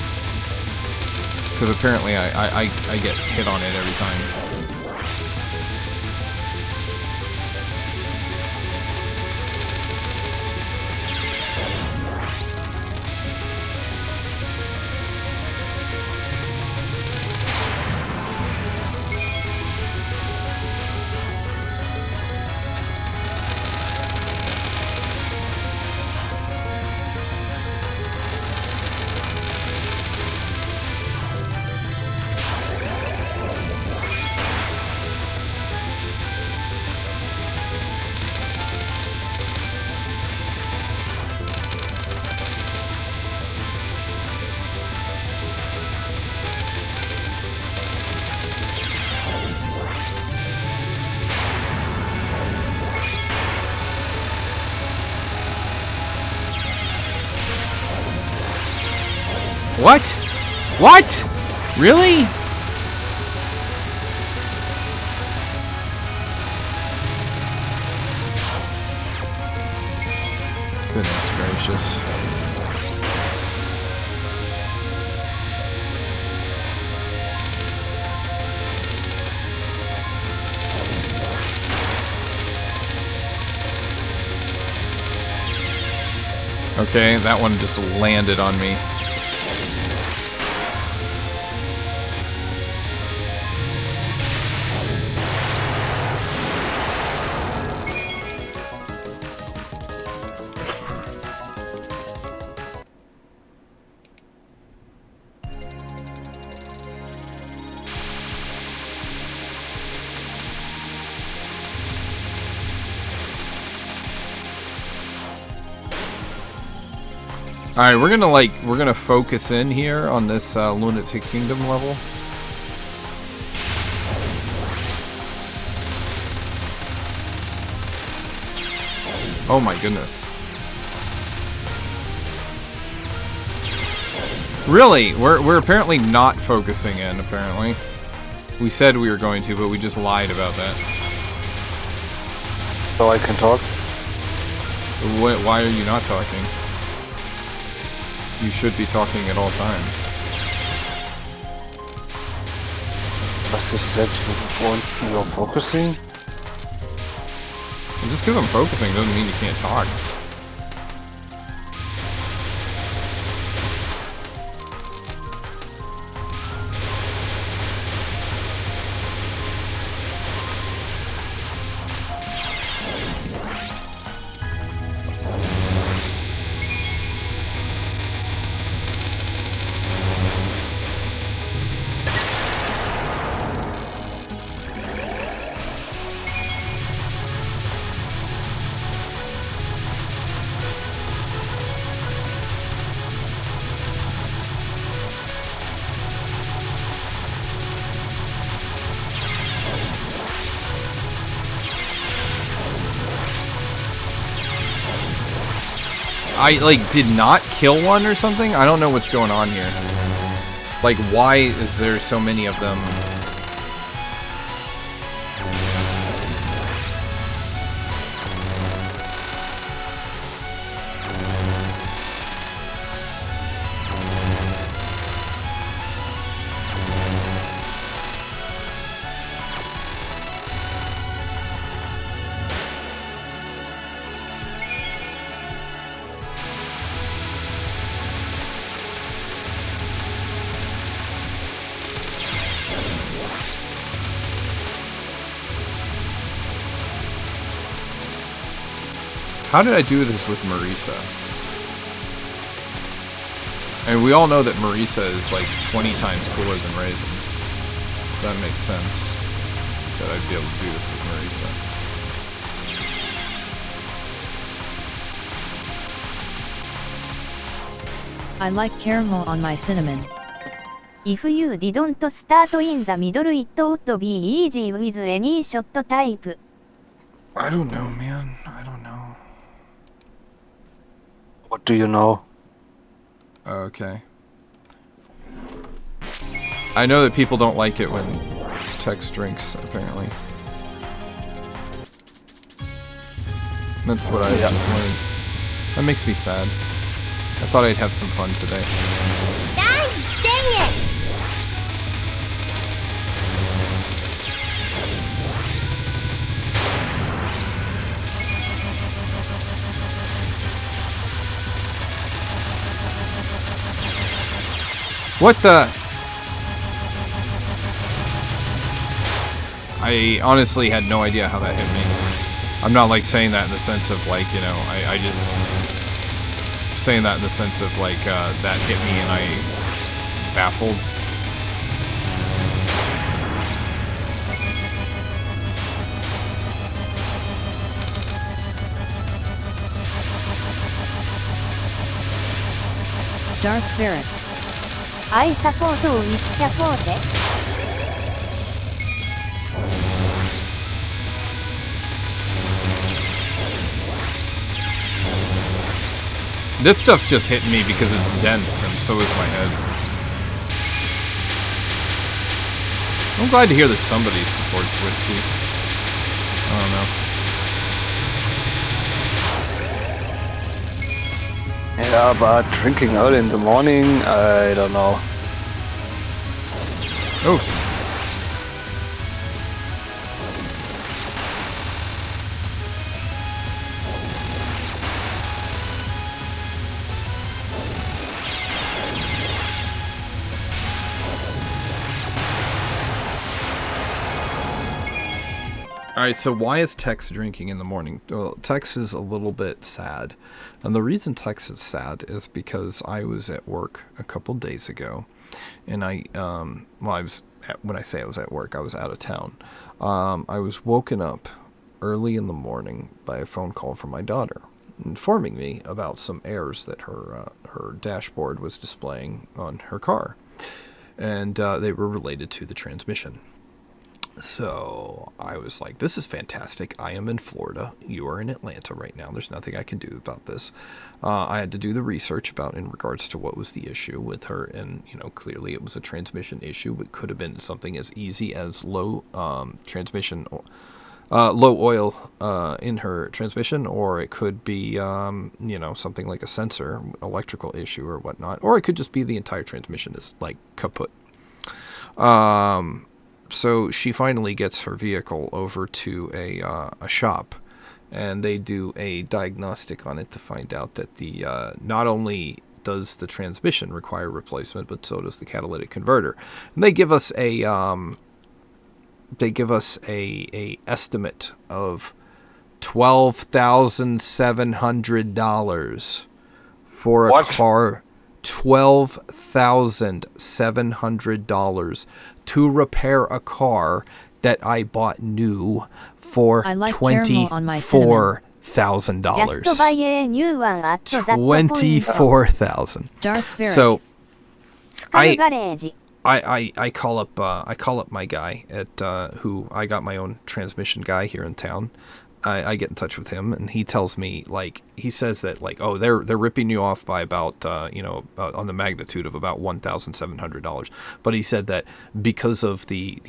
Because apparently I get hit on it every time. What? What? Really? Goodness gracious. Okay, that one just landed on me. Alright, we're gonna focus in here on this Lunatic Kingdom level. Oh my goodness. Really? We're apparently not focusing in, apparently. We said we were going to, but we just lied about that. So I can talk? Why are you not talking? You should be talking at all times. Was is that you're focusing? Just because I'm focusing doesn't mean you can't talk. I, did not kill one or something? I don't know what's going on here. Like, why is there so many of them? How did I do this with Marisa? And we all know that Marisa is like 20 times cooler than Raisin. So that makes sense that I'd be able to do this with Marisa. I like caramel on my cinnamon. If you didn't start in the middle it would be easy with any shot type. I don't know, man. I don't know. What do you know? Okay. I know that people don't like it when Tex drinks, apparently. That's what I just learned. That makes me sad. I thought I'd have some fun today. God dang it! What the? I honestly had no idea how that hit me. I'm not like saying that in the sense of like, you know, I just saying that in the sense of like that hit me and I baffled. Darth Barrett. I support with support. This stuff's just hitting me because it's dense, and so is my head. I'm glad to hear that somebody supports whiskey. I don't know. Yeah, but drinking early in the morning, I don't know. Oops. All right, so why is Tex drinking in the morning? Well, Tex is a little bit sad. And the reason Tex is sad is because I was at work a couple days ago. And when I say I was at work, I was out of town. I was woken up early in the morning by a phone call from my daughter, informing me about some errors that her dashboard was displaying on her car. And they were related to the transmission. So I was like, this is fantastic. I am in Florida. You are in Atlanta right now. There's nothing I can do about this. I had to do the research in regards to what was the issue with her. And, clearly it was a transmission issue. It could have been something as easy as low oil in her transmission, or it could be, something like a sensor, electrical issue or whatnot. Or it could just be the entire transmission is like kaput. So she finally gets her vehicle over to a shop, and they do a diagnostic on it to find out that the not only does the transmission require replacement, but so does the catalytic converter. And they give us a estimate of $12,700 for a car. $12,700 to repair a car that I bought new for $24,000. Just buy a new one at that point. $24,000. Darth Varric. So Skull Garage. I call up my guy at who I got my own transmission guy here in town. I get in touch with him, and he tells me, he says that, oh, they're ripping you off by about, on the magnitude of about $1,700. But he said that because of the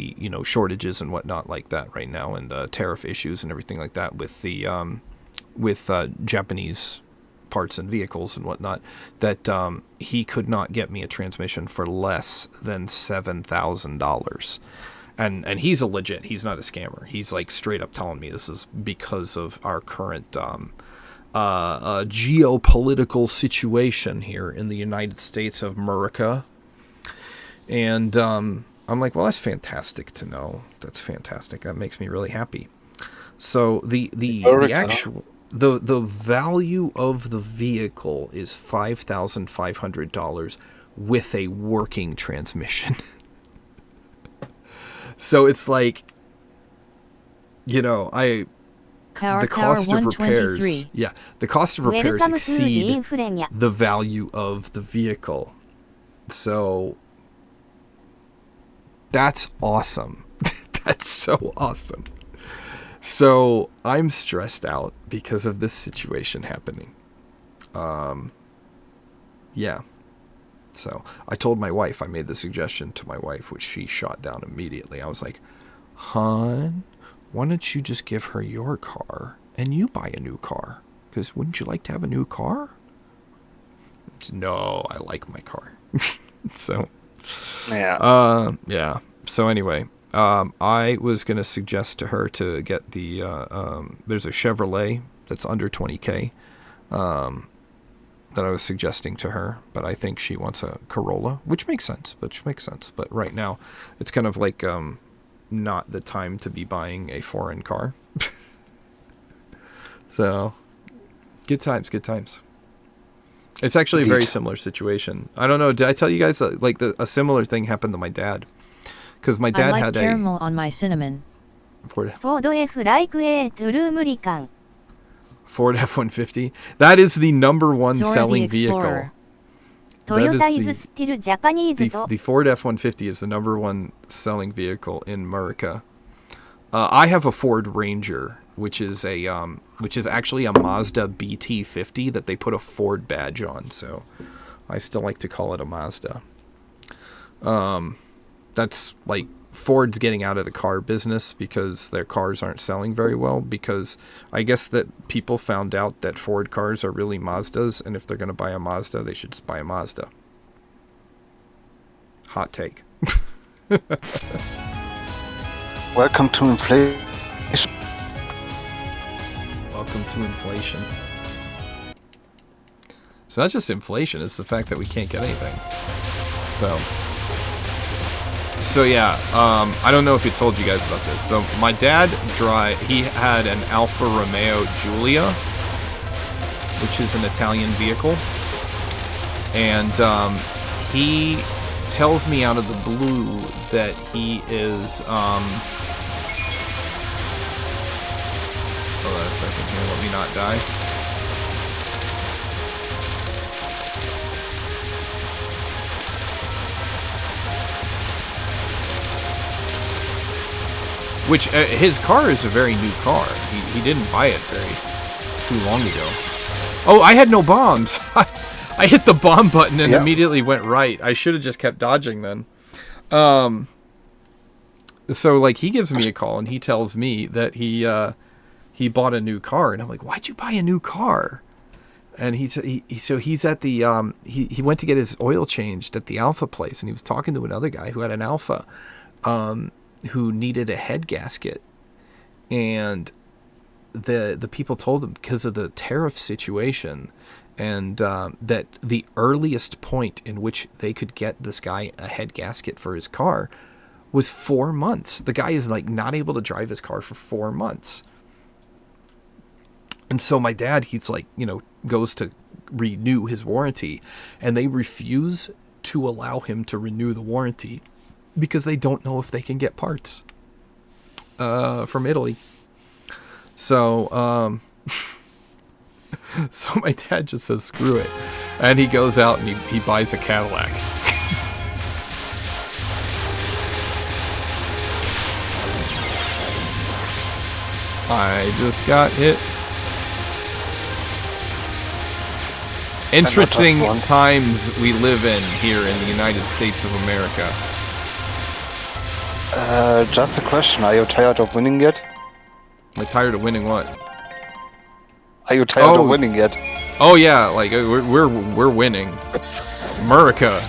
shortages and whatnot like that right now, and tariff issues and everything like that with the Japanese parts and vehicles and whatnot, that he could not get me a transmission for less than $7,000. And he's he's not a scammer. He's straight up telling me this is because of our current geopolitical situation here in the United States of America. And I'm like, well, that's fantastic to know. That's fantastic. That makes me really happy. So the actual the value of the vehicle is $5,500 with a working transmission. So it's the cost of repairs. Yeah, the cost of repairs exceed the value of the vehicle. So that's awesome. That's so awesome. So I'm stressed out because of this situation happening. Yeah. So I told my wife, I made the suggestion to my wife, which she shot down immediately. I was like, hon, why don't you just give her your car and you buy a new car? Because wouldn't you like to have a new car? No, I like my car. So, yeah. Yeah. So anyway, I was going to suggest to her to get the, there's a Chevrolet that's under $20K. That I was suggesting to her, but I think she wants a Corolla, which makes sense. But right now, it's kind of not the time to be buying a foreign car. So, good times. It's actually a very similar situation. I don't know. Did I tell you guys a similar thing happened to my dad? Because my dad had caramel on my cinnamon. Ford F like a Turumurican. Ford F-150. That is the number one selling vehicle. Toyota is still Japanese. The Ford F-150 is the number one selling vehicle in America. I have a Ford Ranger, which is actually a Mazda BT50 that they put a Ford badge on. So I still like to call it a Mazda. That's Ford's getting out of the car business because their cars aren't selling very well, because I guess that people found out that Ford cars are really Mazdas, and if they're going to buy a Mazda, they should just buy a Mazda. Hot take. Welcome to inflation. Welcome to inflation. It's not just inflation, it's the fact that we can't get anything. So yeah, I don't know if he told you guys about this. So my dad he had an Alfa Romeo Giulia, which is an Italian vehicle, and he tells me out of the blue that he is hold on a second here, let me not die. Which, his car is a very new car. He didn't buy it too long ago. Oh, I had no bombs! I hit the bomb button and immediately went right. I should have just kept dodging then. So, like, he gives me a call and he tells me that he bought a new car. And I'm like, why'd you buy a new car? And so he's at the, he went to get his oil changed at the Alpha place. And he was talking to another guy who had an Alpha. Who needed a head gasket, and the people told him because of the tariff situation, and that the earliest point in which they could get this guy a head gasket for his car was 4 months. The guy is like not able to drive his car for 4 months. And so my dad, he's like, goes to renew his warranty, and they refuse to allow him to renew the warranty because they don't know if they can get parts from Italy. So, so my dad just says, screw it. And he goes out and he buys a Cadillac. I just got hit. Interesting times we live in here in the United States of America. Just a question, are you tired of winning yet? Am I tired of winning what? Are you tired of winning yet? Oh yeah, like we're winning. America.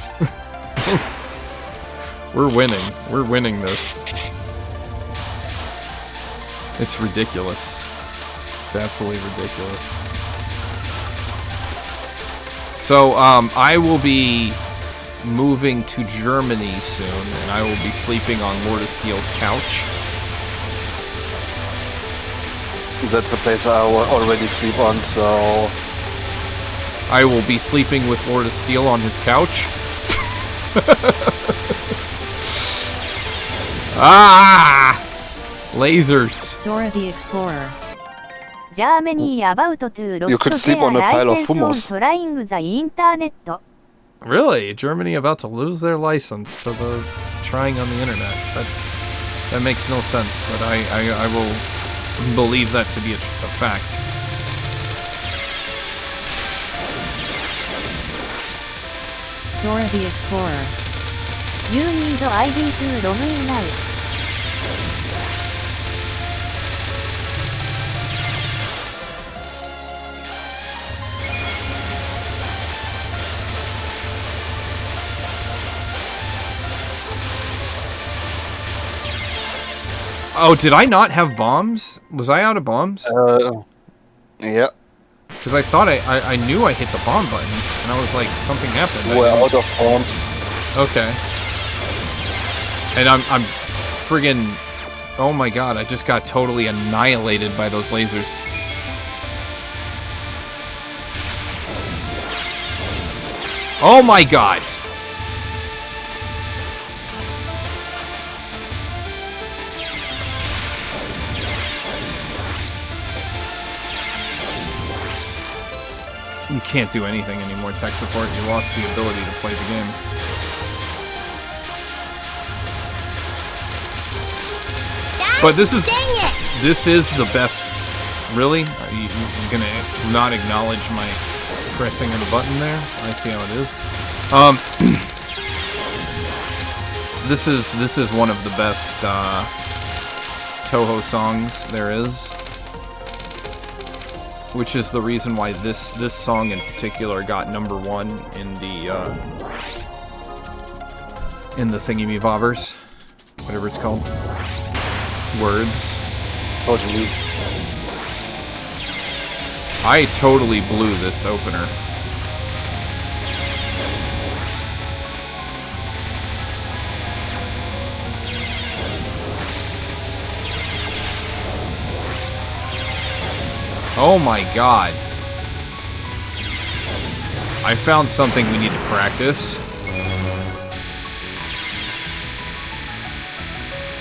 We're winning. We're winning this. It's ridiculous. It's absolutely ridiculous. So I will be moving to Germany soon, and I will be sleeping on Lord of Steel's couch. That's the place I already sleep on, so... I will be sleeping with Lord of Steel on his couch. Ah! Lasers. Zora the Explorer. Germany about to You could lost sleep their on a pile of license on hummus. trying the internet. Really? Germany about to lose their license to the trying on the internet. That makes no sense, but I will believe that to be a fact. Zora the Explorer. You need ID to log in now. Oh, did I not have bombs? Was I out of bombs? Yeah. Because I thought I knew I hit the bomb button, and I was like, something happened. We're out of bombs. Okay. And I'm friggin'... Oh my god, I just got totally annihilated by those lasers. Oh my god! You can't do anything anymore, tech support. You lost the ability to play the game. But this is the best. Really? You're gonna not acknowledge my pressing of the button there? I see how it is. This is one of the best Touhou songs there is. Which is the reason why this song in particular got #1 in the thingy-me-bobbers, whatever it's called. Words. Totally. I totally blew this opener. Oh my god. I found something we need to practice.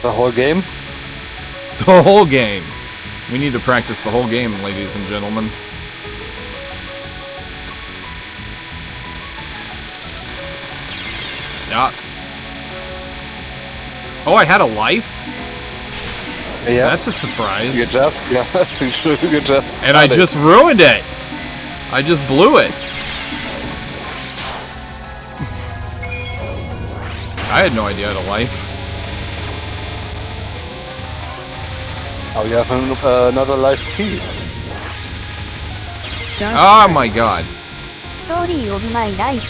The whole game? The whole game. We need to practice the whole game, ladies and gentlemen. Yeah. Oh, I had a life? Yeah. That's a surprise. You just, yeah, you just. And I just ruined it. I just blew it. I had no idea I had a life. Oh, you have another life key. Dark Oh Earth. my god. ストーリーオブマイライフ。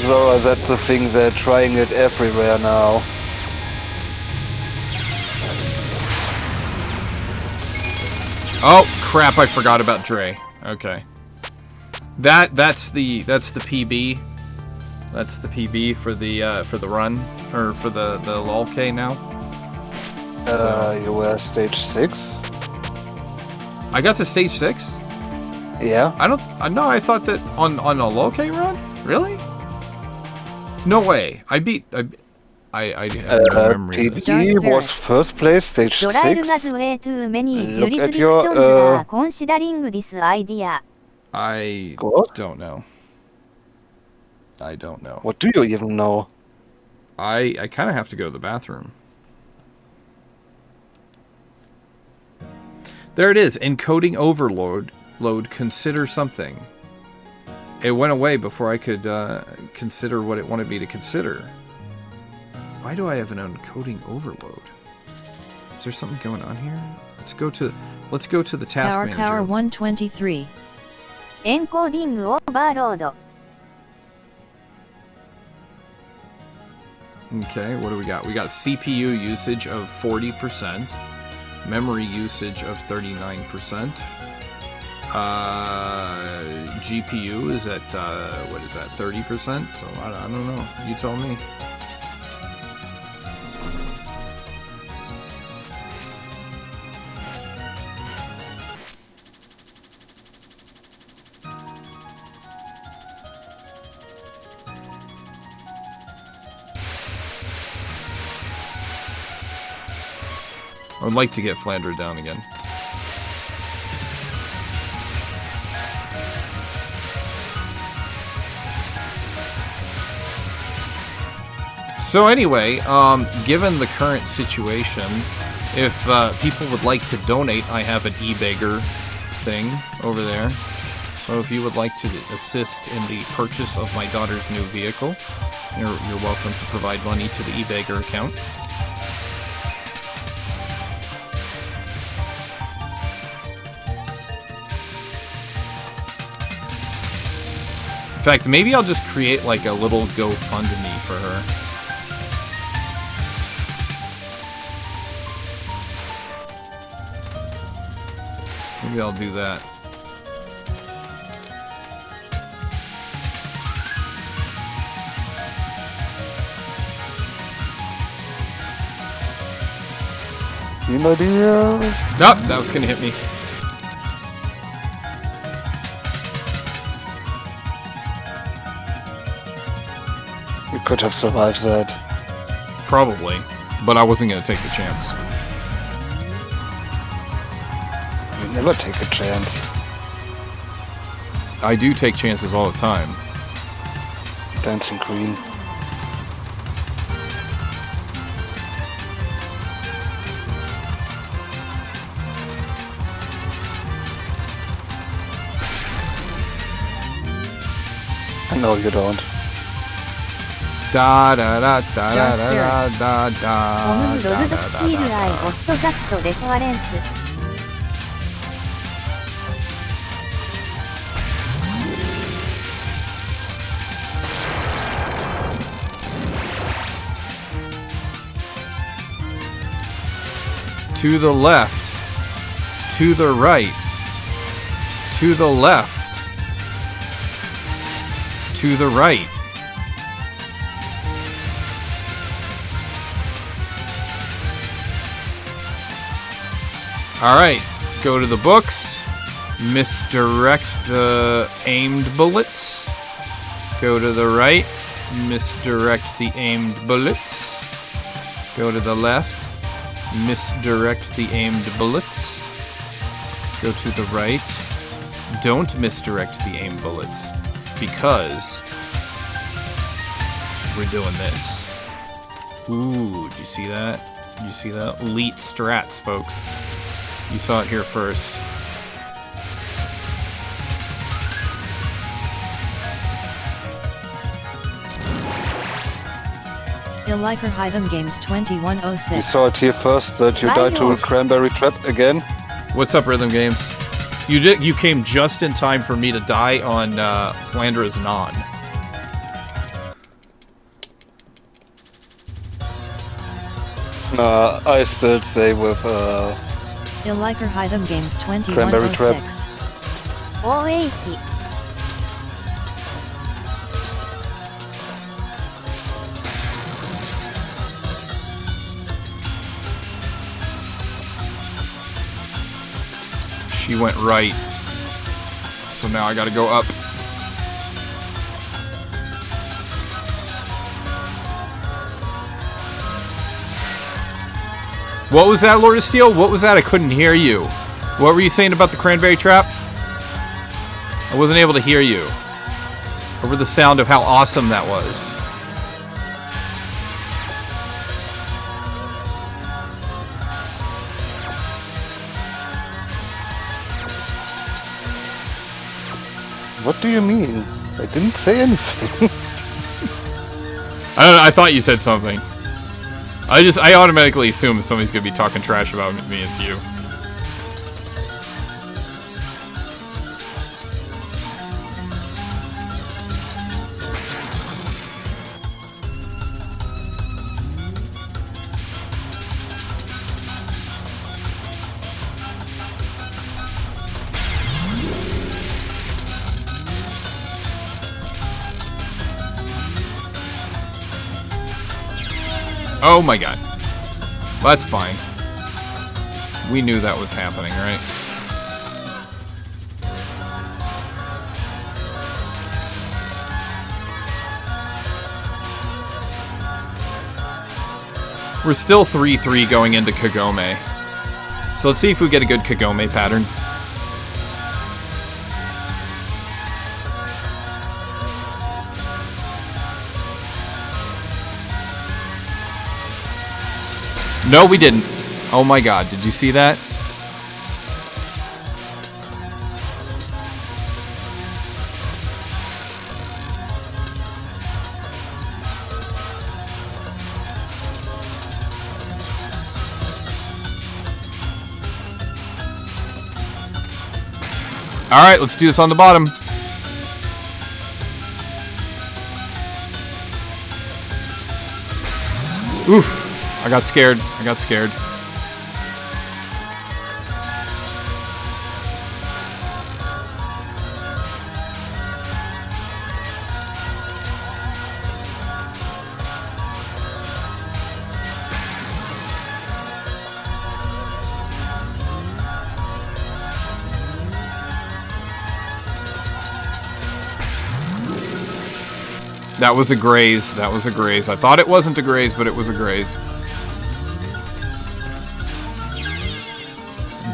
So that's the thing, they're trying it everywhere now. Oh crap! I forgot about Dre. Okay. That's the PB. That's the PB for the run or for the LOLK now. You were stage 6? I got to stage 6. Yeah. I don't. No, I thought that on a LOLK run. Really? No way. I have no memory of this. PB was first place, stage ドライルガ 6. ズウェイトゥーメニー Look ジュリ at ズリクションズ your, がコンシダリングディスアイディア。 I What? don't know. I don't know. What do you even know? I kind of have to go to the bathroom. There it is. Encoding overload. Consider something. It went away before I could consider what it wanted me to consider. Why do I have an encoding overload? Is there something going on here? Let's go to the task Power manager. 123. エンコーディングオーバーロード。 Okay, what do we got? We got CPU usage of 40%, memory usage of 39%. GPU is at what is that? 30%. So I don't know. You tell me. I would like to get Flandre down again. So anyway, given the current situation, if people would like to donate, I have an eBeggar thing over there. So if you would like to assist in the purchase of my daughter's new vehicle, you're welcome to provide money to the eBeggar account. In fact, maybe I'll just create like a little GoFundMe for her. Maybe I'll do that. Any idea? Nope, that was gonna hit me. You could have survived that. Probably, but I wasn't gonna take the chance. You never take a chance. I do take chances all the time. Dancing Queen. No, you don't. Da da da da da da da da オムブロ da ルド da ス da キール da アイ da. ゴストザットレファレンス。 To the left. To the right. To the left. To the right. Alright, go to the books. Misdirect the aimed bullets. Go to the right. Misdirect the aimed bullets. Go to the left. Misdirect the aimed bullets. Go to the right. Don't misdirect the aimed bullets. Because we're doing this. Ooh, do you see that? You see that? Elite strats, folks. You saw it here first. Illiker Hytham Games You 2106. saw it here first that you died to a cranberry trap again. What's up, Rhythm Games? You came just in time for me to die on Flanders Non. I still stay with Illiker Hytham Games Cranberry trap. 2106. OH. She went right. So now I gotta go up. What was that, Lord of Steel? What was that? I couldn't hear you. What were you saying about the cranberry trap? I wasn't able to hear you. Over the sound of how awesome that was. What do you mean? I didn't say anything. I don't know, I thought you said something. I automatically assume somebody's gonna be talking trash about me, it's you. Oh my god. That's fine. We knew that was happening, right? We're still 3-3 going into Kagome. So let's see if we get a good Kagome pattern. No, we didn't. Oh my god, did you see that? Alright, let's do this on the bottom. Oof. I got scared. I got scared. That was a graze. That was a graze. I thought it wasn't a graze, but it was a graze.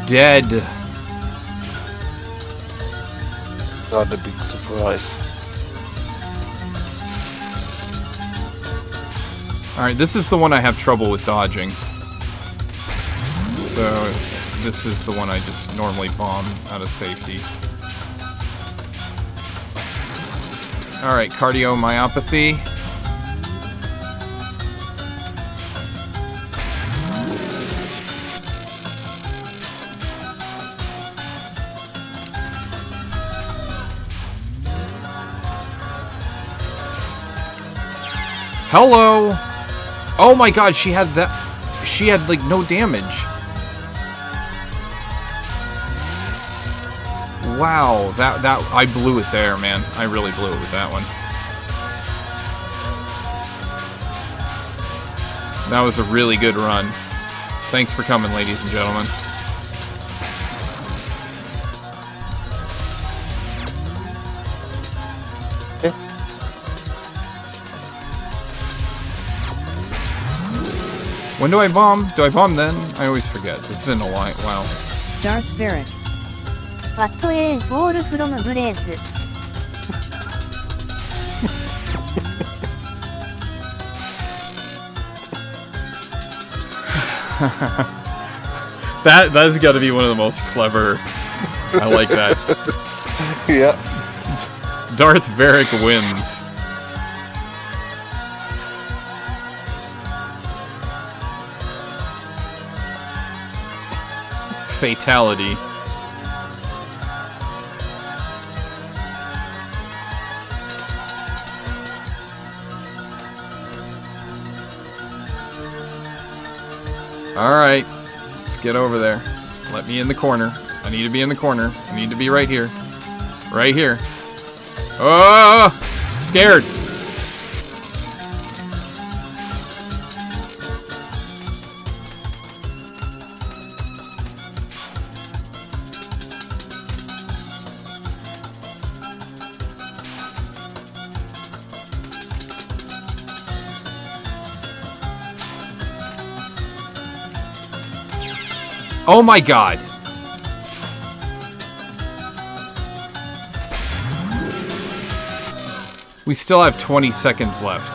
Dead. Not a big surprise. Alright, this is the one I have trouble with dodging. So, this is the one I just normally bomb out of safety. Alright, cardiomyopathy. Hello! Oh my god, she had that... She had, like, no damage. Wow, that I blew it there, man. I really blew it with that one. That was a really good run. Thanks for coming, ladies and gentlemen. When do I bomb? Do I bomb then? I always forget. It's been a while. Darth Varric. ファット A フォールフロムブレイズ。That's got to be one of the most clever. I like that. Yeah. Darth Varric wins. Fatality. Alright. Let's get over there. Let me in the corner. I need to be in the corner. I need to be right here. Right here. Oh! Scared! Oh my god! We still have 20 seconds left.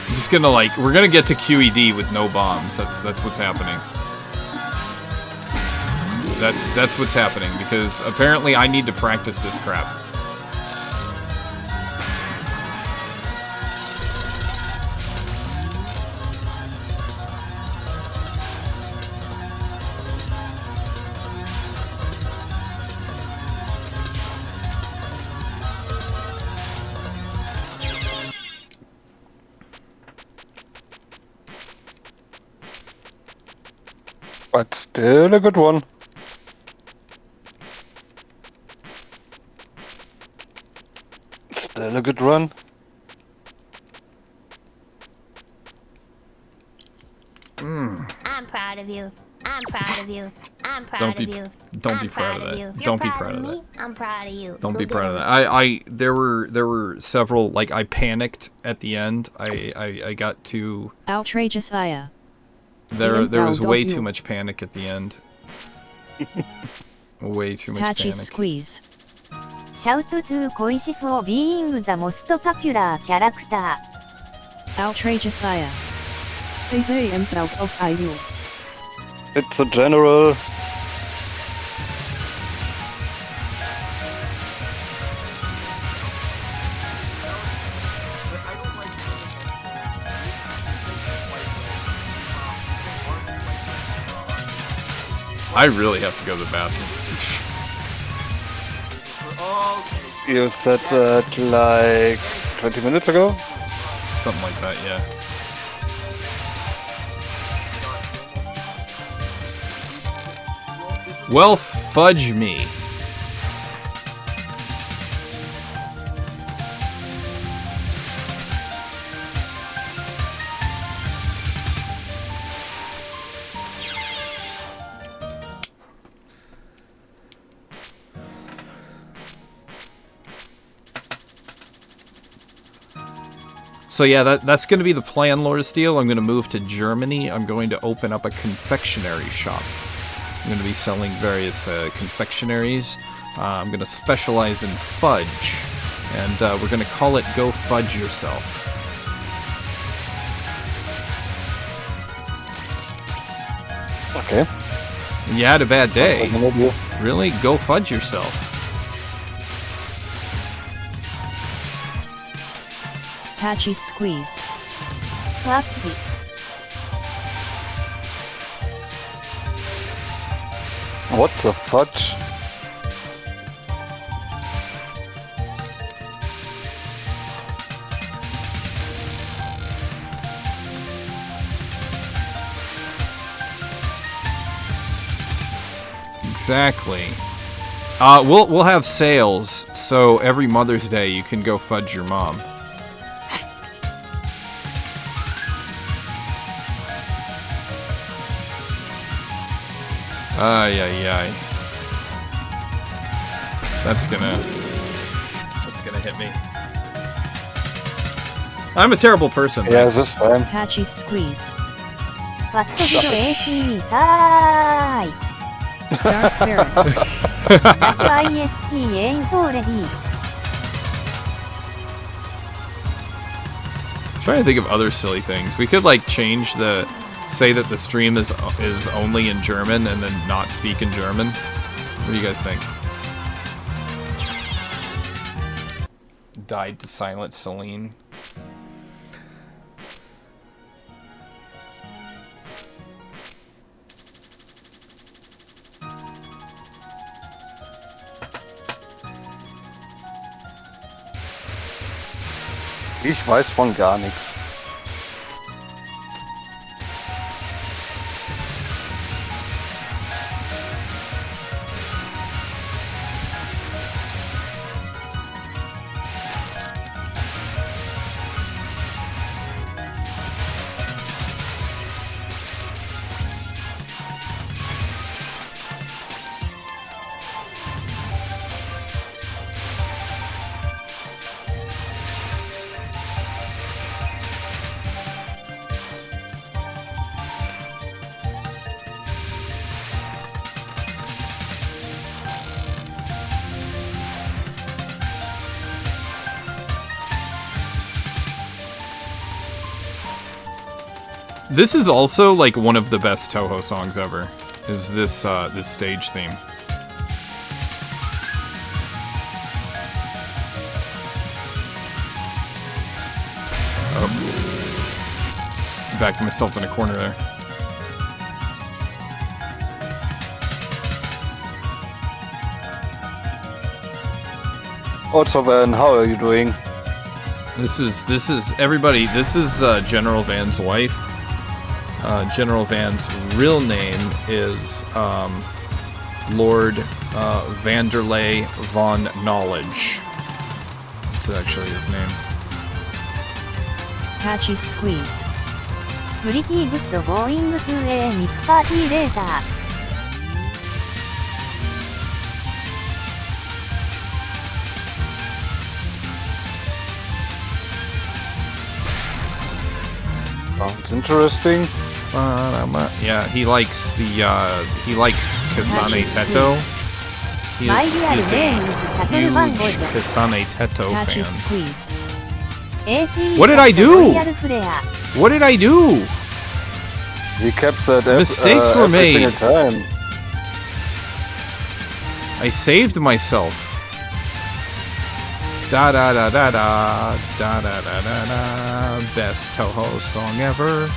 I'm just gonna we're gonna get to QED with no bombs. That's what's happening. That's what's happening because apparently I need to practice this crap. But still a good one. Still a good run. I'm proud of you. I'm proud of you. I'm proud of you. Don't be I'm proud of that. you. Don't be You're proud of me. that. I'm proud of you. Don't Go be get proud of him. that. There were several I panicked at the end. I got too Outrageous Aya. there was proud way of you. too much panic at the end. Way too much Patchy panic. Squeeze. Shout to Koishi for being the most popular character. Outrageous Aya. I am proud of you. It's a general. I really have to go to the bathroom. You said that like 20 minutes ago? Something like that, yeah. Well, fudge me. So yeah, that's going to be the plan, Lord of Steel. I'm going to move to Germany. I'm going to open up a confectionery shop. I'm going to be selling various confectionaries. I'm going to specialize in fudge. And we're going to call it Go Fudge Yourself. Okay. You had a bad day. Like an idea. Really? Go fudge yourself. Patchy Squeeze. ファッチ。 What the fudge? Exactly. We'll have sales, so every Mother's Day you can go fudge your mom. Ay, ay, ay. That's gonna... gonna hit me. I'm a terrible person. Yeah, thanks. this time. Patchy squeeze. ファットビド AC 見たーい。 Dark Ferret. IST エイントーレディ。 Trying to think of other silly things. We could like change say that the stream is only in German and then not speak in German. What do you guys think? Died to silence Celine. Ich weiß von gar nichts. This is also like one of the best Touhou songs ever. Is this this stage theme? Oh, backed myself in a corner there. Also, Van, how are you doing? This is everybody. This is General Van's wife. General Van's real name is Lord Vanderlei von Knowledge. That's actually his name. Patchy squeeze. プリティグッドゴーイングトゥエミクパーティーレーター。 Sounds interesting. Yeah, he likes Kasane Teto. He is a huge Kasane Teto Patchy fan. squeeze. HE What did I do? ロイヤルフレア。 What did I do? He kept that Mistakes were every made. single time. I saved myself. Da da da da da da da da da da. Best Touhou song ever.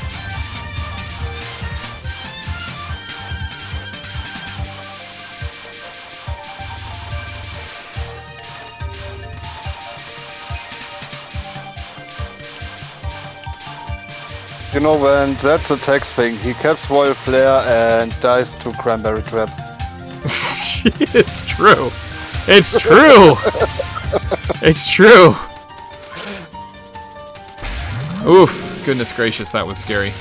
You know, Van, that's a text thing. He kept Royal Flare and dies to Cranberry Trap. It's true. It's true. It's true. Oof. Goodness gracious, that was scary.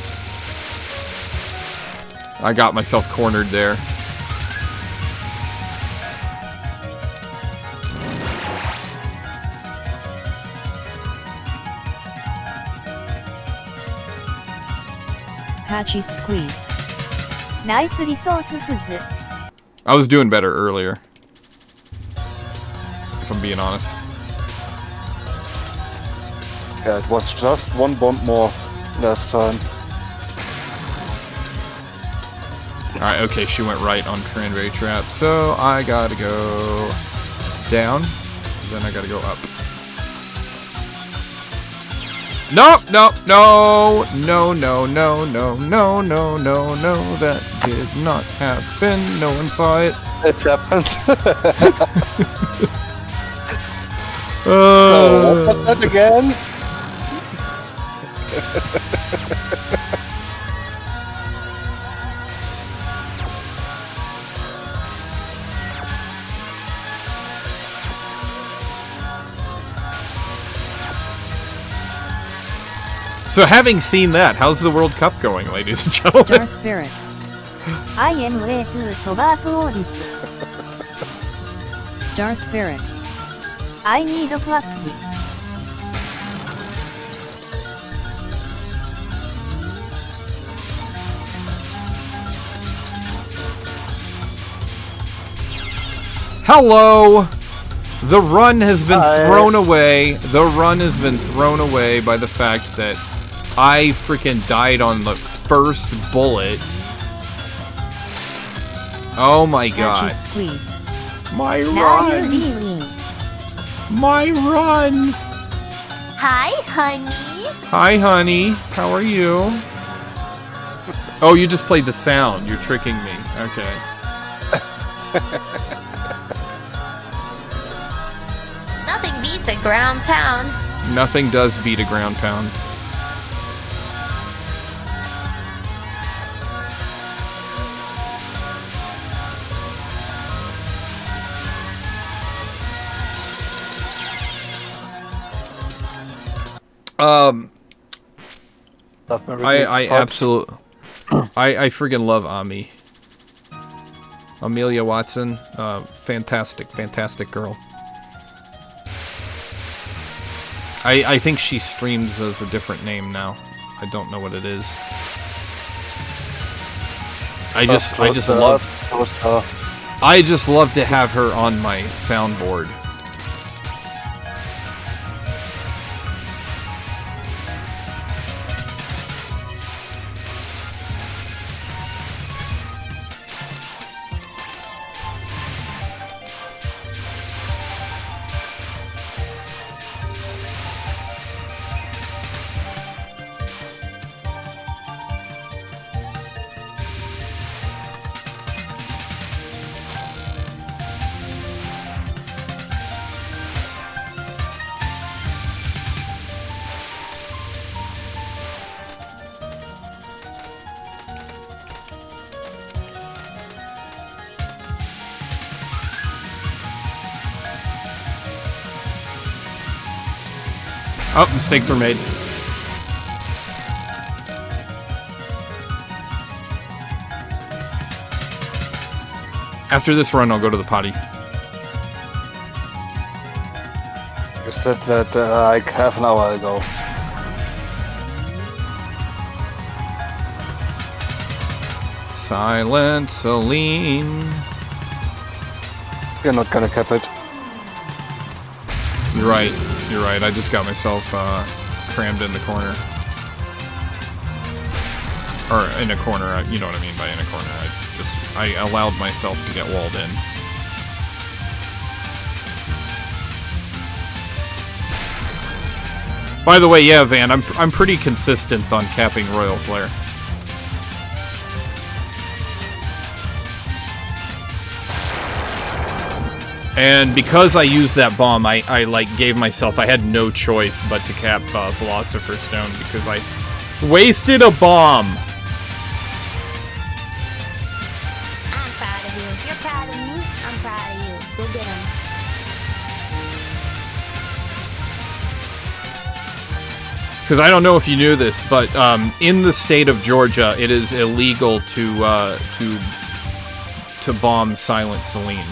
I got myself cornered there. Patchy squeeze. ナイスリソースフズ。 I was doing better earlier. If I'm being honest. Yeah, it was just one bomb more last time. Alright, okay, she went right on Cranberry Trap, so I gotta go down, then I gotta go up. No, no, no, no, no, no, no, no, no, no, no, that did not happen. No one saw it. It happened. So, what's that again? So having seen that, how's the World Cup going, ladies and gentlemen? Darth Ferret. I am way too sober for this. Darth Ferret. I need Patch. Hello! The run has been Hi. thrown away. The run has been thrown away by the fact that I freaking died on the first bullet. Oh my god. Patchy squeeze. My Now you're run! leaving. My run! Hi, honey. Hi, honey. How are you? Oh, you just played the sound. You're tricking me. Okay. Nothing beats a ground pound. Nothing does beat a ground pound. I absolutely, I freaking love Ami. Amelia Watson, fantastic girl. I think she streams as a different name now. I don't know what it is. I just love to have her on my soundboard. Oh, mistakes were made. After this run, I'll go to the potty. You said that like half an hour ago. Silent Celine. You're not gonna cap it. You're right. You're right. I just got myself crammed in the corner. Or in a corner. You know what I mean by in a corner. I allowed myself to get walled in. By the way, yeah, Van, I'm pretty consistent on capping Royal Flare. And because I used that bomb, I like gave myself, I had no choice but to cap Philosopher's Stone because I wasted a bomb. I'm proud of you. You're proud of me. I'm proud of you. Go get him. Because I don't know if you knew this, but in the state of Georgia, it is illegal to bomb Silent Celine.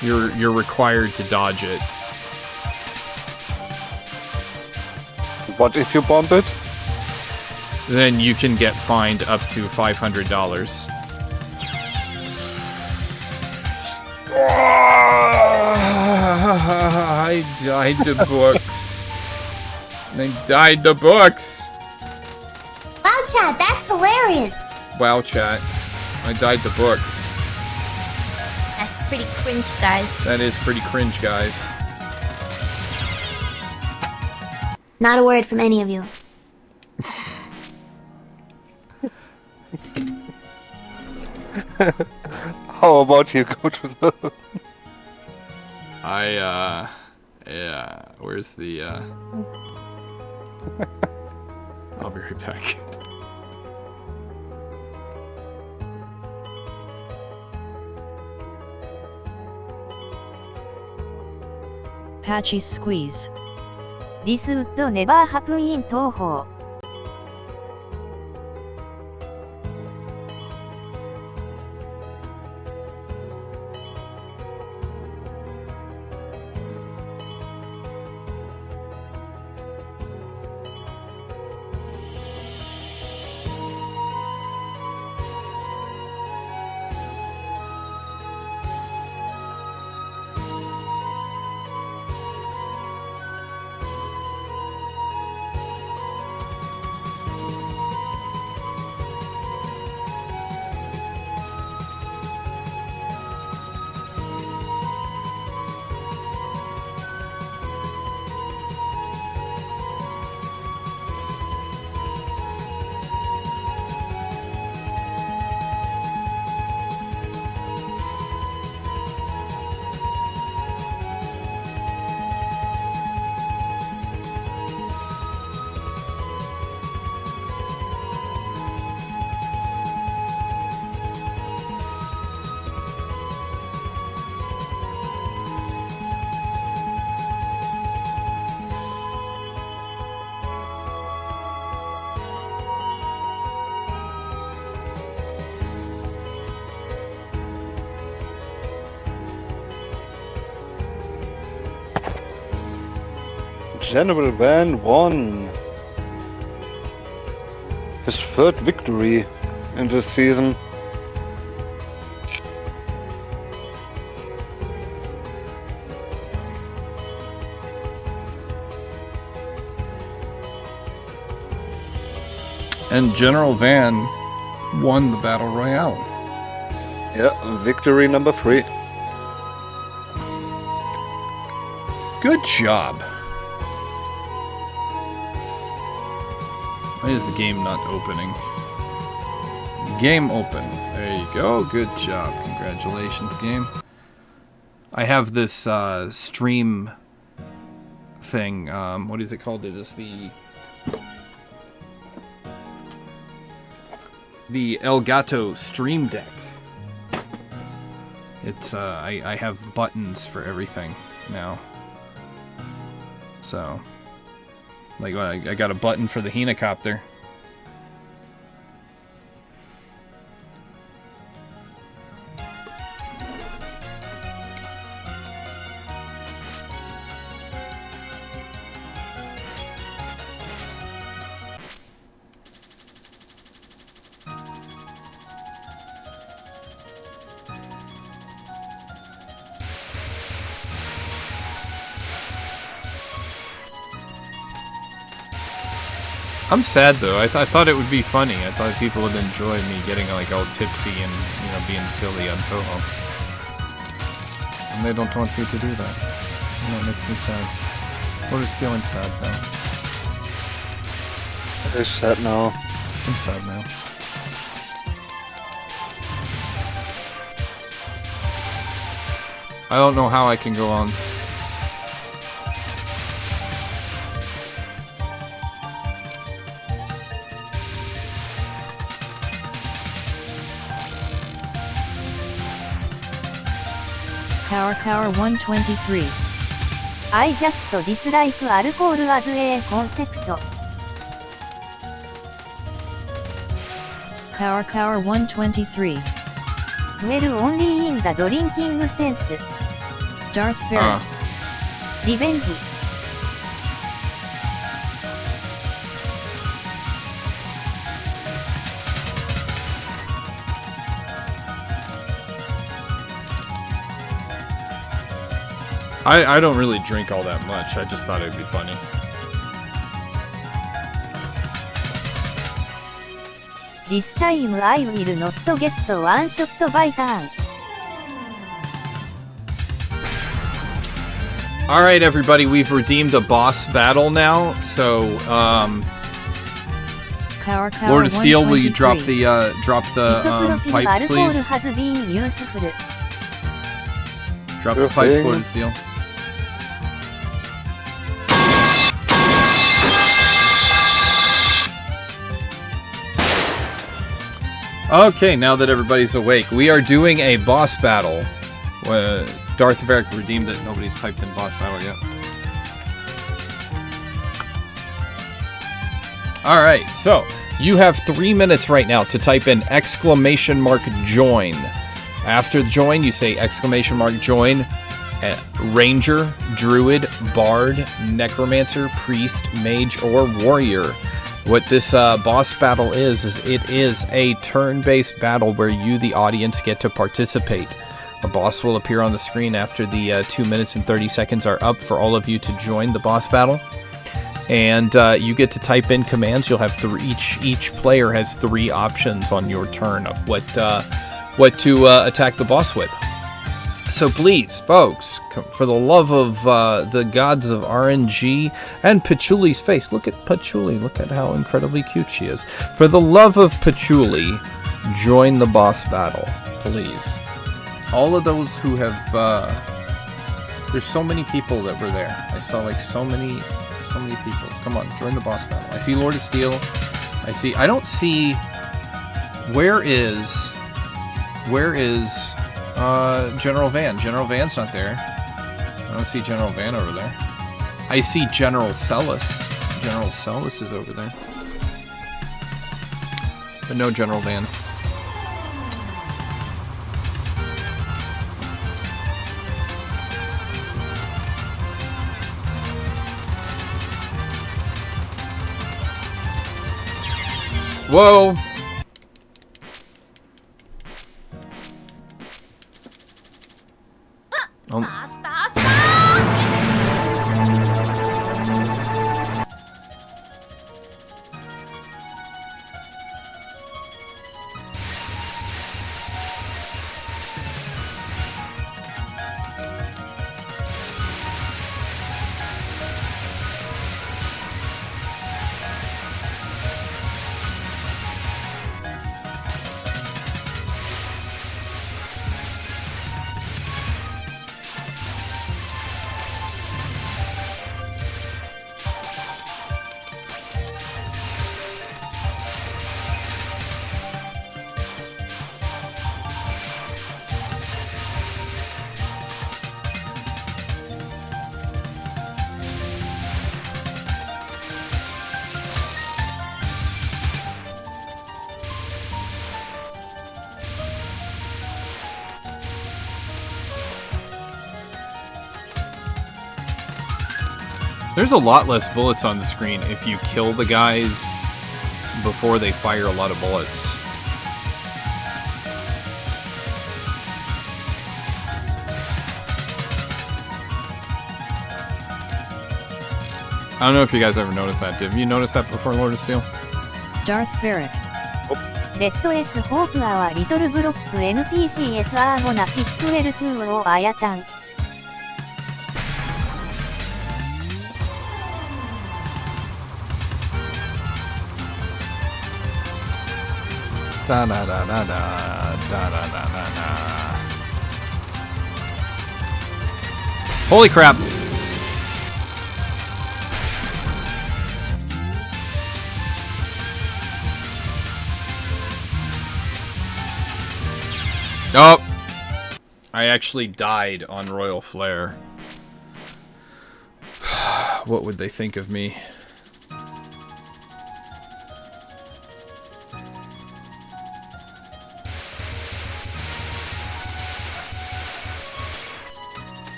You're required to dodge it. What if you bomb it? Then you can get fined up to $500. I died to books. I died to books. Wow, Chad, that's hilarious. Wow, chat. I died to books. That's pretty cringe, guys. That is pretty cringe, guys. Not a word from any of you. How about you go to the... Yeah, where's the, I'll be right back. Patchy squeeze. This would never happen in Toho. General Van won his third victory in this season. And General Van won the Battle Royale. Yeah, victory number 3. Good job. Why is the game not opening? Game open. There you go. Good job. Congratulations, game. I have this stream thing. What is it called? It is the Elgato Stream Deck. It's I have buttons for everything now. So, like, I got a button for the helicopter. I'm sad though. I thought it would be funny. I thought people would enjoy me getting like all tipsy and, you know, being silly on Toho. And they don't want me to do that. And that makes me sad. What is feeling sad now? It is sad now. I'm sad now. I don't know how I can go on. Power 123. I just dislike alcohol as a concept. Power 123. Well, only in the drinking sense. Darth Vader. Revenge. I don't really drink all that much. I just thought it would be funny. This time I will not get one shot by turn. Alright everybody, we've redeemed a boss battle now, so Power Lord of Steel, will you drop 123. the pipes, alcohol please? has been useful. Drop the Sure pipes, thing. Lord of Steel. Okay, now that everybody's awake, we are doing a boss battle. Darth Vader redeemed it. Nobody's typed in boss battle yet. Alright, so you have 3 minutes right now to type in !join. After join, you say !join. Ranger, Druid, Bard, Necromancer, Priest, Mage, or Warrior. What this boss battle is it is a turn-based battle where you, the audience, get to participate. A boss will appear on the screen after the 2 minutes and 30 seconds are up for all of you to join the boss battle. And you get to type in commands. You'll have each player has 3 options on your turn of what to attack the boss with. So please, folks, for the love of the gods of RNG and Patchouli's face. Look at Patchouli. Look at how incredibly cute she is. For the love of Patchouli, join the boss battle, please. All of those who have... there's so many people that were there. I saw like so many people. Come on, join the boss battle. I see Lord of Steel. I don't see... Where is General Van? General Van's not there. I don't see General Van over there. I see General Celis. General Celis is over there. But no General Van. Whoa! There's a lot less bullets on the screen if you kill the guys before they fire a lot of bullets. I don't know if you guys ever noticed that. Have you noticed that before, Lord of Steel? Darth Varric. レッド S ホープアワーリトルブロック NPCS アーゴナフィットウェル2をあやたん。Da da da da da da da da da da. Holy crap! Oh! I actually died on Royal Flare. What would they think of me?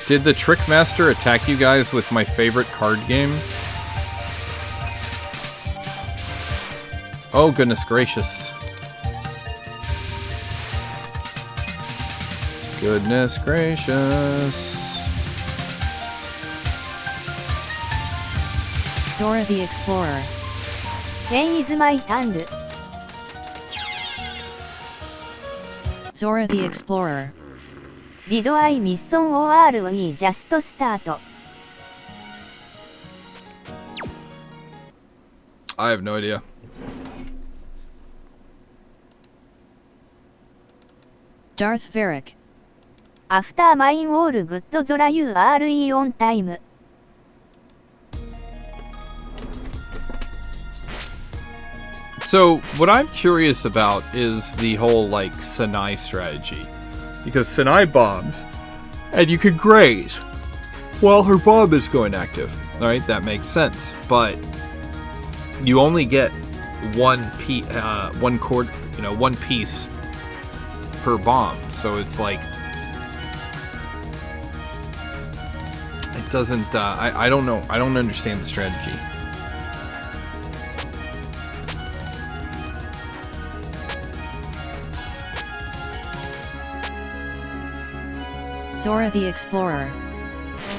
Did the Trickmaster attack you guys with my favorite card game? Oh, goodness gracious. Goodness gracious. Zora the Explorer. Ken is my tongue. Zora the Explorer. Did I mission or we just start? I have no idea. Darth Varric. After mine all good Zora you are on time. So, what I'm curious about is the whole, like, Sanai strategy. Because Sanai bombs, and you can graze while her bomb is going active. Alright, that makes sense. But you only get one piece per bomb. So it's like, it doesn't, I don't know. I don't understand the strategy. Zora the Explorer.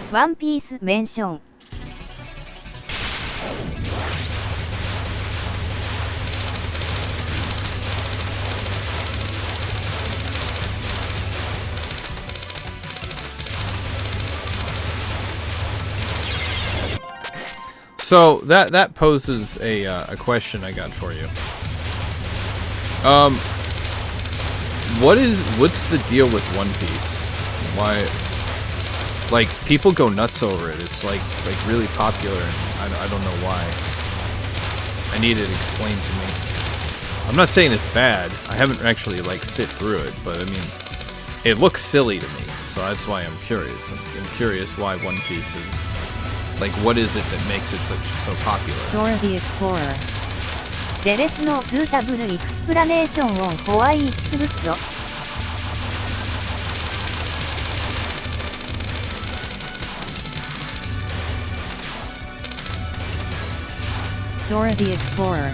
One Piece mention. So that poses a question I got for you. What's the deal with One Piece? Why, like, people go nuts over it. It's like really popular, and I don't know why. I need it explained to me. I'm not saying it's bad. I haven't actually, like, sit through it, but I mean, it looks silly to me. So that's why I'm curious. I'm curious why One Piece is like, what is it that makes it so popular? Zora the Explorer. There is no suitable explanation on why it's good. Zora the Explorer.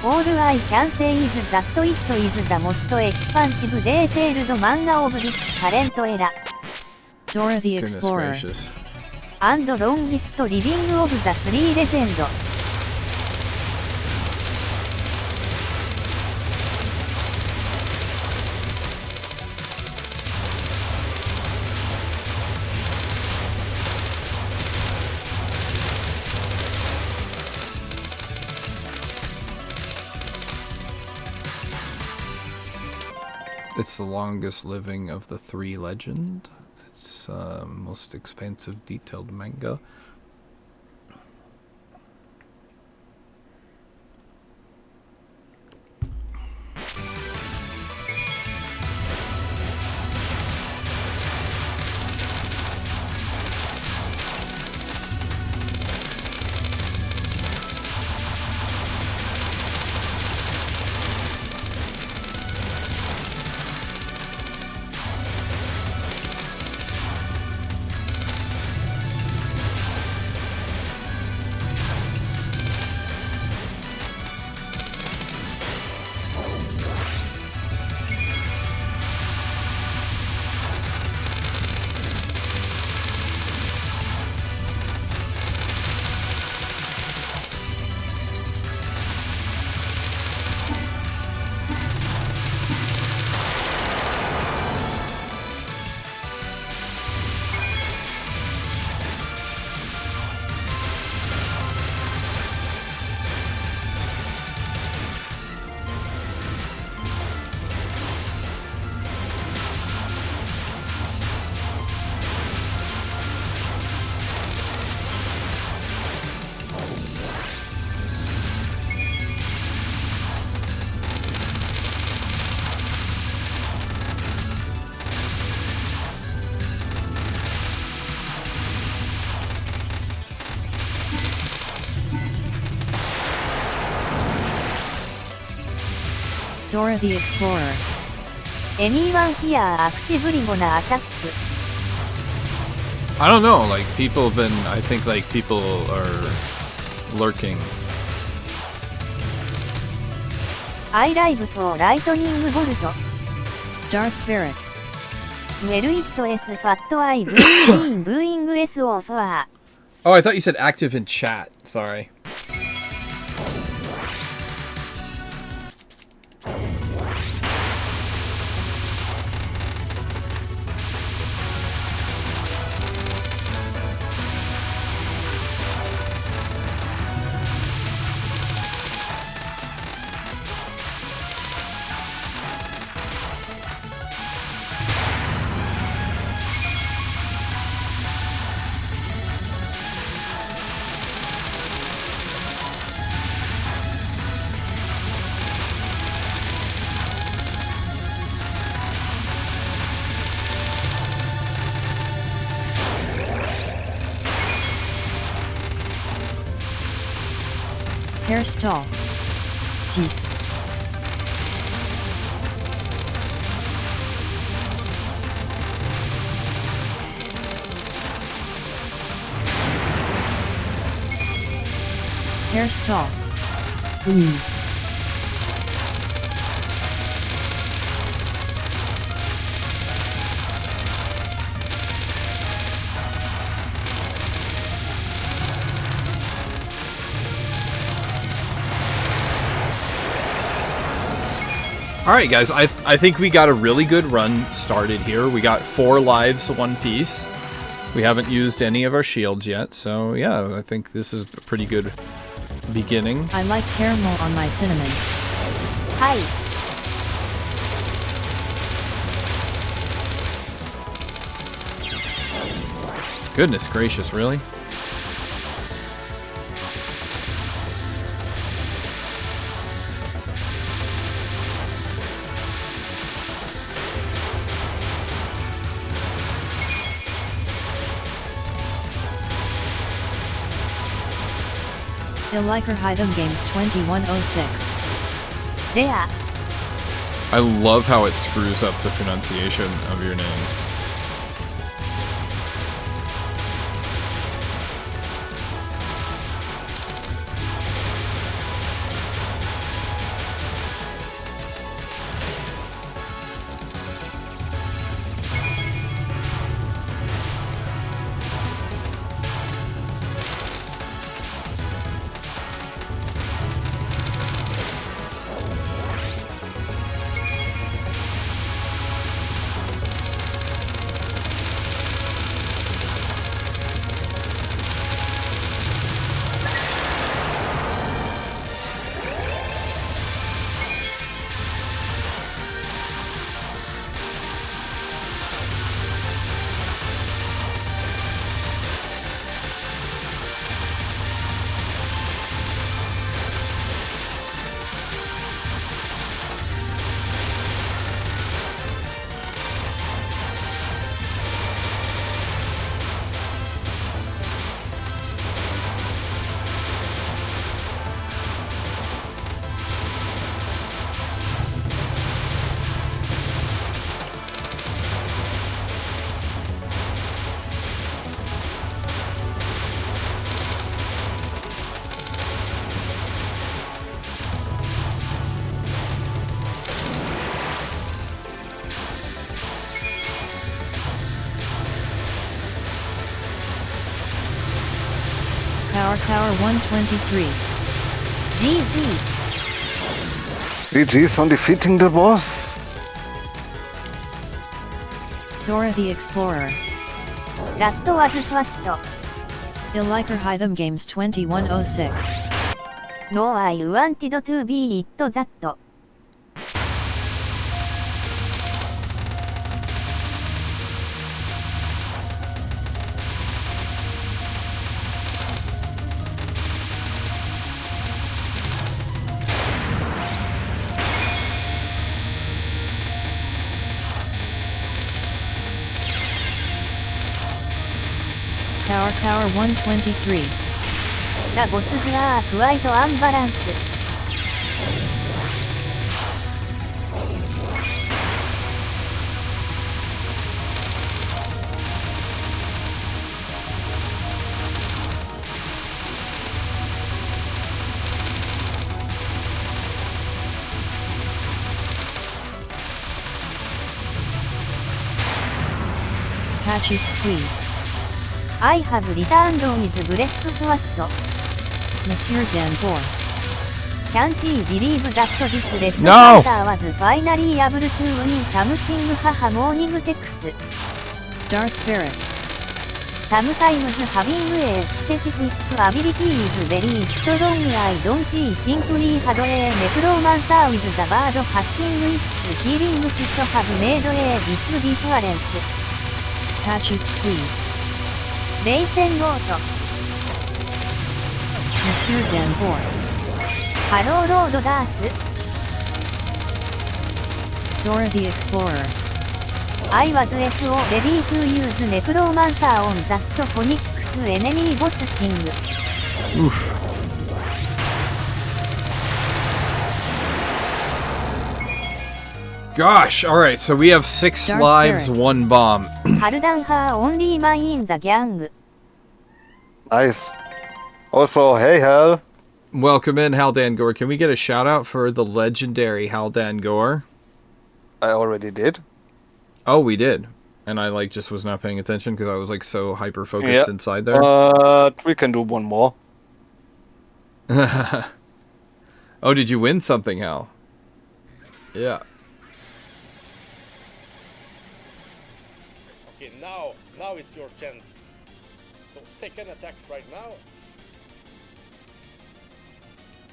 All I can say is that it is the most expansive detailed manga of this current era. Zora the Goodness Explorer. gracious. And longest living of the three legends. It's the longest living of the three legend. It's most expansive detailed manga. Zora the Explorer. Anyone here actively gonna attack? I don't know, like people have been, I think like people are lurking. I live to lightning bolt. Darth Barrack. Well it is fat I booing S of a. Oh, I thought you said active in chat. Sorry. Hairstall. Cease. Hairstall. Alright guys, I think we got a really good run started here. We got 4 lives One Piece. We haven't used any of our shields yet, so yeah, I think this is a pretty good beginning. I like caramel on my cinnamon. Hi. Goodness gracious, really? Illiker Hytham Games 2106. There. I love how it screws up the pronunciation of your name. Power 123. GG. GG's on defeating the boss. Zora the Explorer. That was fast. Illiker Hytham Games 2106. No, I wanted to be it that. Power 123. The bosses are quite unbalanced. Patchy Squeeze. I have returned with breakfast. Monsieur Danbor. Can't believe that this red No! hunter was finally able to win something haha morning text. Darth Barrett. Sometimes having a specific ability is very strong. I don't simply had a necromancer with the word hacking its healing kit have made this difference. Patchy Squeeze. Racing Goat. Monsieur Danbor. Hello Lord Darth. Zora the Explorer. I was so ready to use Necromancer on that Phoenix enemy boss thing. Oof. Gosh, alright, so we have 6 Darth lives, Barrett. 1 bomb. Haldan her only man in the gang. Nice. Also, hey Hal. Welcome in, Haldan Gore. Can we get a shout out for the legendary Haldan Gore? I already did. Oh, we did. And I just was not paying attention because I was so hyper focused Yeah. inside there. We can do one more. Oh, did you win something, Hal? Yeah. Okay, now it's your chance. So second attack right now.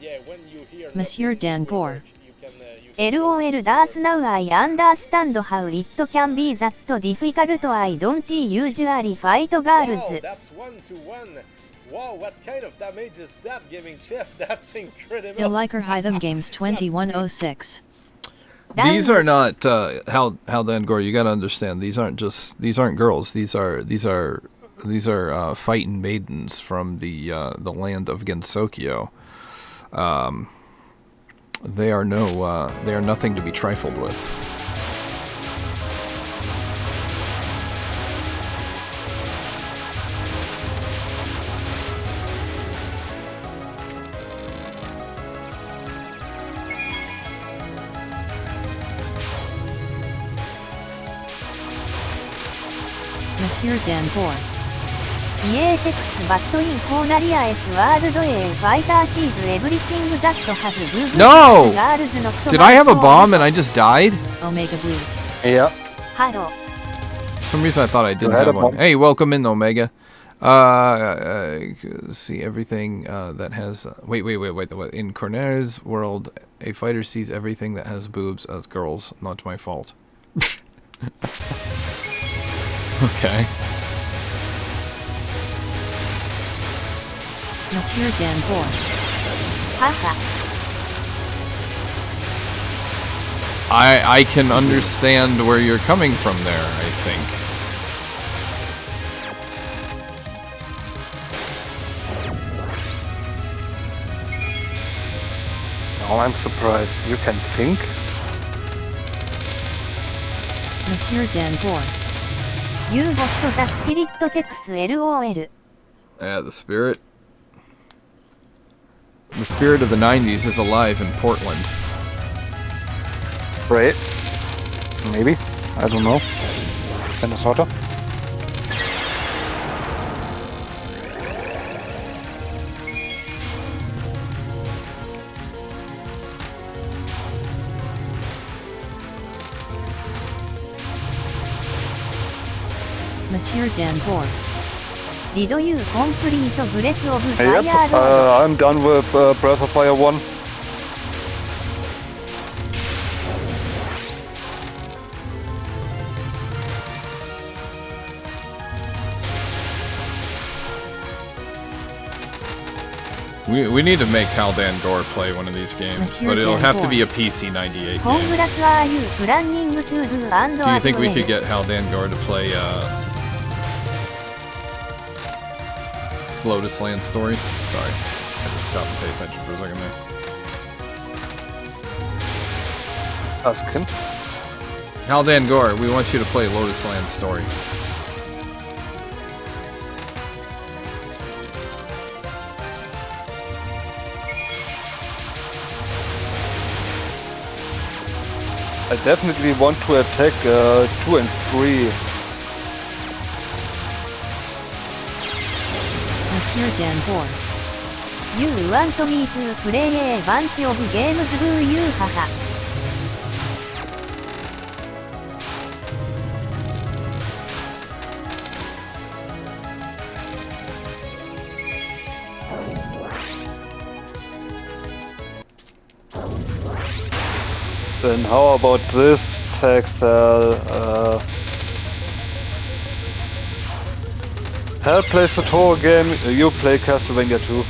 Yeah, when you hear Monsieur nothing, Danbor. you can LOL Darth now I understand how it can be that difficult. I don't usually fight girls. Wow, that's 1-1. Wow, what kind of damage is that giving Chef? That's incredible. Illiker Hytham Games 2106. These are not Haldan Gore. You got to understand. These aren't girls. These are These are fighting maidens from the land of Gensokyo. They are nothing to be trifled with. Monsieur Danbour. EA6 バットインコーナリア S ワールド A ファイターシーズエブリシングザットハズブーブー No! ガールズの Did I have a bomb and I just died? Omega Blue. Yeah. ハロー For some reason I thought I didn't had have a one. bomb. Hey, welcome in, Omega. See everything that has. Wait. In Cornera's world, a fighter sees everything that has boobs as girls. Not my fault. Okay. Monsieur Danbour. 母 I can understand where you're coming from there, I think. Now I'm surprised. You can think? Monsieur Danbour. You got the spirit text LOL Yeah, the spirit. The spirit of the 90s is alive in Portland. Right. Maybe. I don't know. Minnesota. Monsieur Danbour. Did you complete Breath of Yep. Fire Road? I'm done with Breath of Fire 1. We need to make Haldan Gore play one of these games, Monsieur but it'll have to Danbour. be a PC 98 game. Congrats are you planning to do and Do you think we as could well? get Haldan Gore to play Lotus Land Story? Sorry, I had to stop and pay attention for a second there. Ask him. Haldan Gore, we want you to play Lotus Land Story. I definitely want to attack 2 and 3. Monsieur Danbour. You want me to play a bunch of games boo you haha. Then how about this text? Hell plays the Toro game, you play Castlevania 2.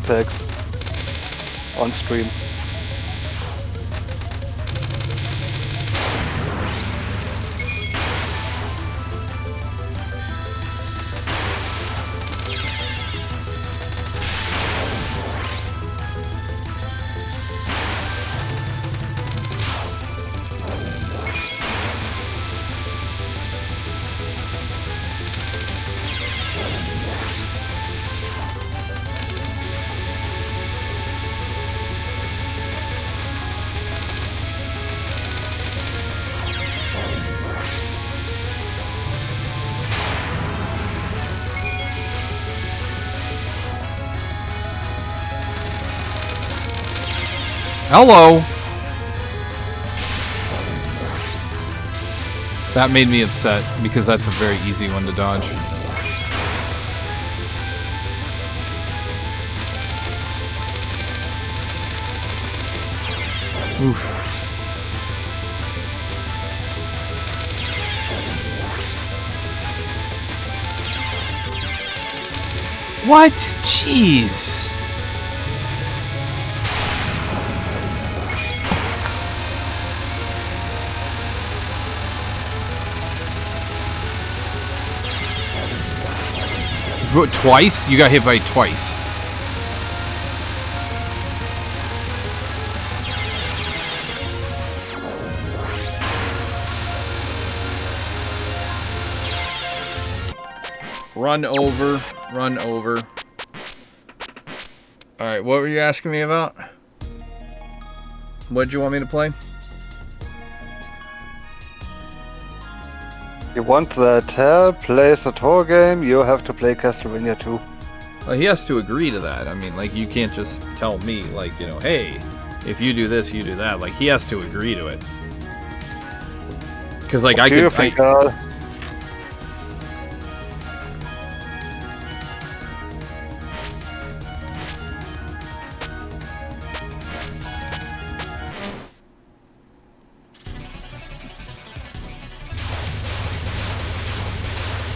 Text. On stream. Hello! That made me upset, because that's a very easy one to dodge. Oof. What? Jeez. Twice? You got hit by twice. Run over. Run over. Alright, what were you asking me about? What did you want me to play? You want that Hell plays a tour game, you have to play Castlevania 2. Well, he has to agree to that. I mean, like, you can't just tell me, like, you know, hey, if you do this, you do that. Like, he has to agree to it. Because, like, What do you think, Carl?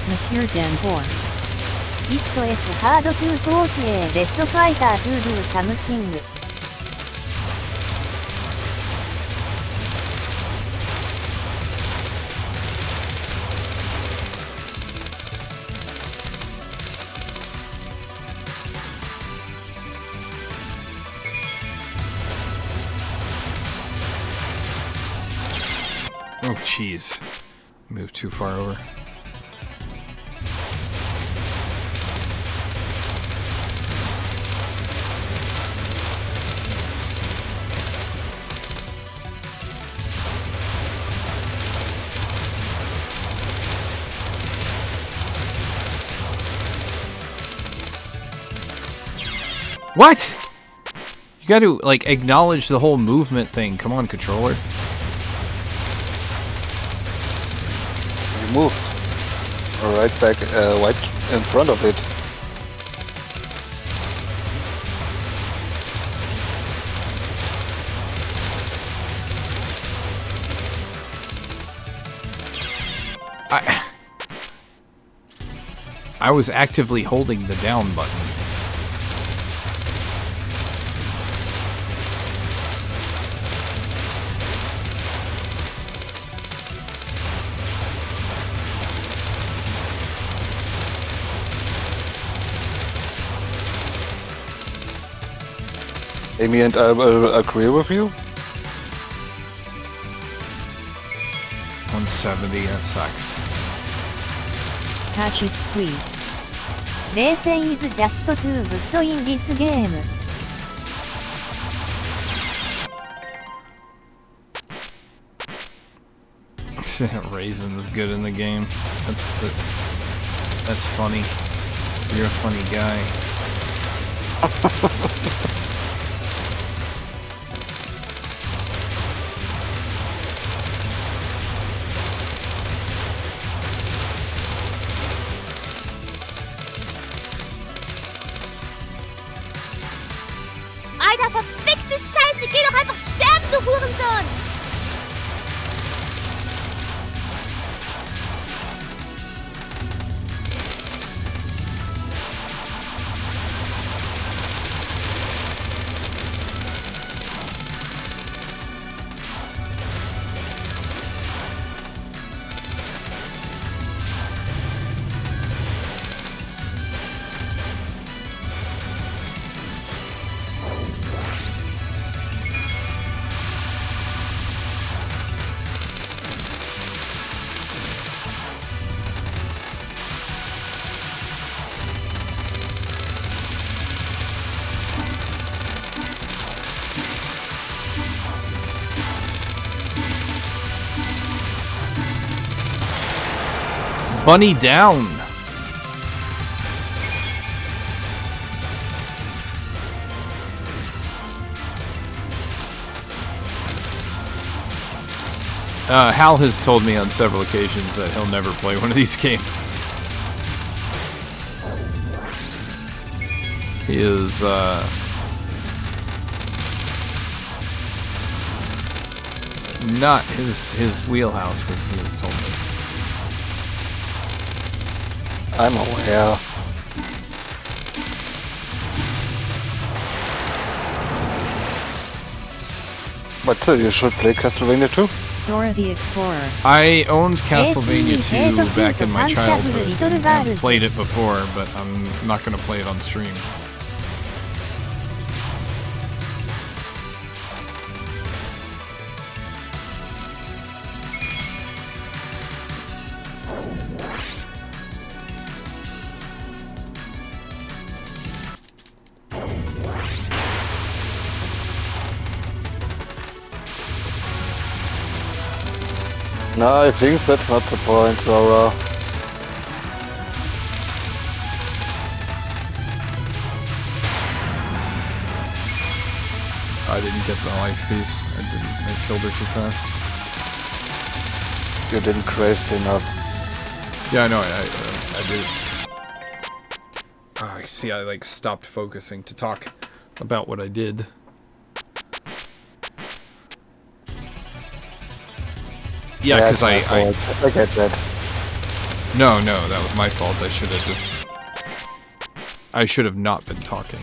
Monsieur Danbour. イット S ハード240レッドファイター2 do サムシング。Oh, jeez. Moved too far over. What? You got to, like, acknowledge the whole movement thing. Come on, controller. You moved. Right back, right in front of it. I was actively holding the down button. Amy and I will agree with you. 170, that sucks. Patchy squeeze. 冷戦 is just too good in this game. Raisin is good in the game. That's funny. You're a funny guy. Alter, verfickte Scheiße, geh doch einfach sterben, du Hurensohn! Bunny down. Hal has told me on several occasions that he'll never play one of these games. He is, not his wheelhouse, as he has told me. I'm aware. But still, you should play Castlevania 2. Zora the Explorer. I owned Castlevania 2 back in my Little childhood. I've Girls. played it before, but I'm not going to play it on stream. No, I think that's not the point, Zora. I didn't get the life piece. I killed her too fast. You didn't craze enough. Yeah, I know. I did. Oh, see, I like stopped focusing to talk about what I did. Yeah, because I get that. No, that was my fault. I should have not been talking.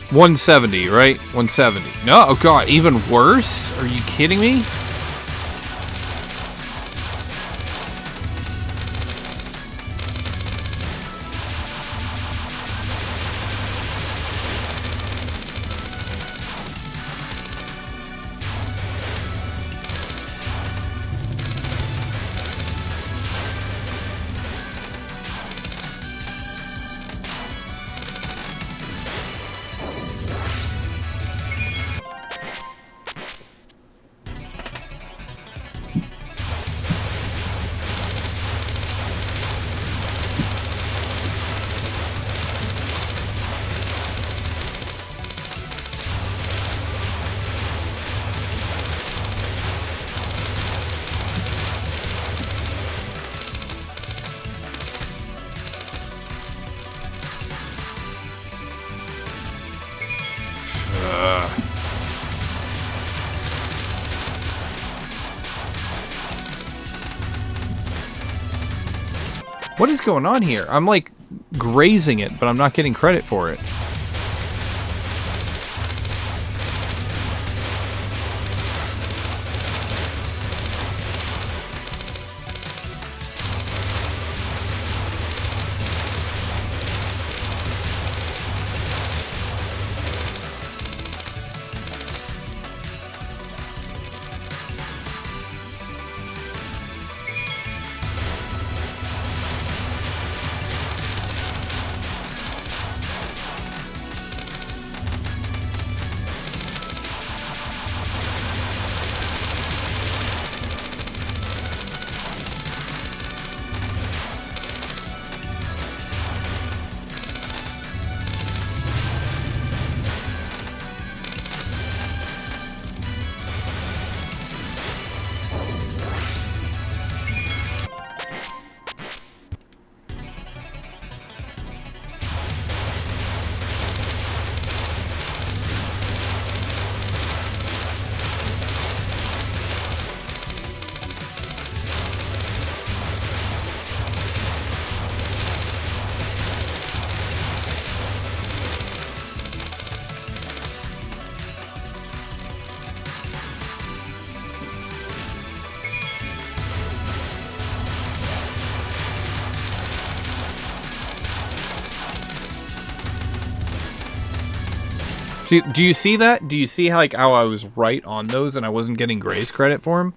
$170, right? $170. No, oh god, even worse? Are you kidding me? What is going on here? I'm like grazing it, but I'm not getting credit for it. Do you see that? Do you see how, like, how I was right on those and I wasn't getting Grace credit for them?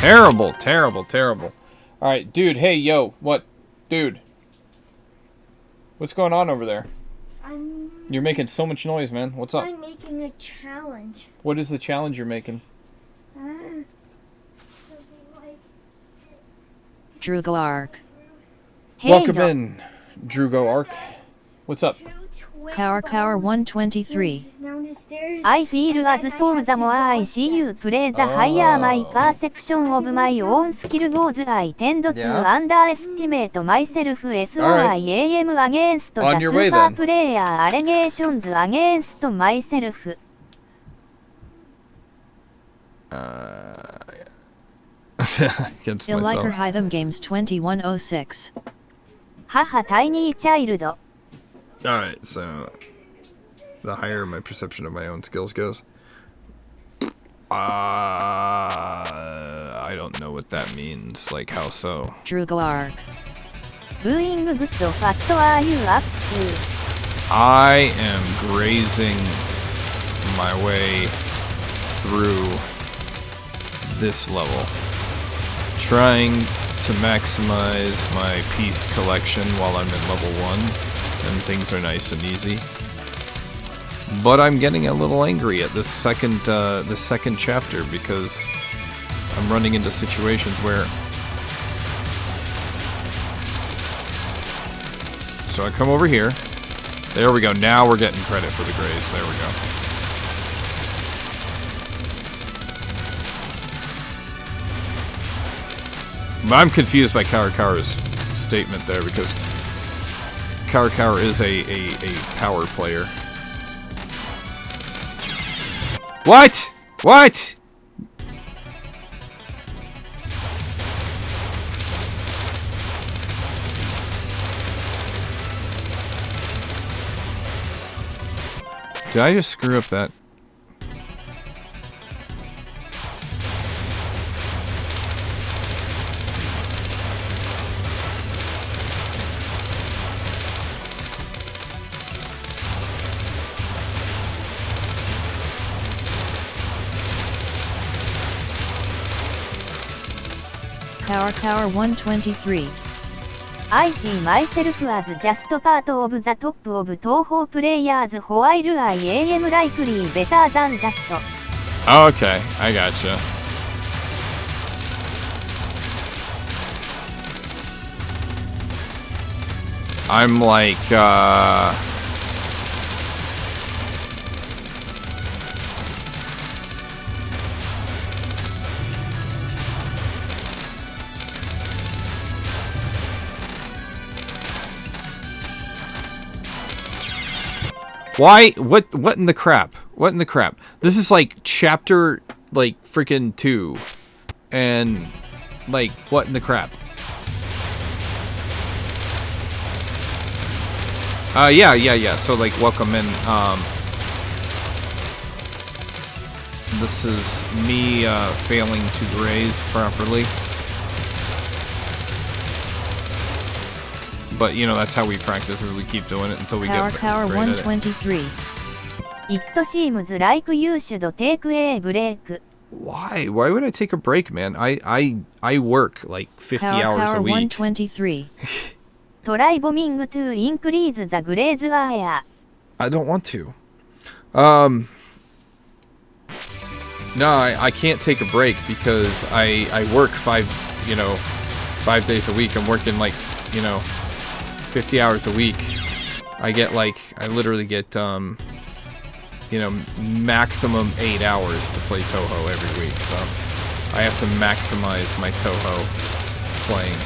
Terrible, terrible, terrible. Alright, dude, hey, yo, what? Dude. What's going on over there? You're making so much noise, man. What's up? I'm making a challenge. What is the challenge you're making? Drugo Arc. Welcome in, Drugo Arc. What's up? Cower 123. I feel as though the more I see you play, the higher my perception of my own skill goes. I tend to underestimate myself. SOIAM against the On your way, super then. player allegations against myself. Against Illiker myself. Hytham Games 2106. Haha, tiny child. Alright, so the higher my perception of my own skills goes. I don't know what that means. Like, how so? Drugo Arc. Booing good, what are you up to? I am grazing my way through this level, trying to maximize my piece collection while I'm in level 1, and things are nice and easy. But I'm getting a little angry at this second chapter because I'm running into situations where. So I come over here. There we go. Now we're getting credit for the graze. There we go. But I'm confused by Karakaura's statement there because Karakaura is a power player. What? What? Did I just screw up that? Cower 123. I see myself as just part of the top of Toho players while I am likely better than that. Okay, I gotcha. I'm like, why? What in the crap? What in the crap? This is like chapter, like, freaking 2. And, like, what in the crap? Yeah. So, like, welcome in. This is me, failing to graze properly. But, you know, that's how we practice, is we keep doing it until we get Cower great at it. 123. It seems like you should take a break. Why? Why would I take a break, man? I work like 50 hours a Cower week. 123. Try bombing to increase the graze area. I don't want to. No, I can't take a break because I work 5 days a week. I'm working like, 50 hours a week. I literally get, maximum 8 hours to play Touhou every week. So I have to maximize my Touhou playing.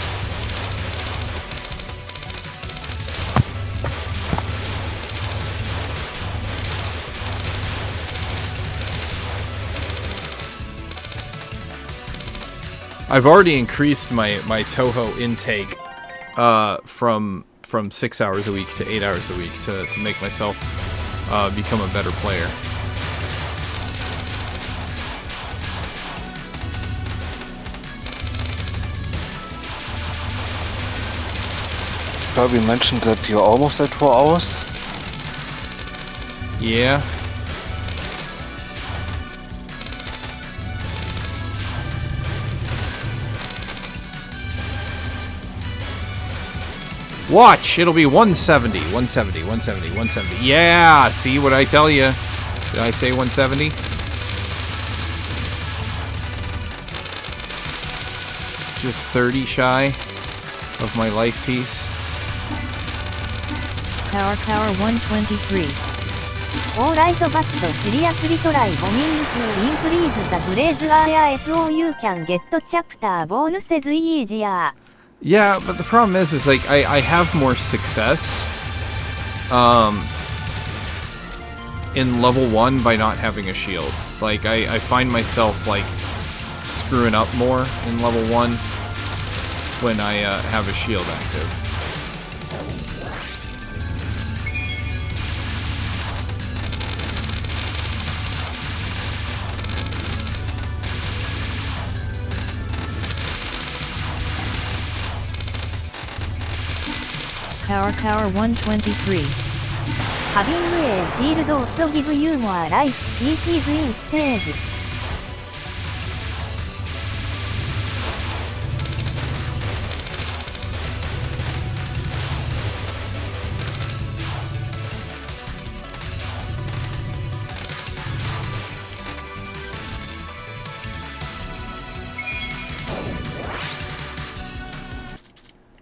I've already increased my Touhou intake from 6 hours a week to 8 hours a week to make myself become a better player. Kirby mentioned that you're almost at 4 hours. Yeah. Watch, it'll be 170, 170, 170, 170. Yeah, see what I tell you? Did I say 170? Just 30 shy of my life piece. Power 123. オーライトバットシリアスリトライボミング2インクリーズザブレーズアーヤ SOU can get chapter bonuses easier. Yeah, but the problem is like I have more success in level 1 by not having a shield. Like I find myself like screwing up more in level 1 when I have a shield active. Power 123. Having a shield also give you more life pieces in stage.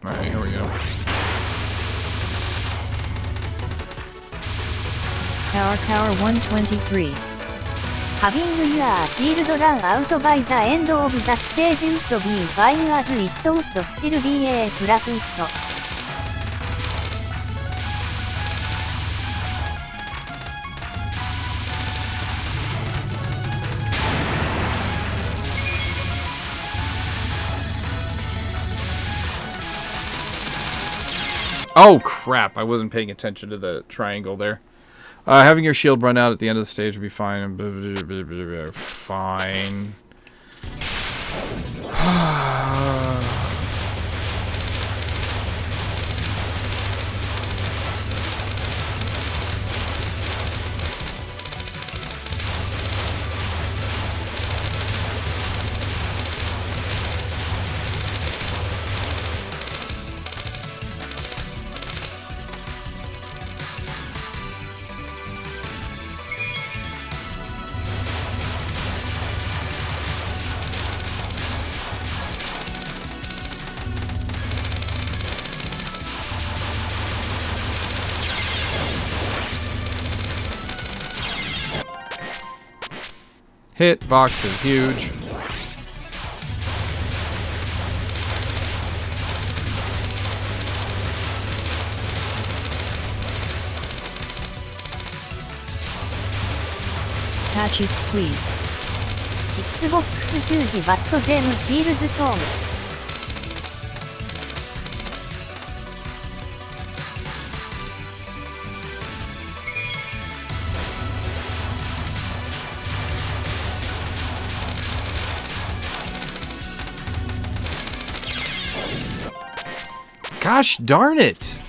Alright, here we go. Power 123. Having your shield run out by the end of the stage would be fine as it would still be a profit. Oh crap, I wasn't paying attention to the triangle there. Having your shield run out at the end of the stage would be fine. Fine. Hitbox is huge. Patchy squeeze. Xbox huge but them shields tone. Gosh darn it!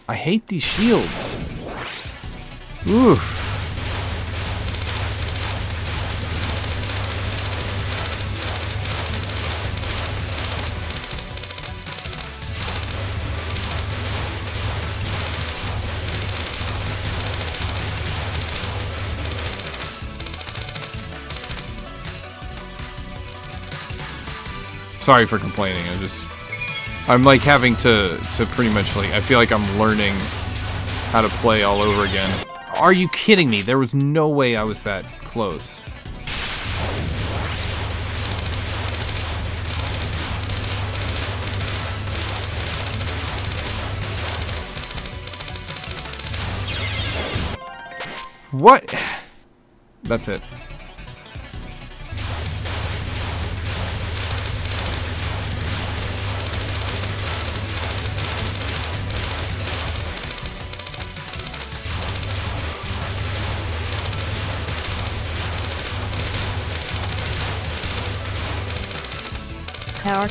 I hate these shields. Oof. Sorry for complaining. I'm like having to pretty much like, I feel like I'm learning how to play all over again. Are you kidding me? There was no way I was that close. What? That's it.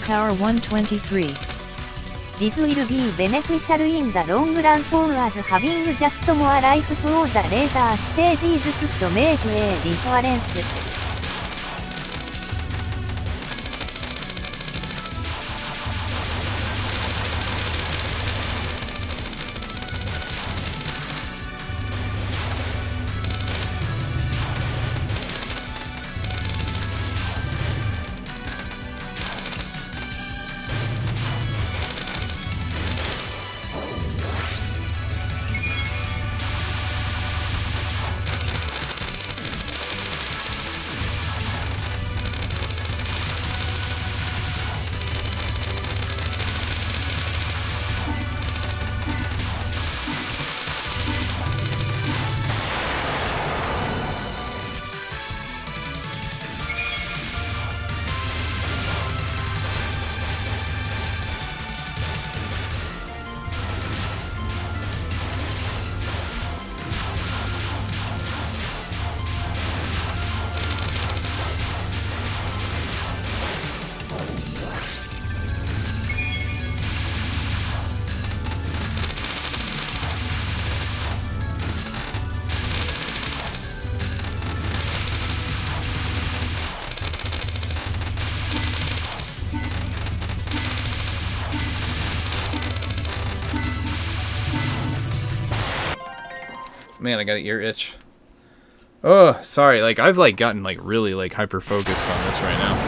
Power 123. This will be beneficial in the long run for us having just more life for the later stages could make a difference. Man, I got an ear itch. Oh, sorry. Like, I've, like, gotten, like, really, like, hyper-focused on this right now.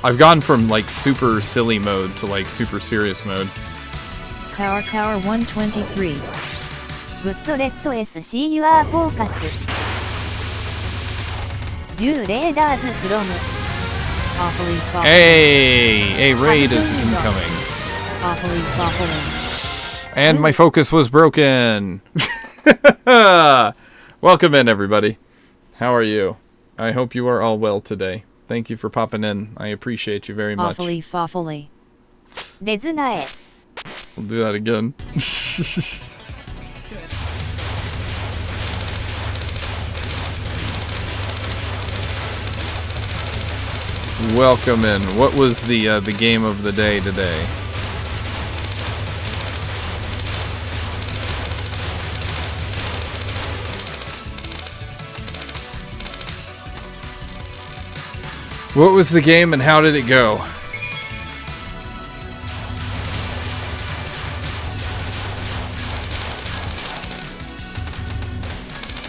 I've gone from, like, super silly mode to, like, super serious mode. Power 123. グッドレッド SC Your Focus 10 Raiders from Awfully foffling. Hey! A raid is incoming. Awfully foffling. And my focus was broken! Welcome in, everybody. How are you? I hope you are all well today. Thank you for popping in. I appreciate you very much. Awfully foffly. レズナエ We'll do that again. Welcome in. What was the game of the day today? What was the game and how did it go?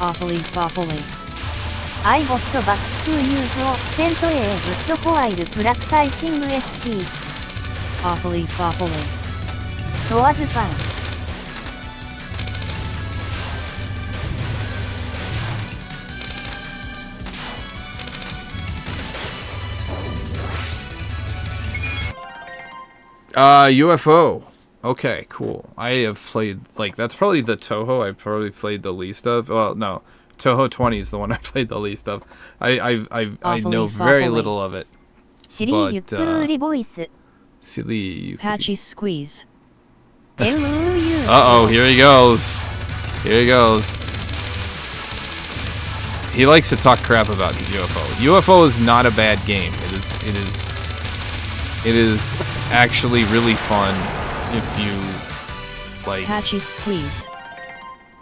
Awfully foffly. I got back to UFO セント A グッドフォアイルプラクタイシング ST Awfully foffly. トワズファン UFO. Okay, cool. I have played, like, that's probably the Toho I've probably played the least of. Well, no. Toho 20 is the one I played the least of. I know very little of it. シリーゆっくりボイス Silly. Patchy squeeze. MUU Uh-oh, here he goes. Here he goes. He likes to talk crap about UFO. UFO is not a bad game. It is actually really fun if you like. Patchy squeeze.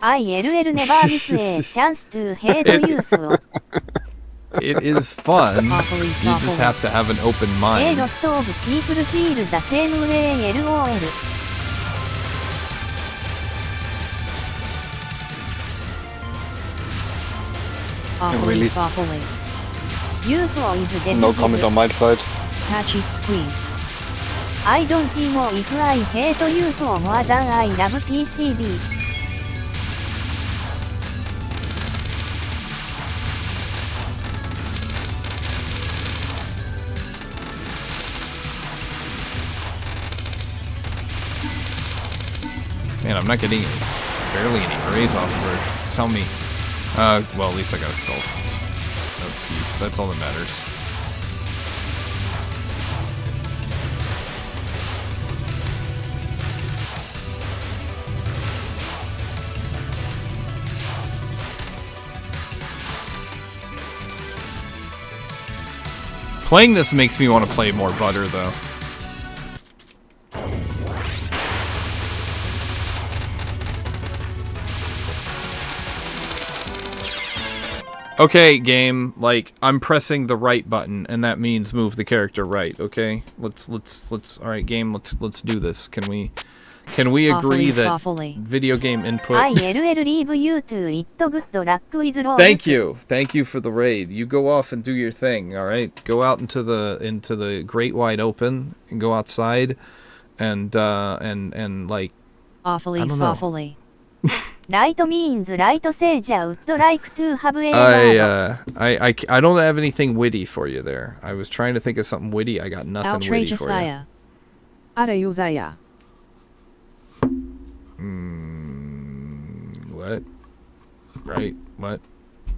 ILL never miss a chance to hate UFO It is fun. Awfully You just have to have an open A mind. lot of people feel the same way LOL Awfully Really? foffly. UFO is No comment on my side. Patchy squeeze. I don't know if I hate UFO more than I love PCB Man, I'm not getting barely any raise off of her. Tell me. Well, at least I got a skull. That's all that matters. Playing this makes me want to play more Butter, though. Okay, game, like, I'm pressing the right button, and that means move the character right, okay? Let's, alright, game, let's do this. Can we agree that Awfully. video game input... ILL leave you to it good luck with roll Thank you for the raid. You go off and do your thing, alright? Go out into the great wide open, and go outside, and like... Awfully I don't know. foffly. Light means light sage would like to have a word. I don't have anything witty for you there. I was trying to think of something witty. I got nothing witty Outrageous for you. Aya. Arayuzaya. What? Right? What?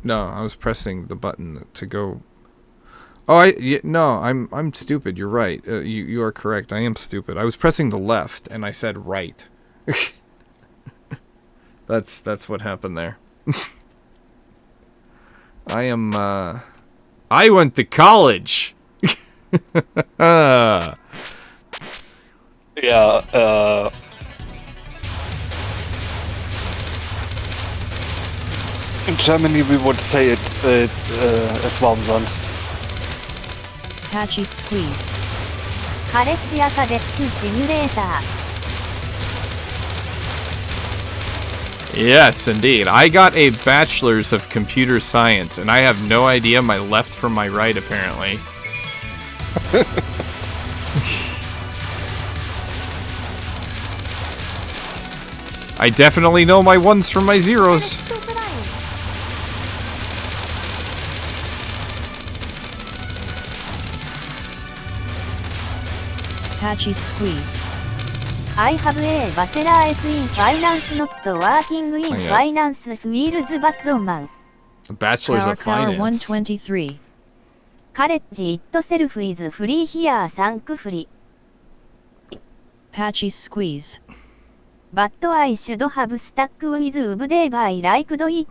No, I was pressing the button to go. Oh, no, I'm stupid. You're right. You are correct. I am stupid. I was pressing the left and I said right. That's what happened there. I went to college. Yeah, In Germany we would say it as war umsonst. Patchy Squeeze. カレッジアカデックシミュレーター。 Yes, indeed. I got a bachelor's of computer science, and I have no idea my left from my right, apparently. I definitely know my ones from my zeros. Patchy Squeeze. I have a bachelor's in finance not working in Oh, yeah. finance fields but man. A bachelor's Car of Car finance. 123. College itself is free here thankfully. Patchy Squeeze. But I should have stuck with web dev. I liked it.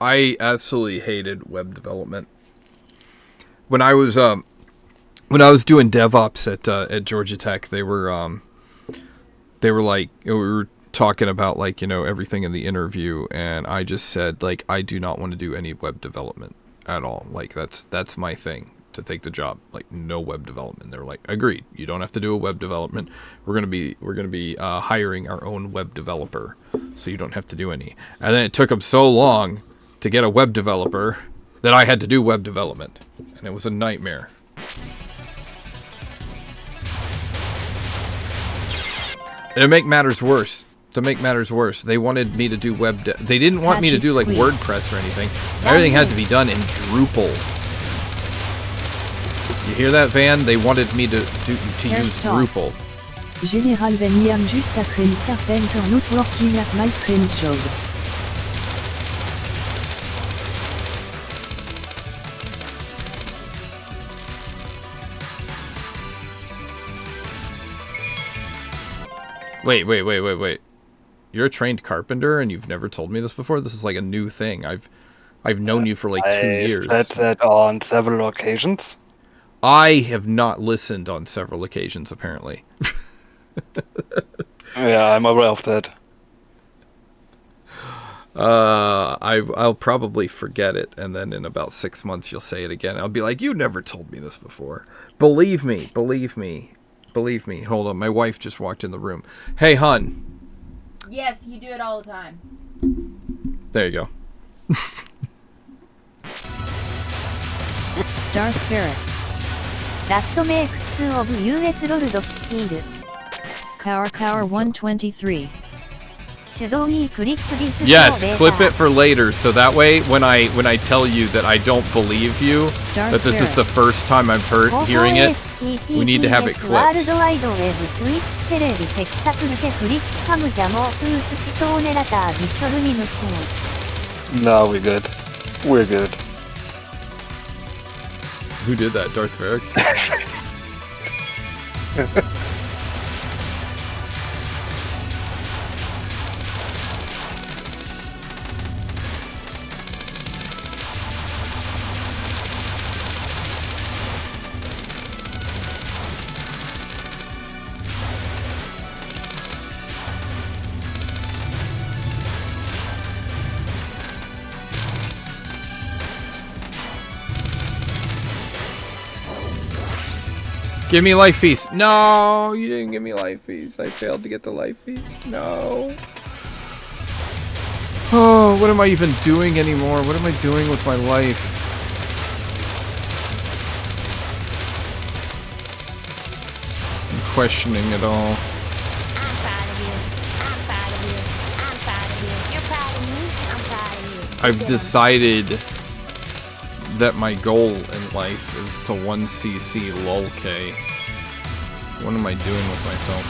I absolutely hated web development. When I was doing DevOps at Georgia Tech, they were like, we were talking about, like, you know, everything in the interview, and I just said, like, I do not want to do any web development at all. Like, that's my thing to take the job. Like, no web development. They were like, agreed. You don't have to do a web development. We're gonna be hiring our own web developer, so you don't have to do any. And then it took them so long to get a web developer that I had to do web development, and it was a nightmare. And to make matters worse, they wanted me to do they didn't want me to do like Patchy WordPress or anything. Everything had to be done in Drupal. You hear that, Van? They wanted me to use stop. Drupal. Général Veniam juste après le carpenter not working at my friend job. Wait. You're a trained carpenter and you've never told me this before? This is like a new thing. I've known you for like 2 years. I said that on several occasions. I have not listened on several occasions, apparently. Yeah, I'm aware of that. I'll probably forget it, and then in about 6 months you'll say it again. I'll be like, you never told me this before. Believe me. Hold on, my wife just walked in the room. Hey, hun. Yes, you do it all the time. There you go. Darth Ferret. That makes two of US Lord Steel. Car 123. Should we click this? Yes, later? clip it for later, so that way when I tell you that I don't believe you, Darth that this is the first time I've hearing it, we need to have it clipped. World Wide Web Twitch テレビテキサクルテクリックカムジャモープースシトーネラタービストルミムチン。 No, we're good. We're good. Who did that, Darth Ferret? Give me life piece. No, you didn't give me life piece. I failed to get the life piece. No. Oh, what am I even doing anymore? What am I doing with my life? I'm questioning it all. I'm proud of you. I'm proud of you. I'm proud of you. You're proud of me. I'm proud of you. I've decided that my goal in life is to 1cc lolk. What am I doing with myself?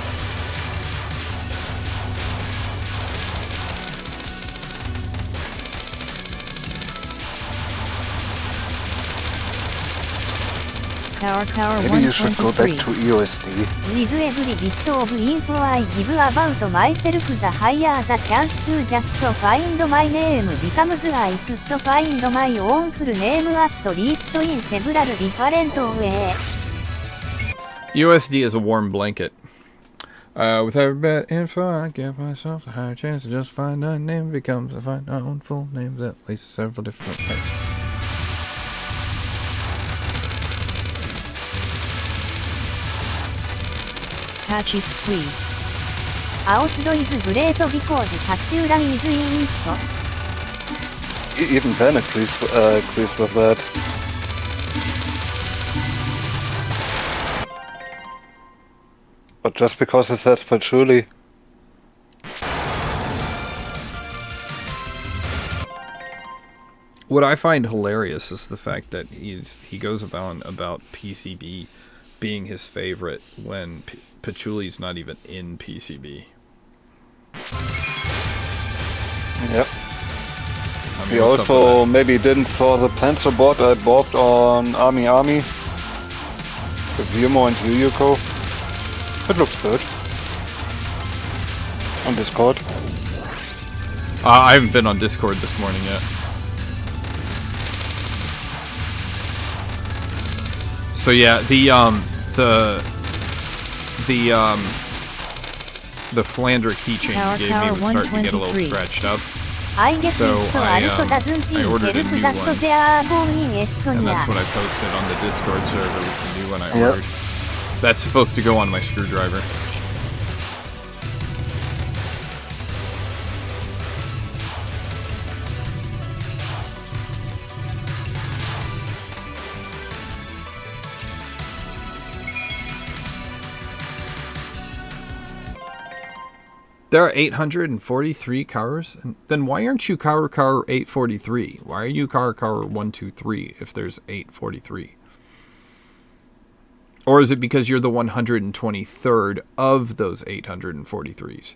Car Maybe you should go back 123. to EOSD. With every bit of info I give about myself, the higher the chance to just find my name becomes. I could find my own full name at least in several different ways. USD is a warm blanket. With every bit info, I give myself a higher chance to just find a name becomes I find my own full names at least several different ways. Patchy squeeze. アウトドイズグレートビコーズタチウライズインイット Even then agrees with that. But just because it says patchouli. What I find hilarious is the fact that he goes about PCB being his favorite when patchouli's not even in PCB. Yep. I mean, He what's up with also that? maybe didn't saw the Panzer bot I bought on Army with Yumo and Yuyuko. It looks good. On Discord. I haven't been on Discord this morning yet. So yeah, the Flander keychain you gave me was starting to get a little scratched up. I guess So it's so I also doesn't I seem ordered a help new that one. they are born in And Estonia. that's what I posted on the Discord server, was the new one I Yep. ordered. That's supposed to go on my screwdriver. There are 843 cars? And then why aren't you Car 843? Why are you Car 123 if there's 843? Or is it because you're the 123rd of those 843s?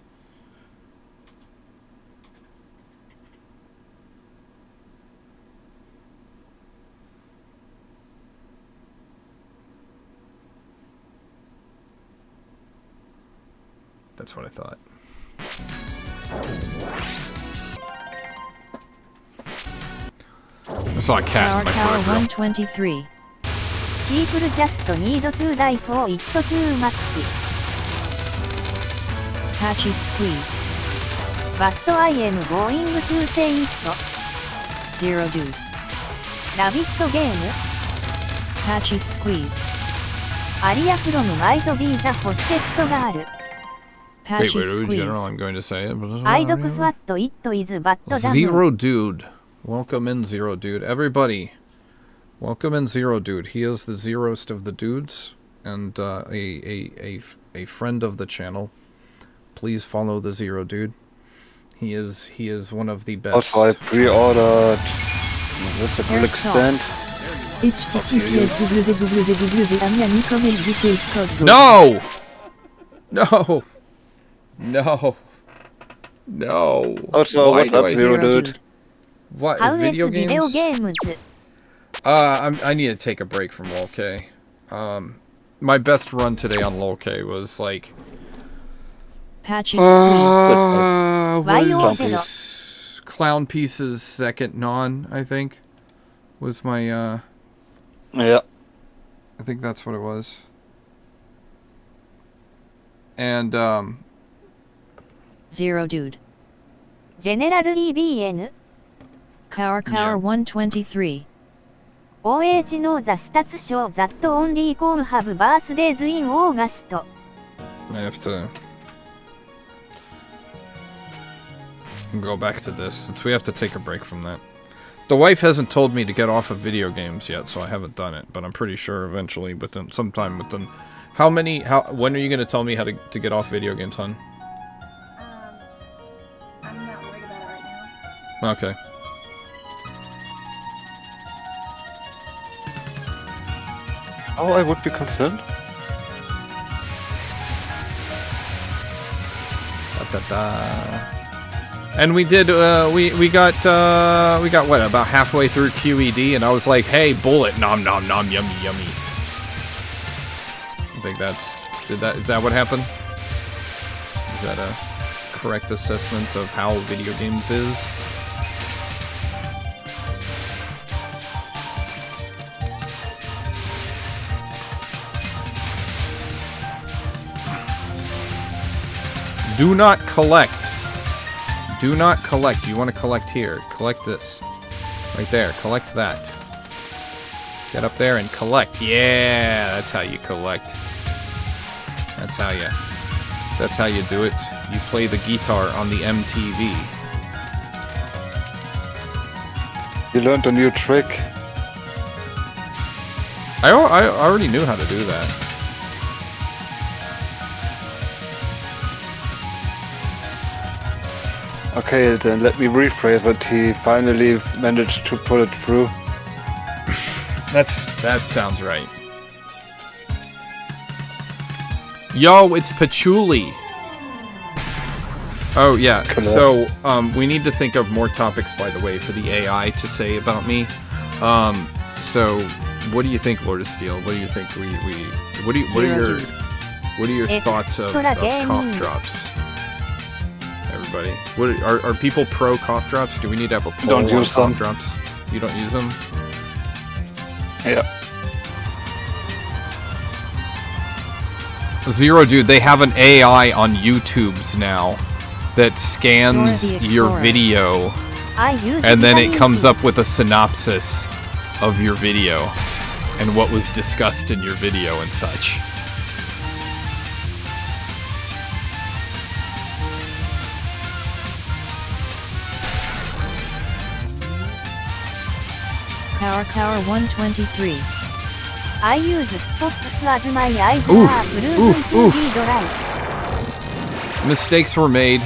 That's what I thought. I saw a cat in my Tower peripheral. 123. People just need to die for it too much. Patchy squeeze. But I am going to say it. Zero dude. Rabbit game. Patchy squeeze. Aria from might be the hottest girl. Patchy Wait, squeeze. General, I'm going to say it. I don't what it is but damn. Zero Dude. Welcome in, Zero Dude. Everybody, welcome in, Zero Dude. He is the zeroest of the dudes, and a friend of the channel. Please follow the Zero Dude. He is one of the best. Also, I pre-ordered this a quick extent. https www.amiami.com No! No! No! No! Also, Why what's do up, I- Zero Dude? What, How is video video games? games? I need to take a break from LOL-K. My best run today on LOL-K was like... Patchy squeeze. Why you was Clown Pieces second non, I think. Was my, Yeah. I think that's what it was. And, Zero dude. General EBN. Car Yeah. 123. OH no the stats show that only com have birthdays in August. I have to go back to this, since we have to take a break from that. The wife hasn't told me to get off of video games yet, so I haven't done it, but I'm pretty sure eventually, sometime within... when are you going to tell me how to get off video games, hon? I'm not worried about it right now. Okay. Oh, I would be concerned. And we did, we got what, about halfway through QED, and I was like, hey, bullet, nom nom nom, yummy yummy. I think is that what happened? Is that a correct assessment of how video games is? Do not collect. Do not collect. You want to collect here. Collect this. Right there. Collect that. Get up there and collect. Yeah, that's how you collect. That's how you do it. You play the guitar on the MTV. You learned a new trick. I already knew how to do that. Okay, then let me rephrase it. He finally managed to pull it through. That sounds right. Yo, it's Patchouli. Oh yeah. So we need to think of more topics, by the way, for the AI to say about me. So what do you think, Lord of Steel? What do you think what are your thoughts of cough drops? Everybody, are people pro cough drops? Do we need to have a poll on cough drops? You don't use them? Yeah. Zero, dude, they have an AI on YouTube's now that scans your video and then it comes up with a synopsis of your video and what was discussed in your video and such. Tower 123. I use Spots as my eyes Oof, are blue oof, to oof. be dry. Mistakes were made.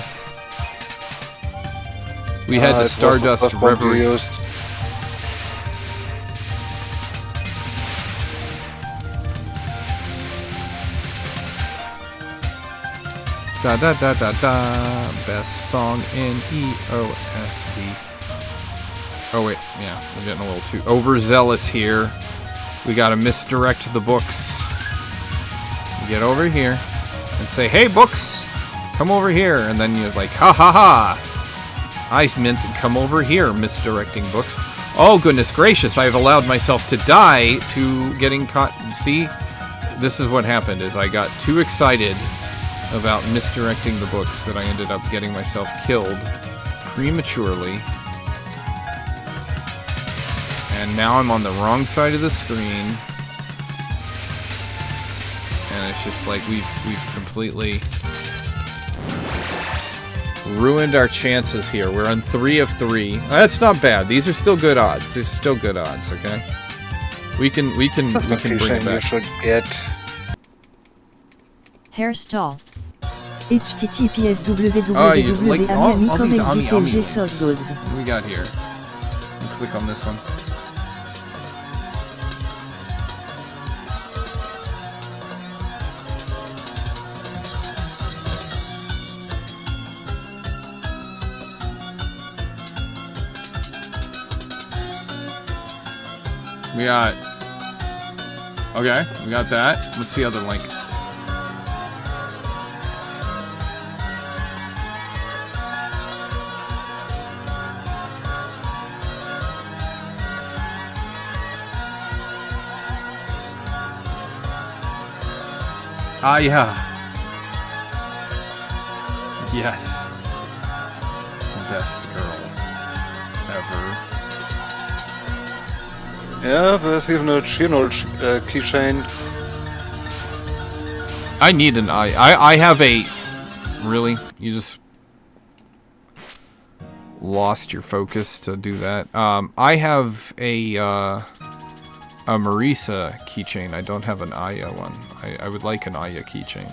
We had the Stardust Reverie. Da da da da da. Best song in EOSD. Oh wait, yeah, we're getting a little too overzealous here. We gotta misdirect the books. You get over here and say, "Hey, books, come over here," and then you're like, "Ha ha ha! I meant to come over here," misdirecting books. Oh goodness gracious! I have allowed myself to die to getting caught. See, this is what happened: is I got too excited about misdirecting the books that I ended up getting myself killed prematurely. And now I'm on the wrong side of the screen. And it's just like we've completely ruined our chances here. We're on 3 of 3. That's not bad. These are still good odds. These are still good odds, okay? We can bring it back. You should get Hairstall. https Oh, you like all these Ami ones. source goods. What do we got here? Click on this one. We got... Okay, we got that. What's the other link? Ah, yeah. Yes. Best girl ever. Yeah, there's even a Chino keychain. I need an eye. I have a... Really? You just... lost your focus to do that? I have a Marisa keychain. I don't have an Aya one. I would like an Aya keychain.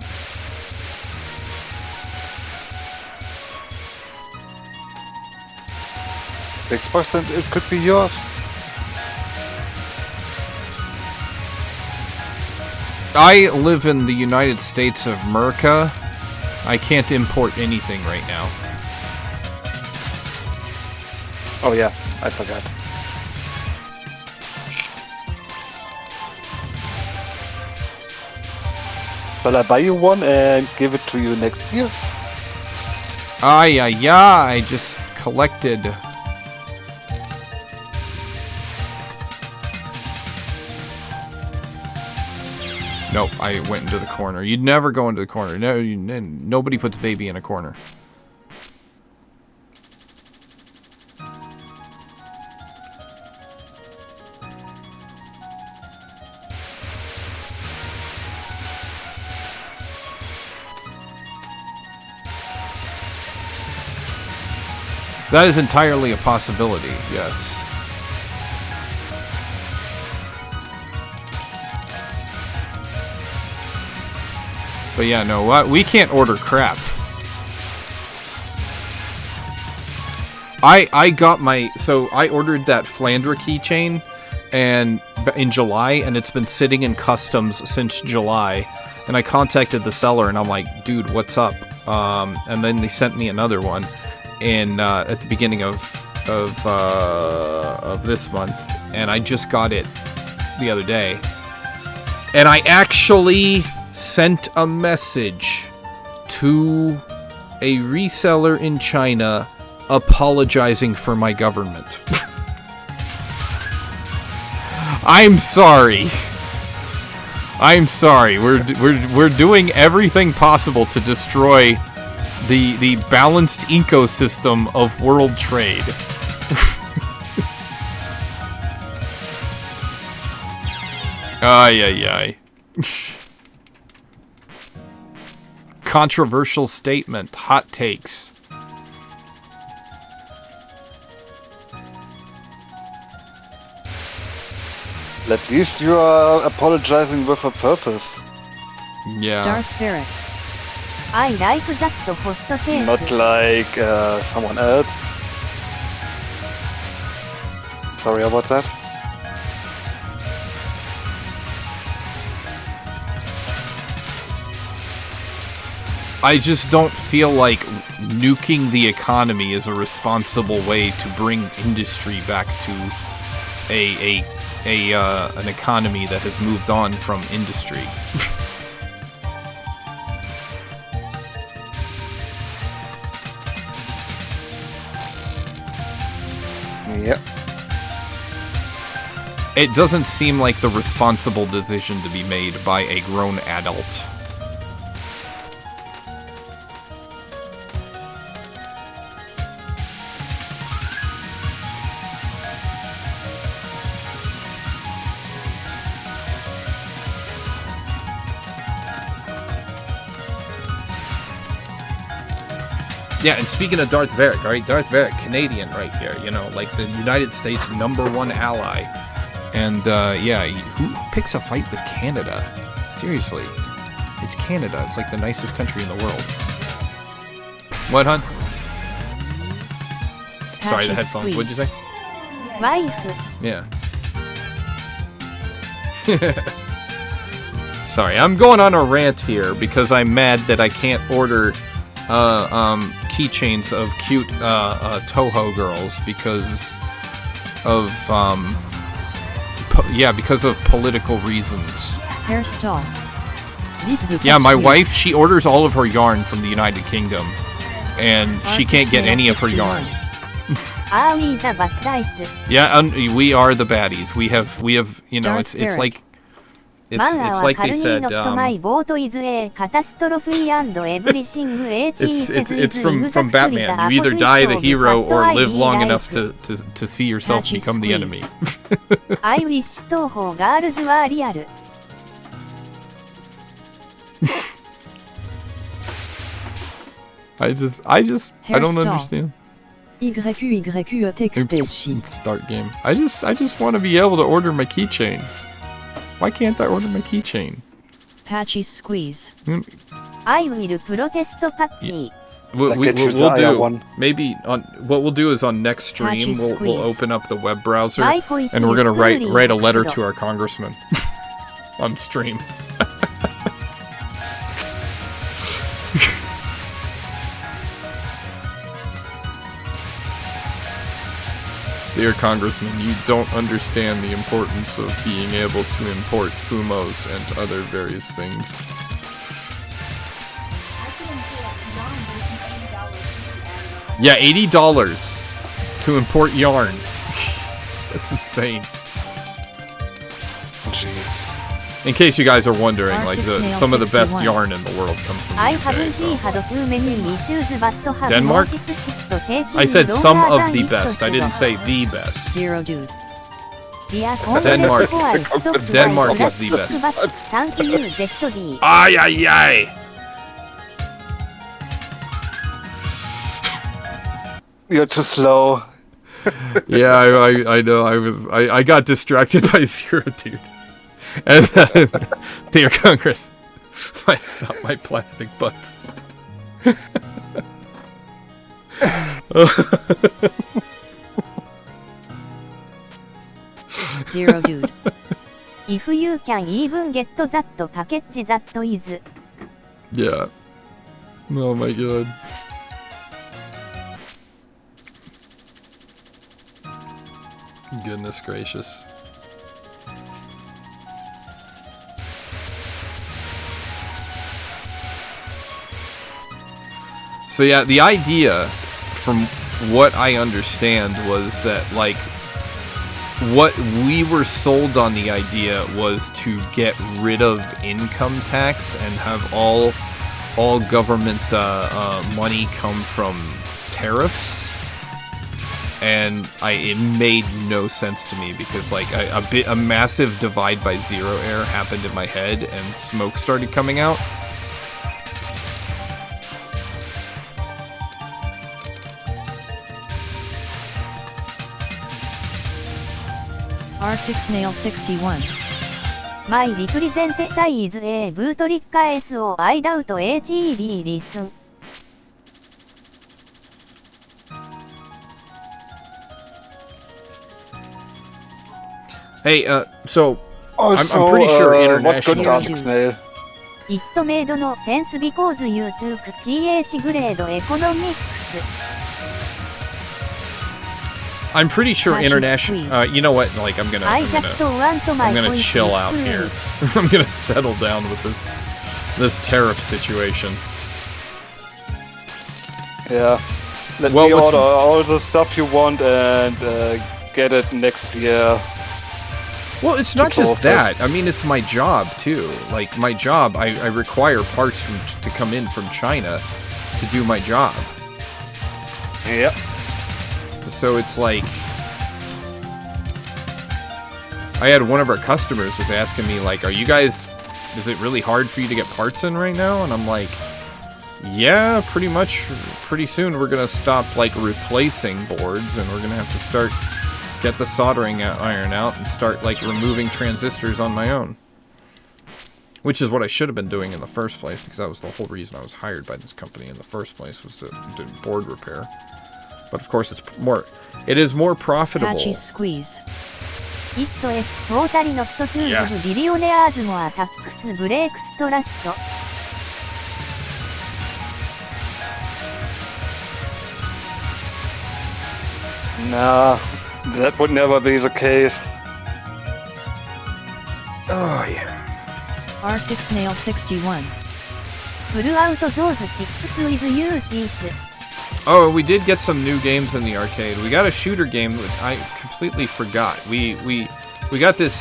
Xbox, and it could be yours. I live in the United States of America. I can't import anything right now. Oh yeah, I forgot. Shall I buy you one and give it to you next year? I just collected. Nope, I went into the corner. You'd never go into the corner. No, nobody puts baby in a corner. That is entirely a possibility, yes. But yeah, no, we can't order crap. I got my, so I ordered that Flandre keychain and in July, and it's been sitting in customs since July. And I contacted the seller, and I'm like, dude, what's up? And then they sent me another one in at the beginning of this month, and I just got it the other day. And I actually sent a message to a reseller in China apologizing for my government. I'm sorry. I'm sorry. We're doing everything possible to destroy the balanced ecosystem of world trade. Ay, ay, ay. Controversial statement. Hot takes. At least you are apologizing with a purpose. Yeah. Darth Varric. I like that hot take. Not like someone else. Sorry about that. I just don't feel like nuking the economy is a responsible way to bring industry back to an economy that has moved on from industry. Yep. It doesn't seem like the responsible decision to be made by a grown adult. Yeah, and speaking of Darth Varric, right? Darth Varric, Canadian right here, you know, like the United States' #1 ally. And, yeah, who picks a fight with Canada? Seriously. It's Canada. It's like the nicest country in the world. What, hon? Sorry, the headphones. What'd you say? Wife. Yeah. Sorry, I'm going on a rant here because I'm mad that I can't order keychains of cute Toho girls because of because of political reasons. Hairstyle. Yeah, my wife, she orders all of her yarn from the United Kingdom, and she can't get any of her yarn. Are we the bad guys? Yeah, we are the baddies. We have, you know, it's like. It's like they said. It's from Batman. You either die the hero or live long enough to see yourself become the enemy. I wish Toho girls were real. I don't understand. It's start game. I just want to be able to order my keychain. Why can't I order my keychain? Patchy squeeze. I will protest Patchy. We'll do maybe on what we'll do is on next stream we'll open up the web browser and we're gonna write a letter to our congressman on stream. Dear Congressman, you don't understand the importance of being able to import Fumos and other various things. Yeah, $80 to import yarn. That's insane. Jeez. In case you guys are wondering, like Arctic Snail some of the best 61. yarn in the world comes from the I UK. haven't So. had too many issues but have Denmark? noticed shit taking I said some longer of than the it best. I didn't should. say the best. Zero dude. Denmark. Denmark Denmark is the best. Thank you, ZD. Ay ay ay! You're too slow. Yeah, I know. I got distracted by Zero Dude, and then dear Congress, I stopped my plastic butts. Zero dude. If you can even get that package that is. Yeah. Oh my god. Goodness gracious. So yeah, the idea, from what I understand, was that, like, what we were sold on the idea was to get rid of income tax and have all government money come from tariffs. And it made no sense to me because, like, a massive divide by zero error happened in my head and smoke started coming out. Arctic Snail 61. My represented is a Bootrick SO I doubt HEB listen. Hey, so Also, I'm pretty sure what good international. Arctic Snail? It made no sense because you took TH grade economics. I'm pretty sure Patchy international. squeeze. You know what? Like, I'm gonna Want my I'm gonna point chill is out cool. here. I'm gonna settle down with this tariff situation. Yeah. Let Well, me what's- order all the stuff you want and get it next year. Well, it's not Control just that. I mean, it's my job too. Like, my job, I require parts to come in from China to do my job. Yep. So it's like, I had one of our customers was asking me, like, is it really hard for you to get parts in right now? And I'm like, yeah, pretty much. Pretty soon we're gonna stop, like, replacing boards, and we're gonna have to get the soldering iron out and start, like, removing transistors on my own. Which is what I should have been doing in the first place, because that was the whole reason I was hired by this company in the first place, was to do board repair. But of course, it is more profitable. Patchy squeeze. It is totally not to do Yes. with billionaires more tax breaks trust. Nah, that would never be the case. Oh yeah. Arctic Snail 61. Pull out those chips with your teeth. Oh, we did get some new games in the arcade. We got a shooter game that I completely forgot. We got this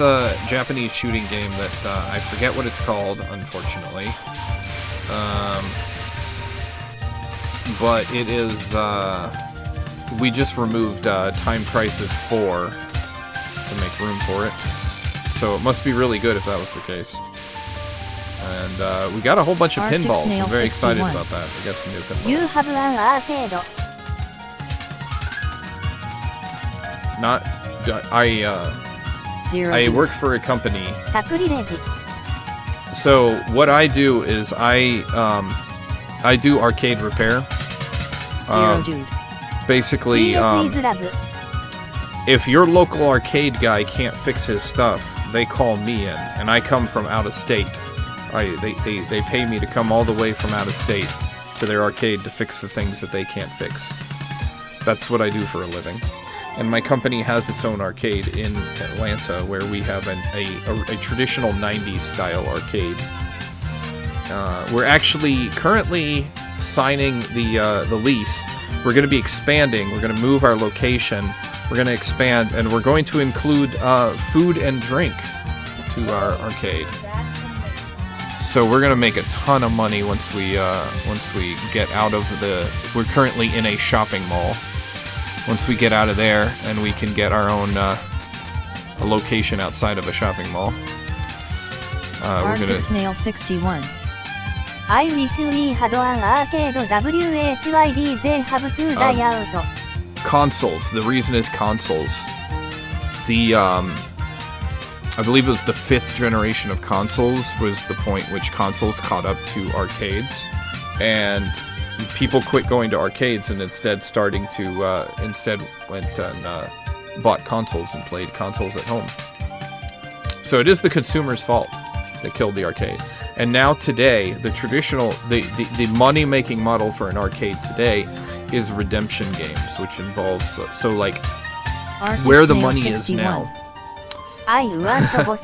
Japanese shooting game that I forget what it's called, unfortunately. But it is. We just removed Time Crisis 4 to make room for it. So it must be really good if that was the case. And we got a whole bunch of Arctic pinballs. Snail I'm very excited 61. about that. We got some new pinballs. You have an arcade. Not. Zero I dude. work for a company. Sacrilegious. So what I do is I do arcade repair. Zero dude. Basically, Please love. if your local arcade guy can't fix his stuff, they call me in, and I come from out of state. They pay me to come all the way from out of state to their arcade to fix the things that they can't fix. That's what I do for a living. And my company has its own arcade in Atlanta, where we have a traditional 90s style arcade. We're actually currently signing the lease. We're going to be expanding. We're going to move our location. We're going to expand, and we're going to include food and drink to our arcade. So we're gonna make a ton of money once we get out of the. We're currently in a shopping mall. Once we get out of there, and we can get our own a location outside of a shopping mall. We're Arctic gonna. Snail 61. I wish we had an arcade WHYD they have to die out. Consoles. The reason is consoles. The I believe it was the 5th generation of consoles was the point which consoles caught up to arcades, and people quit going to arcades and instead went and bought consoles and played consoles at home. So it is the consumer's fault that killed the arcade. And now today, the traditional, the money-making model for an arcade today is redemption games, which involves, so like, Arctic where the Snail money 61. is now. I want boss.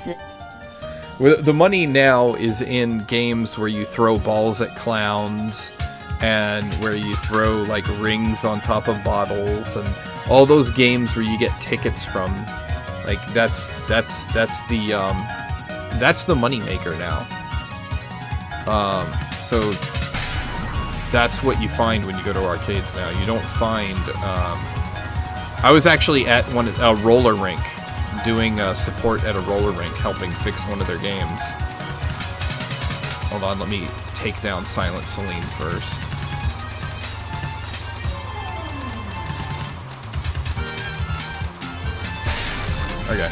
The money now is in games where you throw balls at clowns, and where you throw, like, rings on top of bottles, and all those games where you get tickets from. Like, that's the moneymaker now. So that's what you find when you go to arcades now. You don't find. I was actually at a roller rink, doing support at a roller rink, helping fix one of their games. Hold on, let me take down Silent Celine first. Okay.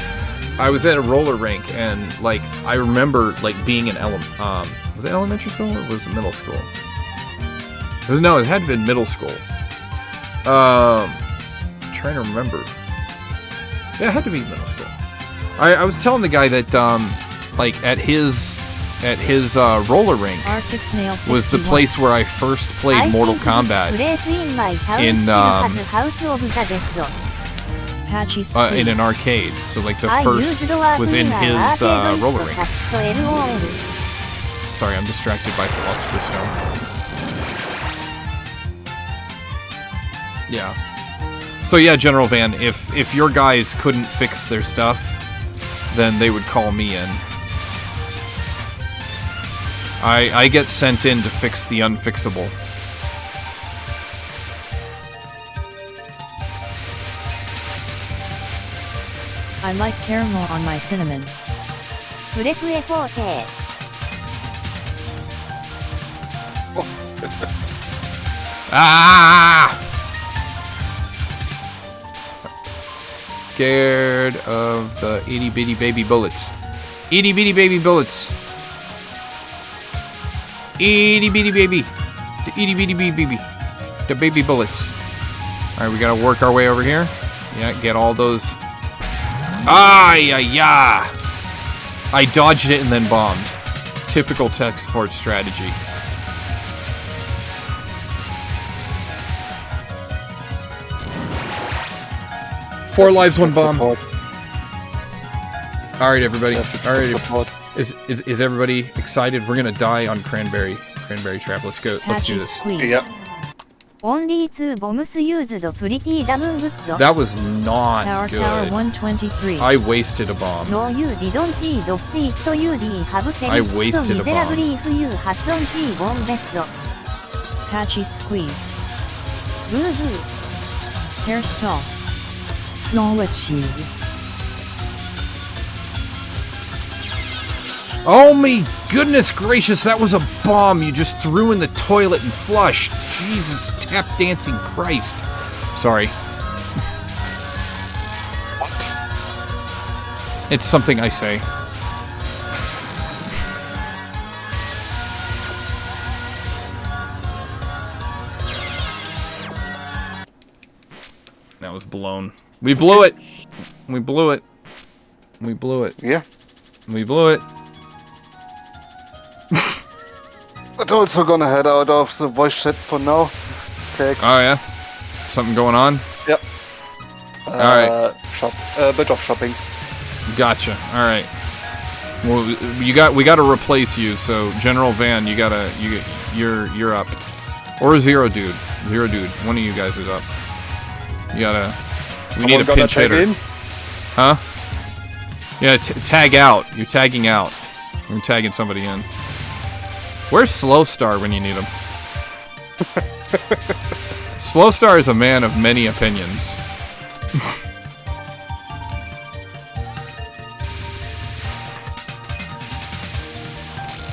I was at a roller rink, and, like, I remember, like, being in was it elementary school, or was it middle school? No, it had to have been middle school. I'm trying to remember. Yeah, it had to be middle school. I was telling the guy that, like, at his roller rink Arctic Snail 61. was the place where I first played Mortal Kombat Patchy in an arcade. So, like, the first was in his roller rink. Sorry, I'm distracted by Philosopher's Stone. Yeah. So yeah, General Van, if your guys couldn't fix their stuff, then they would call me in. I get sent in to fix the unfixable. I like caramel on my cinnamon. Ah! Scared of the itty bitty baby bullets. Itty bitty baby bullets. Itty bitty baby. The itty bitty baby. The baby bullets. Alright, we gotta work our way over here. Yeah, get all those. Ah, yeah. I dodged it and then bombed. Typical tech support strategy. Four lives, one bomb. All right, everybody. All right, is everybody excited? We're gonna die on cranberry trap. Let's go. Let's do this. Yep. Only 2 bombs used pretty damn good. That was not Tower good. 123. I wasted a bomb. No, you didn't dodge it. You have I wasted a bomb. miserably if you had don't bomb best. Patchy Squeeze. Boo boo. Hairstall. Oh my goodness gracious, that was a bomb you just threw in the toilet and flushed. Jesus, tap dancing Christ. Sorry. What? It's something I say. That was blown. We blew it. We blew it. We blew it. Yeah. We blew it. But also gonna head out of the voice chat for now. Thanks. Oh yeah? Something going on? Yep. Alright. A bit of shopping. Gotcha. Alright. Well, we gotta replace you, so General Van, you're up. Or Zero Dude. Zero Dude. One of you guys is up. We need a pinch hitter. In? Huh? Yeah, tag out. You're tagging out. You're tagging somebody in. Where's Slow Star when you need him? Slow Star is a man of many opinions.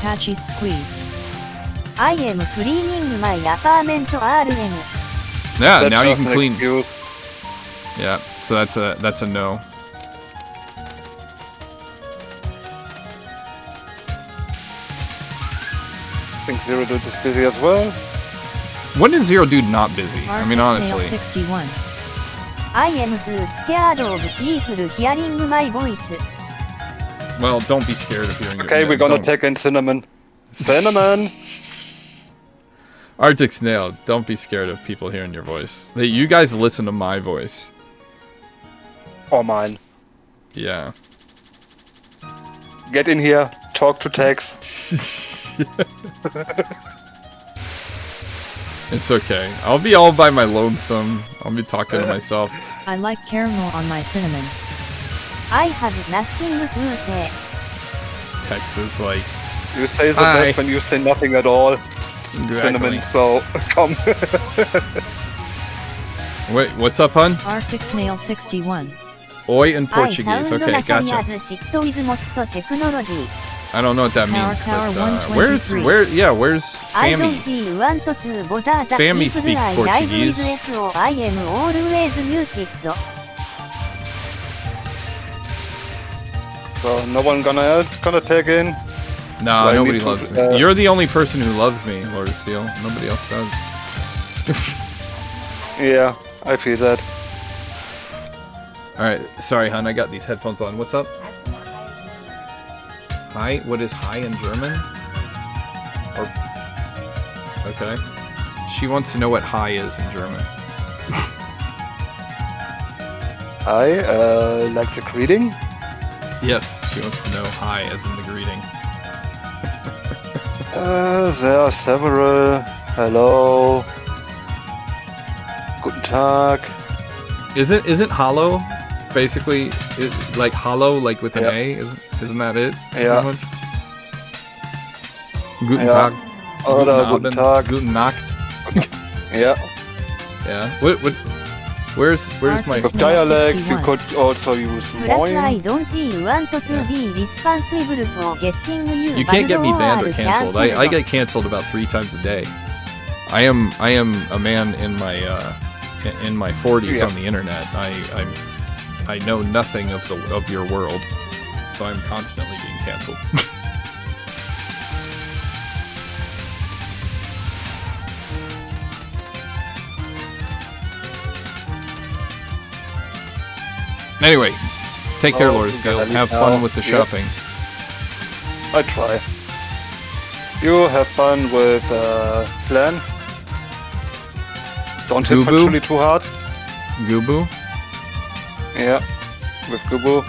Patchy's squeeze. I am cleaning my apartment RM. Yeah, That's now you just can an clean. excuse. Yeah, so that's a no. I think Zero Dude is busy as well. When is Zero Dude not busy? I mean, Arctic Snail honestly. 61. I am too scared of people hearing my voice. Well, don't be scared of hearing. Okay, we're gonna take in Cinnamon. Cinnamon! Arctic Snail. Don't be scared of people hearing your voice. Hey, you guys listen to my voice. Or mine. Yeah. Get in here, talk to Tex. It's okay. I'll be all by my lonesome. I'll be talking to myself. I like caramel on my cinnamon. I have nothing to say. Tex is like, You say the Hi. best when you say nothing at all. exactly. Cinnamon, so come. Wait, what's up, hun? Arctic Snail 61. Oi in アイ Portuguese. サウンド Okay, 中に gotcha. あるシットウィズモストテクノロジー。 I don't know what that means, Tower but where's 123. where's I Fammy? don't want to bother the Fammy people speaks I live with Portuguese. FO. I am always muted. So no one else gonna take in. No, Well, I nobody need to, loves me. You're the only person who loves me, Lord of Steel. Nobody else does. Yeah, I feel that. Alright, sorry, hun. I got these headphones on. What's up? Hi? What is hi in German? Or... Okay. She wants to know what hi is in German. I like the greeting. Yes, she wants to know hi as in the greeting. There are several. Hello. Guten Tag. Isn't hollow basically like hollow like with an Yep. A? Isn't that it? Yeah. pretty much? Guten Yeah. Tag. Oder guten Abend. Tag. Guten Nacht. Yeah. Yeah. What where's my With Arctic dialects, you 61. could also use Plus, I moin. don't want to be responsible for getting you You can't get me banned or banned canceled. I get canceled about 3 times a day. I am a man in my 40s Yeah. on the internet. I know nothing of your world, so I'm constantly being canceled. Anyway, take care, Oh, Lord of you Steel. gotta leave Have fun now. with the Yep. shopping. I try. You have fun with Plan. Don't hit Gubu? Patchouli too hard. Gubu? Yeah, with Gubu.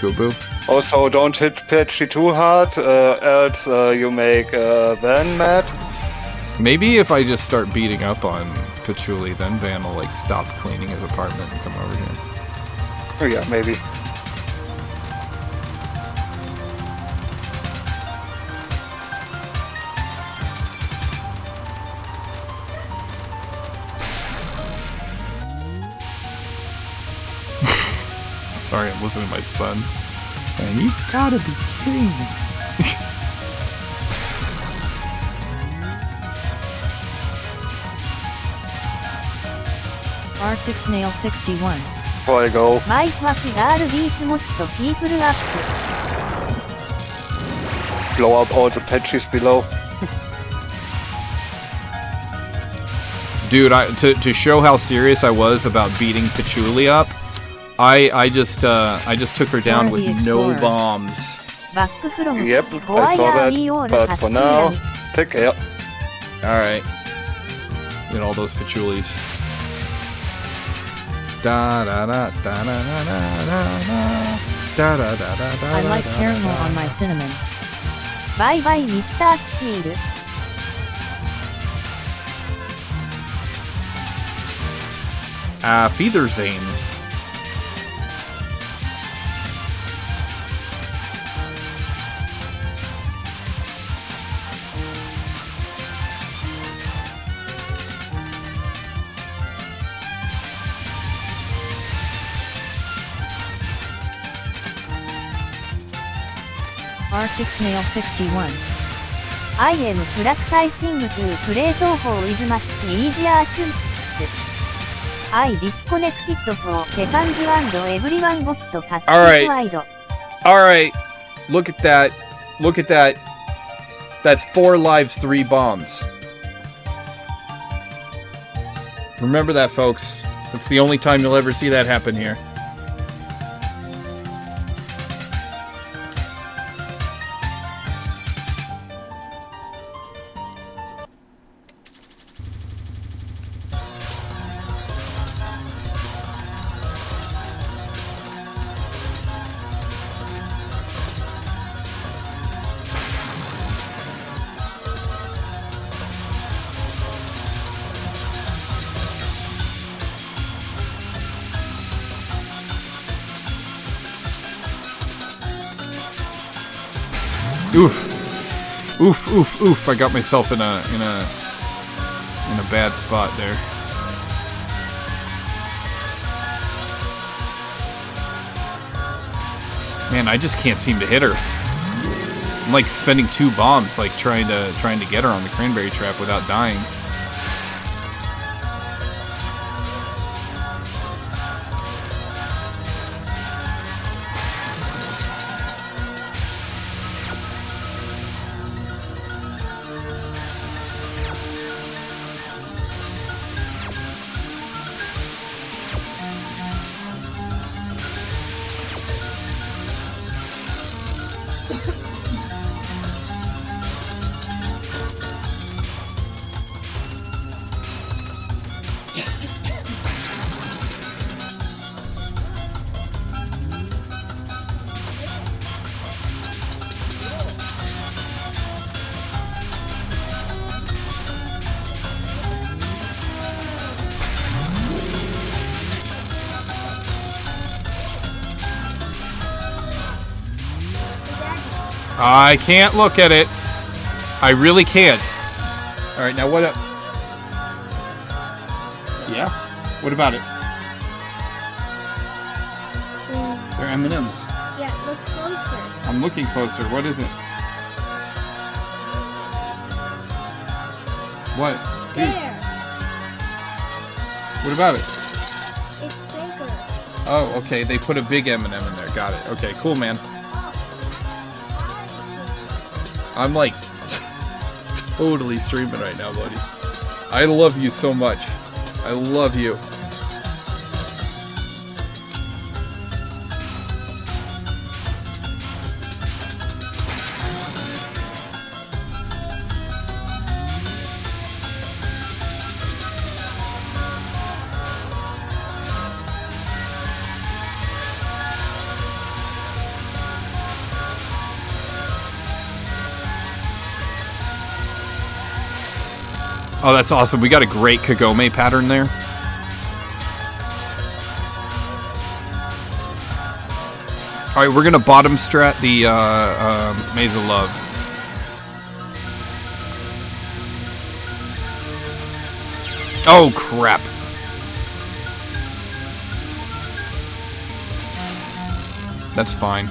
Gubu? Also, don't hit Patchy too hard, else you make Van mad. Maybe if I just start beating up on Patchouli, then Van will like stop cleaning his apartment and come over here. Oh yeah, maybe. Sorry, I'm listening to my son. Man, you gotta be kidding me. Arctic Snail 61. Before I go, My fuck girl beats most people up. blow up all the patches below. Dude, to show how serious I was about beating Patchouli up, I just took her down Sorry, with the no Explorer. bombs. Back from Yep, I saw that. But for now, take care. Alright. Get all those Patchoulis. Da da da da da da da da da da da da. I like caramel on my cinnamon. Bye bye, Mr. Steel. Wiedersehen. Arctic Snail 61. I am practicing to play Toho with much easier shoots. I disconnected for seconds and everyone got touched wide. Alright. Look at that. Look at that. That's 4 lives, 3 bombs. Remember that, folks. That's the only time you'll ever see that happen here. Oof. Oof, oof, oof. I got myself in a bad spot there. Man, I just can't seem to hit her. I'm like spending 2 bombs like trying to get her on the cranberry trap without dying. I can't look at it. I really can't. Alright, now what up? Yeah? What about it? They're M&Ms. Yeah, look closer. I'm looking closer. What is it? What? Dude, There. what about it? It's bigger. Oh, okay. They put a big M&M in there. Got it. Okay, cool, man. I'm like totally streaming right now, buddy. I love you so much. I love you. Oh, that's awesome. We got a great Kagome pattern there. Alright, we're gonna bottom strat the Maze of Love. Oh, crap. That's fine.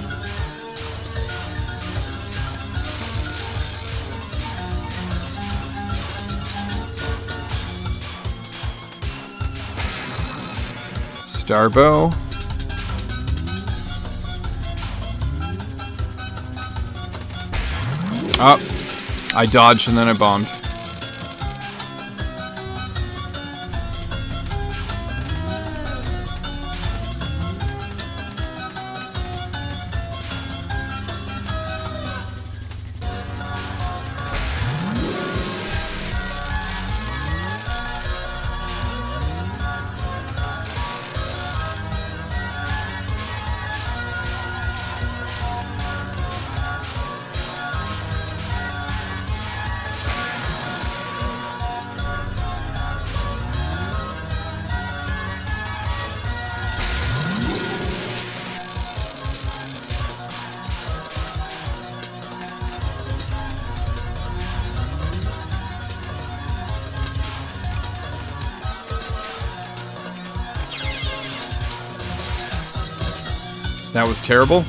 Starbow. Oh, I dodged and then I bombed. That was terrible.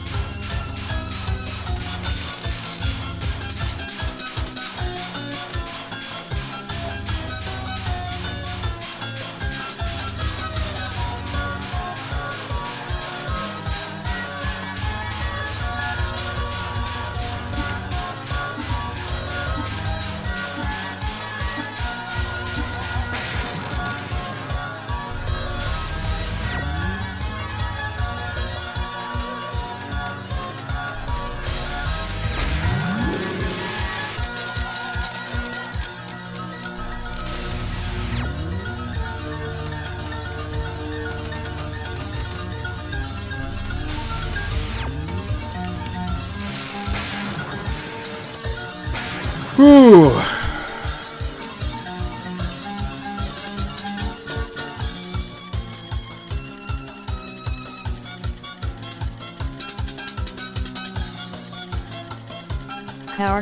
Whew.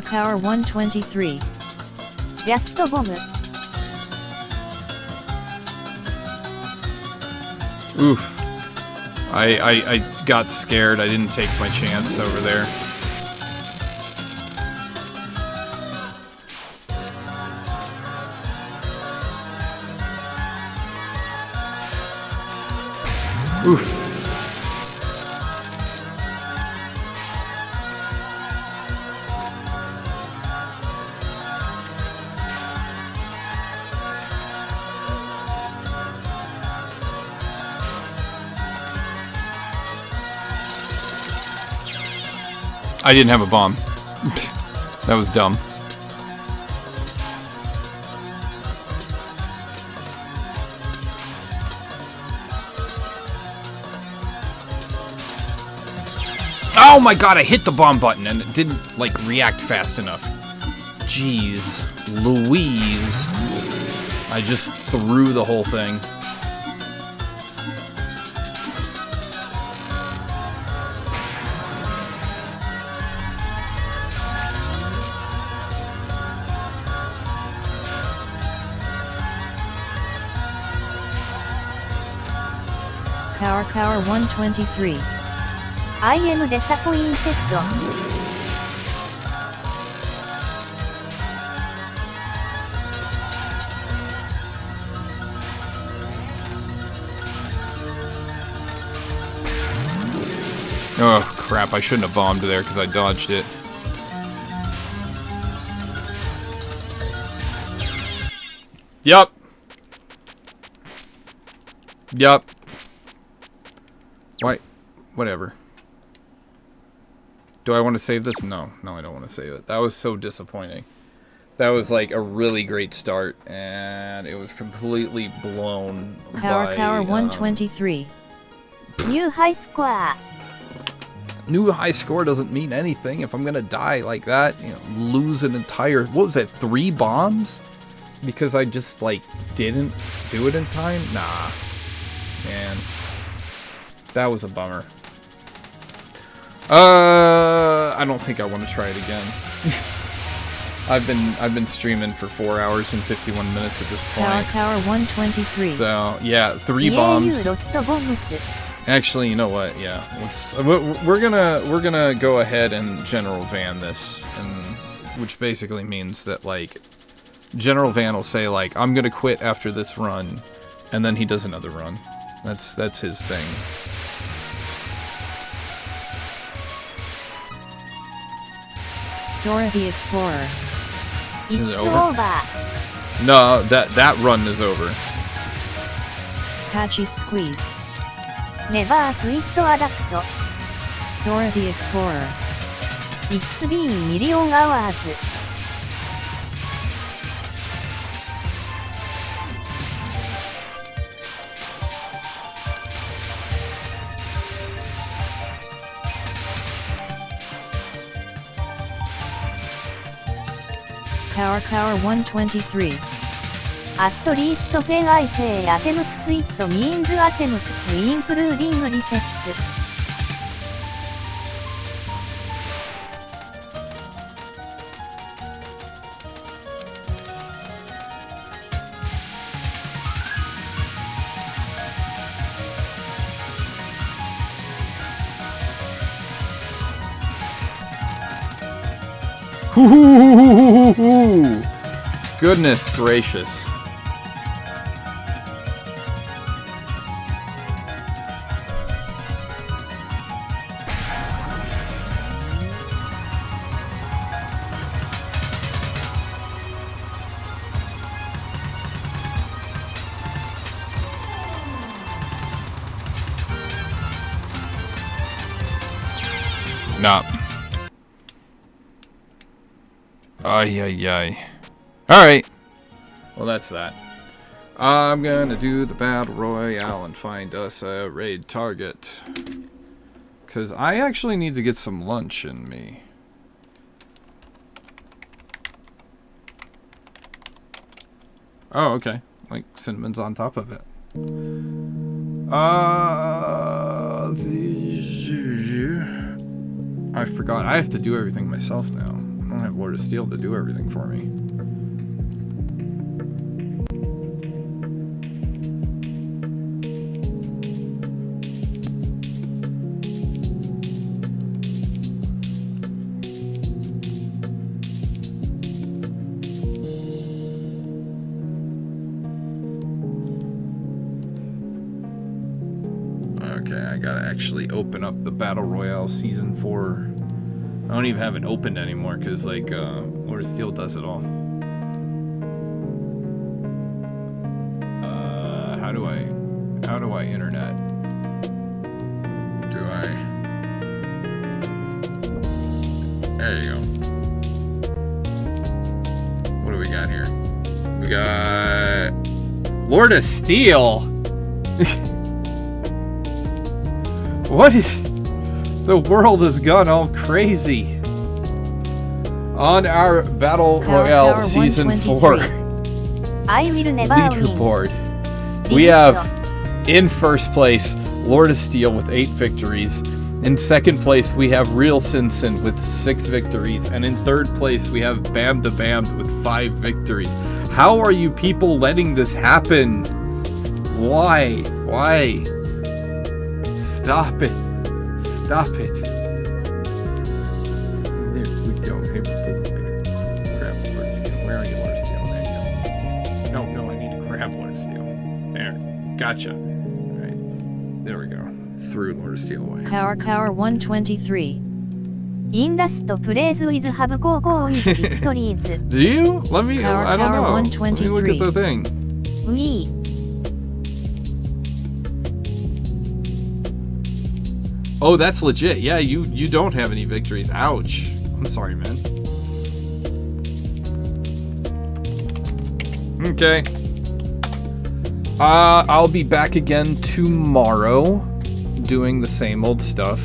Cower 123. Just bomb. Oof. I got scared. I didn't take my chance over there. Oof. I didn't have a bomb. That was dumb. Oh my god, I hit the bomb button and it didn't, like, react fast enough. Jeez Louise. I just threw the whole thing. Cower 123. I am disappointed. Oh crap, I shouldn't have bombed there because I dodged it. Yup. Yup. Why? Whatever. Do I want to save this? No. No, I don't want to save it. That was so disappointing. That was like a really great start, and it was completely blown by... Cower 123. New high score. New high score doesn't mean anything if I'm gonna die like that. You know, lose an entire... What was that, 3 bombs? Because I just, like, didn't do it in time? Nah. Man. That was a bummer. I don't think I want to try it again. I've been streaming for 4 hours and 51 minutes at this point. Cower 123. So yeah, 3 bombs. Actually, you know what? Yeah, we're gonna go ahead and General Van this, and which basically means that like General Van will say like I'm gonna quit after this run, and then he does another run. That's his thing. Zora the Explorer. Is it over? No, that run is over. Patchy's Squeeze. Never quit adapt. Zora the Explorer. It's been million hours. Cower 123. At least when I say attempt it means attempt including resets. Goodness gracious. Nah. Ay, ay, ay. Alright. Well, that's that. I'm gonna do the Battle Royale and find us a raid target. Because I actually need to get some lunch in me. Oh, okay. Like cinnamon's on top of it. I forgot. I have to do everything myself now. I don't have Lord of Steel to do everything for me. Actually open up the Battle Royale Season 4. I don't even have it opened anymore because like Lord of Steel does it all. How do I internet? There you go. What do we got here? We got Lord of Steel. What is... The world has gone all crazy. On our Battle Royale Season 4 I will never win. leaderboard, we have in first place Lord of Steel with 8 victories. In second place, we have Real Sinson with 6 victories. And in third place, we have Bam the Bammed with 5 victories. How are you people letting this happen? Why? Why? Stop it. Stop it. There we go. Hey, we're gonna grab Lord of Steel. Where are you, Lord of Steel? There you go. No, I need to grab Lord of Steel. There. Gotcha. Alright. There we go. Threw Lord of Steel away. Cower 123. インダストプレイズウィズハブ高校ウィズビクトリーズ。Do you? Let me, Cower I don't know. Let me look at 123. the thing. We. Oh, that's legit. Yeah, you don't have any victories. Ouch. I'm sorry, man. Okay. I'll be back again tomorrow doing the same old stuff.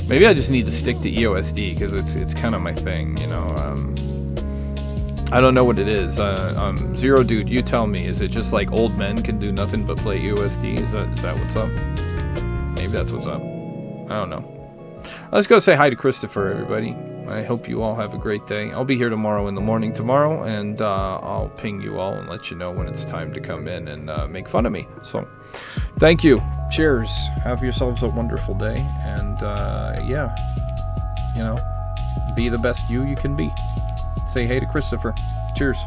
Maybe I just need to stick to EOSD because it's kind of my thing, you know. I don't know what it is. Zero Dude, you tell me. Is it just like old men can do nothing but play EOSD? Is that what's up? Maybe that's what's up. I don't know. Let's go say hi to Christopher, everybody. I hope you all have a great day. I'll be here tomorrow in the morning tomorrow, and I'll ping you all and let you know when it's time to come in and make fun of me. So, thank you. Cheers. Have yourselves a wonderful day, and yeah, you know, be the best you can be. Say hey to Christopher. Cheers.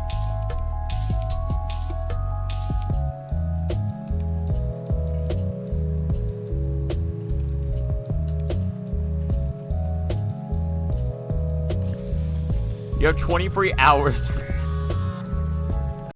You have 23 hours